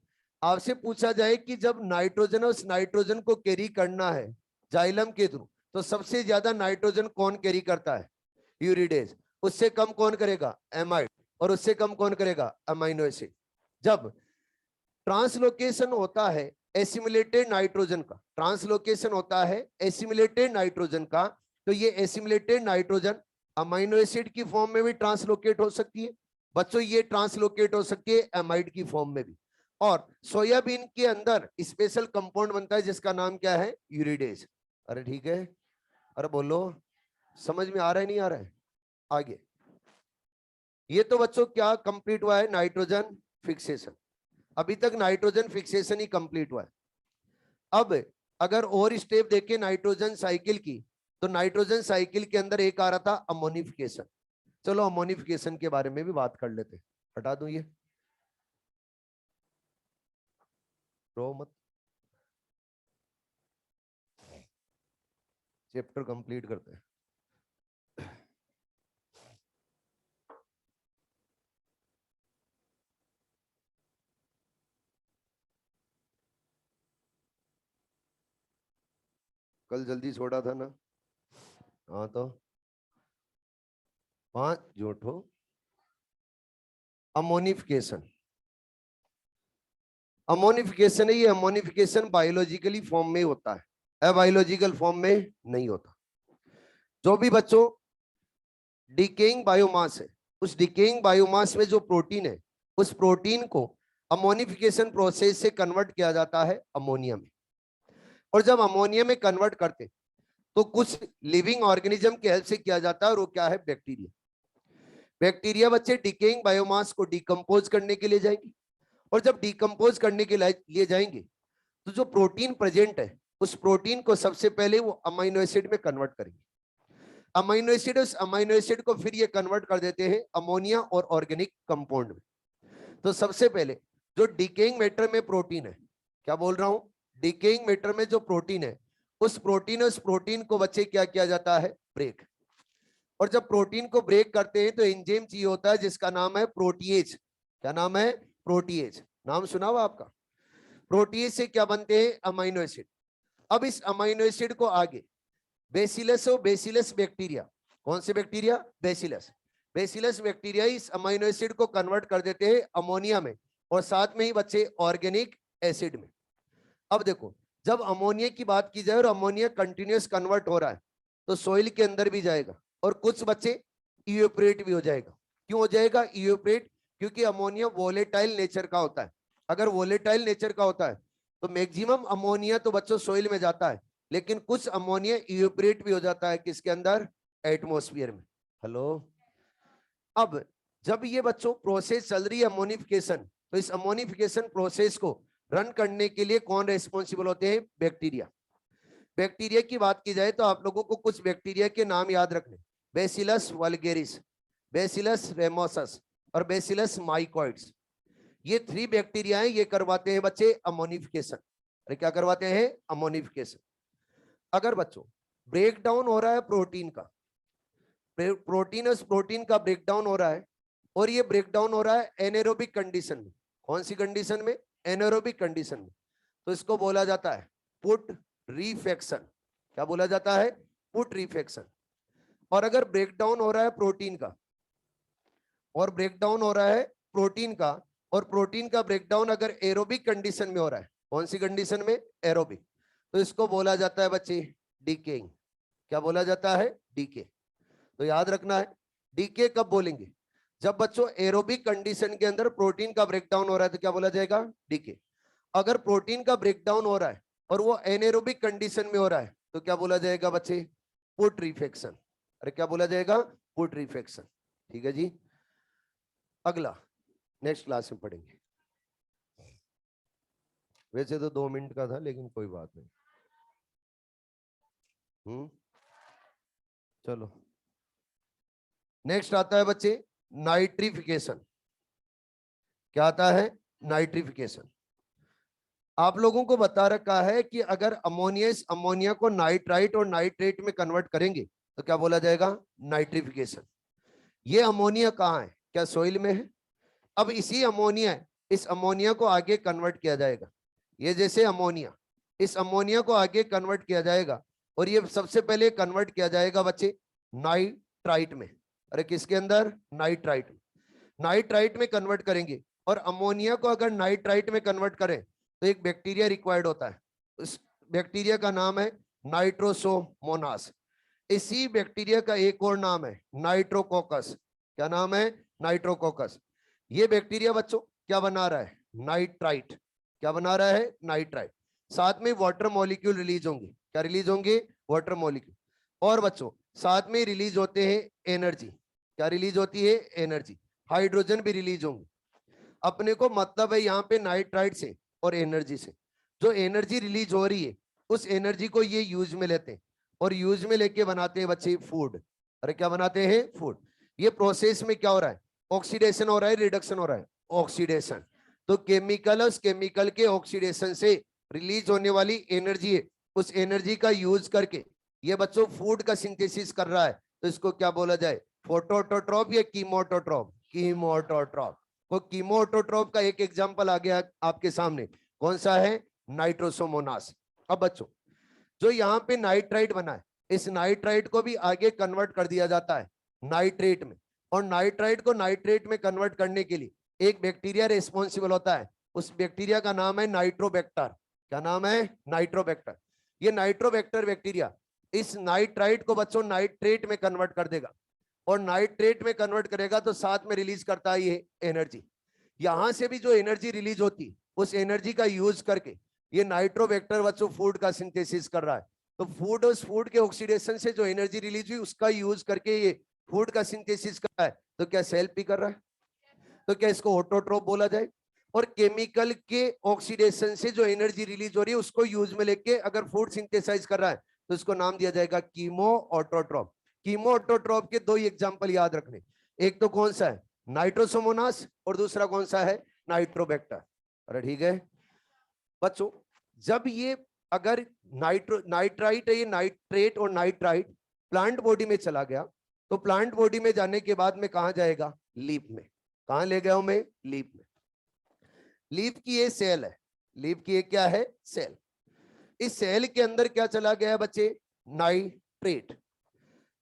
आपसे पूछा जाए कि जब नाइट्रोजन और उस नाइट्रोजन को कैरी करना है जाइलम के थ्रू, तो सबसे ज्यादा नाइट्रोजन कौन कैरी करता है, यूरिडेज। उससे कम कौन करेगा, एमाइड। और उससे कम कौन करेगा, अमाइनो एसिड। जब ट्रांसलोकेशन होता है एसिमिलेटेड नाइट्रोजन का, ट्रांसलोकेशन होता है एसिमिलेटेड नाइट्रोजन का, तो ये एसिमिलेटेड नाइट्रोजन अमाइनो एसिड की फॉर्म में भी ट्रांसलोकेट हो सकती है बच्चों, ये ट्रांसलोकेट हो सकती है एमाइड की फॉर्म में भी। और सोयाबीन के अंदर स्पेशल कंपाउंड बनता है जिसका नाम क्या है, यूरिडेज। अरे ठीक है, अरे बोलो समझ में आ रहा है नहीं आ रहा है, आगे। ये तो बच्चों क्या कंप्लीट हुआ है, नाइट्रोजन फिक्सेशन। अभी तक नाइट्रोजन फिक्सेशन ही कंप्लीट हुआ है। अब अगर और स्टेप देखें नाइट्रोजन साइकिल की, तो नाइट्रोजन साइकिल के अंदर एक आ रहा था अमोनिफिकेशन। चलो अमोनिफिकेशन के बारे में भी बात कर लेते हैं। हटा दूं ये, रो मत, चैप्टर कंप्लीट करते हैं। कल जल्दी छोड़ा था ना। हाँ तो 5 जोठो अमोनिफिकेशन। अमोनिफिकेशन है, ये अमोनिफिकेशन बायोलॉजिकली फॉर्म में होता है, अबायोलॉजिकल फॉर्म में नहीं होता। जो भी बच्चों डिकेइंग बायोमास है, उस डिकेइंग बायोमास में जो प्रोटीन है, उस प्रोटीन को अमोनिफिकेशन प्रोसेस से कन्वर्ट किया जाता है अमोनिया में। और जब अमोनिया में कन्वर्ट करते तो कुछ लिविंग ऑर्गेनिज्म की हेल्प से किया जाता है, और वो क्या है? बैक्टीरिया। बैक्टीरिया बच्चे डिकेइंग बायोमास को डिकम्पोज करने के लिए जाएंगे, और जब डिकम्पोज करने के लिए जाएंगे तो जो प्रोटीन प्रेजेंट है, उस प्रोटीन को सबसे पहले वो अमीनो एसिड में कन्वर्ट करेंगे। अमीनो एसिड, उस अमीनो एसिड को फिर ये कन्वर्ट कर देते हैं अमोनिया और ऑर्गेनिक कंपाउंड में। तो सबसे पहले जो डिकेइंग मैटर में प्रोटीन है, क्या बोल रहा हूं, डिकेइंग मैटर में जो प्रोटीन है, उस प्रोटीन को बच्चे क्या किया जाता है? ब्रेक। और जब प्रोटीन को ब्रेक करते हैं तो एंजाइम चाहिए होता है जिसका नाम है प्रोटीएज। क्या नाम है? प्रोटीएज। नाम सुना हुआ आपका? प्रोटीएज से क्या बनते हैं? Amino acid. अब इस अमीनो एसिड को आगे बेसिलस और बेसिलस बैक्टीरिया, कौन से बैक्टीरिया? बेसिलस। बेसिलस बैक्टीरिया इस अमीनो एसिड को कन्वर्ट कर देते हैं अमोनिया में, और साथ में ही बच्चे ऑर्गेनिक एसिड में। अब देखो, जब अमोनिया की बात की जाए और अमोनिया कंटिन्यूस कन्वर्ट हो रहा है तो सोइल के अंदर भी जाएगा, और कुछ बच्चे इवेपोरेट भी हो जाएगा। क्यों हो जाएगा इवेपोरेट? क्योंकि अमोनिया वोलेटाइल नेचर का होता है। अगर वोलेटाइल नेचर का होता है तो मैक्सिमम अमोनिया तो बच्चों सोइल में जाता है, लेकिन कुछ अमोनिया इवेपोरेट भी हो जाता है किसके अंदर? एटमॉस्फेयर में। हेलो। अब जब ये बच्चों प्रोसेस चल रही है अमोनिफिकेशन, तो इस अमोनिफिकेशन प्रोसेस को रन करने के लिए कौन रेस्पॉन्सिबल होते हैं? बैक्टीरिया। बैक्टीरिया की बात की जाए तो आप लोगों को कुछ बैक्टीरिया के नाम याद रखने, बेसिलस वल्गेरिस, बेसिलस रेमोसस और बेसिलस माइकोइड्स। ये 3 बैक्टीरिया हैं, ये करवाते हैं बच्चे अमोनिफिकेशन। अरे क्या करवाते हैं? अमोनिफिकेशन। अगर बच्चों ब्रेक डाउन हो रहा है प्रोटीन का, प्रोटीन का ब्रेक डाउन हो रहा है, और ये ब्रेक डाउन हो रहा है एनेरोबिक कंडीशन में। कौन सी कंडीशन में? एनेरोबिक कंडीशन में। तो इसको बोला जाता है पुट रिफेक्शन। क्या बोला जाता है? Put refraction. और अगर ब्रेक डाउन हो रहा है प्रोटीन का, और ब्रेक डाउन हो रहा है प्रोटीन का, और प्रोटीन का ब्रेकडाउन अगर एरोबिक कंडीशन में हो रहा है, कौन सी कंडीशन में? एरोबिक, तो इसको बोला जाता है बच्चे डीकेइंग। क्या बोला जाता है? डीके। तो याद रखना है, डीके कब बोलेंगे? जब बच्चों एरोबिक कंडीशन के अंदर प्रोटीन का ब्रेकडाउन हो रहा है तो क्या बोला जाएगा? डीके। अगर प्रोटीन का ब्रेकडाउन हो रहा है और वो एनेरोबिक कंडीशन में हो रहा है तो क्या बोला जाएगा बच्चे? Put refraction. अरे क्या बोला जाएगा? Put refraction. ठीक है जी। अगला नेक्स्ट क्लास में पढ़ेंगे। वैसे तो 2 मिनट का था, लेकिन कोई बात नहीं। चलो नेक्स्ट आता है बच्चे नाइट्रिफिकेशन। क्या आता है? नाइट्रिफिकेशन। आप लोगों को बता रखा है कि अगर अमोनिया को नाइट्राइट और नाइट्रेट में कन्वर्ट करेंगे तो क्या बोला जाएगा? नाइट्रिफिकेशन। ये अमोनिया कहाँ है? क्या सोइल में है? अब इस अमोनिया को आगे कन्वर्ट किया जाएगा। ये जैसे अमोनिया, इस अमोनिया को आगे कन्वर्ट किया जाएगा, और ये सबसे पहले कन्वर्ट किया जाएगा बच्चे नाइट्राइट में। अरे किसके अंदर? नाइट्राइट में। नाइट्राइट में कन्वर्ट करेंगे, और अमोनिया को अगर नाइट्राइट में कन्वर्ट करें तो एक बैक्टीरिया रिक्वायर्ड होता है। उस बैक्टीरिया का नाम है नाइट्रोसोमोनास। इसी बैक्टीरिया का एक और नाम है नाइट्रोकोकस। क्या नाम है? नाइट्रोकोकस। ये बैक्टीरिया बच्चों क्या बना रहा है? नाइट्राइट। क्या बना रहा है? नाइट्राइट। साथ में वाटर मॉलिक्यूल रिलीज होंगे। क्या रिलीज होंगे? Water molecule. और बच्चों साथ में रिलीज होते हैं एनर्जी। क्या रिलीज होती है? एनर्जी। हाइड्रोजन भी रिलीज होंगे। अपने को मतलब है यहाँ पे नाइट्राइट से और एनर्जी से। जो एनर्जी रिलीज हो रही है उस एनर्जी को ये यूज में लेते हैं, और यूज में लेके बनाते हैं बच्चे फूड। अरे क्या बनाते हैं? फूड। ये प्रोसेस में क्या हो रहा है? ऑक्सीडेशन हो रहा है, रिडक्शन हो रहा है? ऑक्सीडेशन। तो केमिकल, उस केमिकल के ऑक्सीडेशन से रिलीज होने वाली एनर्जी है, उस एनर्जी का यूज करके ये बच्चों फूड का सिंथेसिस कर रहा है। तो इसको क्या बोला जाए? फोटोऑटोट्रॉप या कीमोटोट्रॉप? कीमोटोट्रॉप। वो कीमोटोट्रॉप का एक एग्जांपल आ गया आपके सामने, कौन सा है? नाइट्रोसोमोनास। अब बच्चों जो यहाँ पे नाइट्राइट बना है, इस नाइट्राइट को भी आगे कन्वर्ट कर दिया जाता है नाइट्रेट में, और नाइट्राइट को नाइट्रेट में कन्वर्ट करने के लिए एक बैक्टीरिया रिस्पॉन्सिबल होता है, उस बैक्टीरिया का नाम है नाइट्रोबैक्टर। क्या नाम है? नाइट्रोबैक्टर। ये नाइट्रोबैक्टर बैक्टीरिया इस नाइट्राइट को बच्चों नाइट्रेट में कन्वर्ट कर देगा, और नाइट्रेट में कन्वर्ट करेगा तो साथ में रिलीज करता है ये एनर्जी। यहां से भी जो एनर्जी रिलीज होती, उस एनर्जी का यूज करके ये नाइट्रोबैक्टर बच्चों फूड का सिंथेसिस कर रहा है। तो फूड, उस फूड के ऑक्सीडेशन से जो एनर्जी रिलीज हुई उसका यूज करके ये फूड का सिंथेसिस कर रहा है। तो क्या सेल्फ भी कर रहा है? तो क्या इसको ऑटोट्रोप बोला जाए? और केमिकल के ऑक्सीडेशन से जो एनर्जी रिलीज हो रही है उसको यूज में लेके अगर फूड सिंथेसाइज कर रहा है तो इसको नाम दिया जाएगा कीमो ऑटोट्रोप। कीमो ऑटोट्रोप के दो ही एग्जांपल याद रखने, एक तो कौन सा है? नाइट्रोसोमोनास, और दूसरा कौन सा है? नाइट्रोबैक्टर। अरे ठीक है बच्चों, जब ये अगर नाइट्राइट है, ये नाइट्रेट और नाइट्राइट प्लांट बॉडी में चला गया, तो प्लांट बॉडी में जाने के बाद में कहां जाएगा? लीफ में। कहां ले गया हूं मैं? लीफ में। लीफ की ये सेल है, लीफ की ये क्या है? सेल। इस सेल के अंदर क्या चला गया है बच्चे? नाइट्रेट।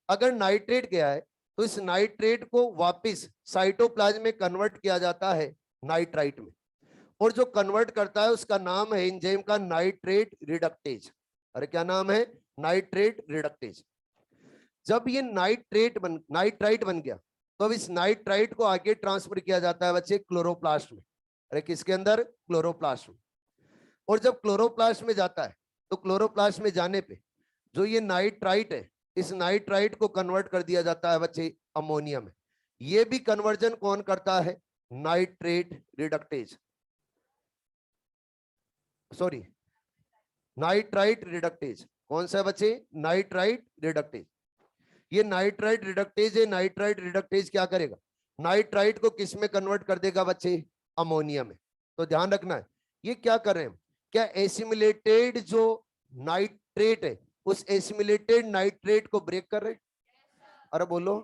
अगर नाइट्रेट गया है तो इस नाइट्रेट को वापस साइटोप्लाज्म में कन्वर्ट किया जाता है नाइट्राइट में, और जो कन्वर्ट करता है उसका नाम है एंजाइम का नाइट्रेट रिडक्टेज। अरे क्या नाम है? Nitrate reductase. जब ये नाइट्राइट बन गया तो अब इस नाइट्राइट को आगे ट्रांसफर किया जाता है बच्चे क्लोरोप्लास्ट में। अरे किसके अंदर? क्लोरोप्लास्ट में। और जब क्लोरोप्लास्ट में जाता है तो क्लोरोप्लास्ट में जाने पे जो ये नाइट्राइट है, इस नाइट्राइट को कन्वर्ट कर दिया जाता है बच्चे अमोनिया में। ये भी कन्वर्जन कौन करता है? Nitrate reductase, sorry nitrite reductase. कौन सा है बच्चे? Nitrite reductase. ये नाइट्राइट रिडक्टेज है। नाइट्राइट रिडक्टेज क्या करेगा? नाइट्राइट को किस में कन्वर्ट कर देगा बच्चे? अमोनिया में। तो ध्यान रखना है ये क्या कर रहे हैं, क्या एसिमिलेटेड जो नाइट्रेट है उस एसिमिलेटेड नाइट्रेट को ब्रेक कर रहे हैं? अरे बोलो।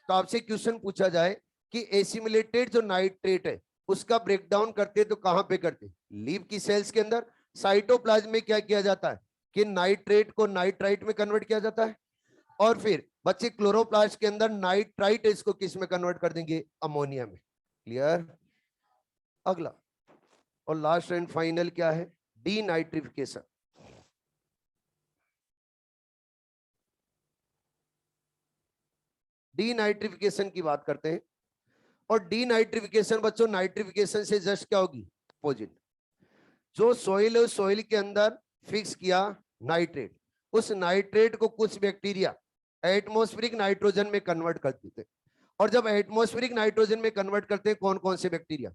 तो आपसे क्वेश्चन पूछा जाए कि एसिमिलेटेड जो नाइट्रेट है उसका ब्रेकडाउन करते तो कहां पे करते? लीफ की सेल्स के अंदर। साइटोप्लाज्म में क्या किया जाता है कि नाइट्रेट को नाइट्राइट में कन्वर्ट किया जाता है, और फिर बच्चे क्लोरोप्लास्ट के अंदर नाइट्राइट इसको किस में कन्वर्ट कर देंगे? अमोनिया में। क्लियर? अगला और लास्ट एंड फाइनल क्या है? डीनाइट्रिफिकेशन। डीनाइट्रिफिकेशन की बात करते हैं, और डीनाइट्रिफिकेशन बच्चों नाइट्रिफिकेशन से जस्ट क्या होगी? अपोजिट। जो सोइल है, सोइल के अंदर फिक्स किया नाइट्रेट, उस नाइट्रेट को कुछ बैक्टीरिया एटमॉस्फेरिक नाइट्रोजन में कन्वर्ट कर देते हैं। और जब एटमॉस्फेरिक नाइट्रोजन में कन्वर्ट करते हैं कौन कौन से बैक्टीरिया?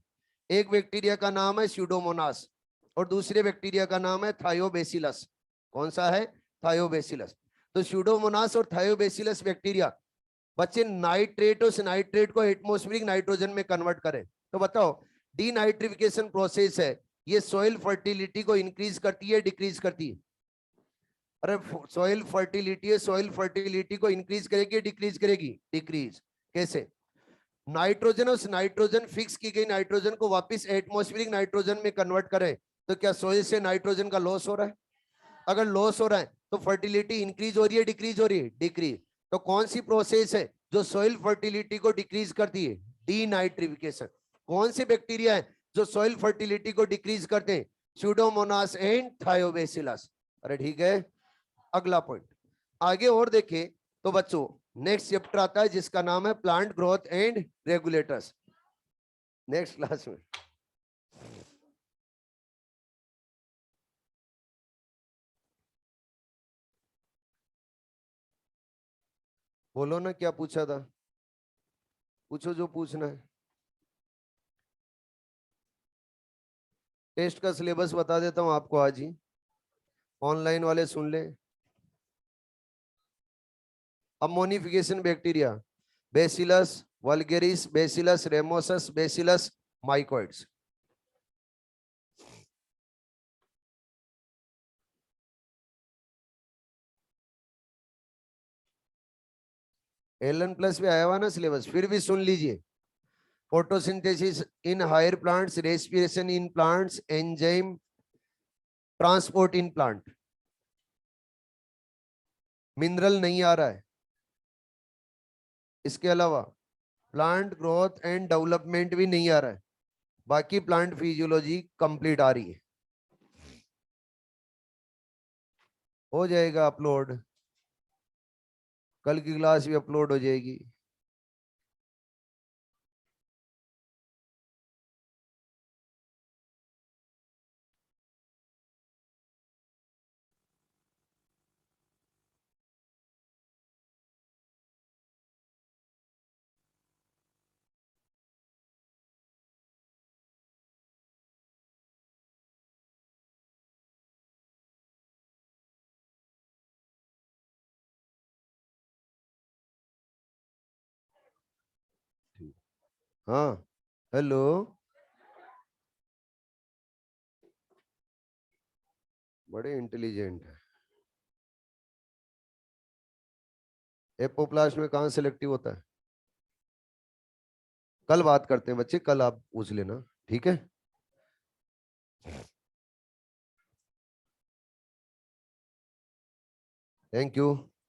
एक बैक्टीरिया का नाम है स्यूडोमोनास, और दूसरे बैक्टीरिया का नाम है थायोबैसिलस। कौन सा है? थायोबैसिलस। तो स्यूडोमोनास और थायोबैसिलस बैक्टीरिया बच्चे नाइट्रेट, उस नाइट्रेट को एटमॉस्फेरिक नाइट्रोजन में कन्वर्ट करें। तो बताओ डीनाइट्रिफिकेशन प्रोसेस है, ये सॉइल फर्टिलिटी को इंक्रीज करती है डिक्रीज करती है? अरे सॉइल फर्टिलिटी है, सॉइल फर्टिलिटी को इंक्रीज करेगी डिक्रीज करेगी? डिक्रीज। कैसे? नाइट्रोजन, उस नाइट्रोजन फिक्स की गई नाइट्रोजन को वापस एटमॉस्फेरिक नाइट्रोजन में कन्वर्ट करें तो क्या सॉइल से नाइट्रोजन का लॉस हो रहा है? अगर लॉस हो रहा है तो फर्टिलिटी इंक्रीज हो रही है डिक्रीज हो रही है? डिक्रीज। तो कौन सी प्रोसेस है जो सॉइल फर्टिलिटी को डिक्रीज करती है? डीनाइट्रिफिकेशन। कौन से बैक्टीरिया है जो सॉइल फर्टिलिटी को डिक्रीज करते हैं? Pseudomonas and Thiobacillus. अरे ठीक है। अगला पॉइंट आगे और देखें तो बच्चों नेक्स्ट चैप्टर आता है जिसका नाम है plant growth and regulators, next class में। बोलो ना क्या पूछा था? पूछो जो पूछना है। टेस्ट का सिलेबस बता देता हूं आपको आज ही, ऑनलाइन वाले सुन ले। Ammonification bacteria Bacillus vulgaris, Bacillus ramosus, Bacillus mycoides. LN+ पे आया हुआ ना सिलेबस, फिर भी सुन लीजिए। Photosynthesis in higher plants, respiration in plants, enzyme transport in plant. Mineral नहीं आ रहा है। इसके अलावा प्लांट ग्रोथ एंड डेवलपमेंट भी नहीं आ रहा है। बाकी प्लांट फिजियोलॉजी कंप्लीट आ रही है। हो जाएगा अपलोड, कल की क्लास भी अपलोड हो जाएगी। हाँ, हेलो। बड़े इंटेलिजेंट है। एपोप्लास्ट में कहाँ सिलेक्टिव होता है? कल बात करते हैं बच्चे, कल आप पूछ लेना, ठीक है। Thank you.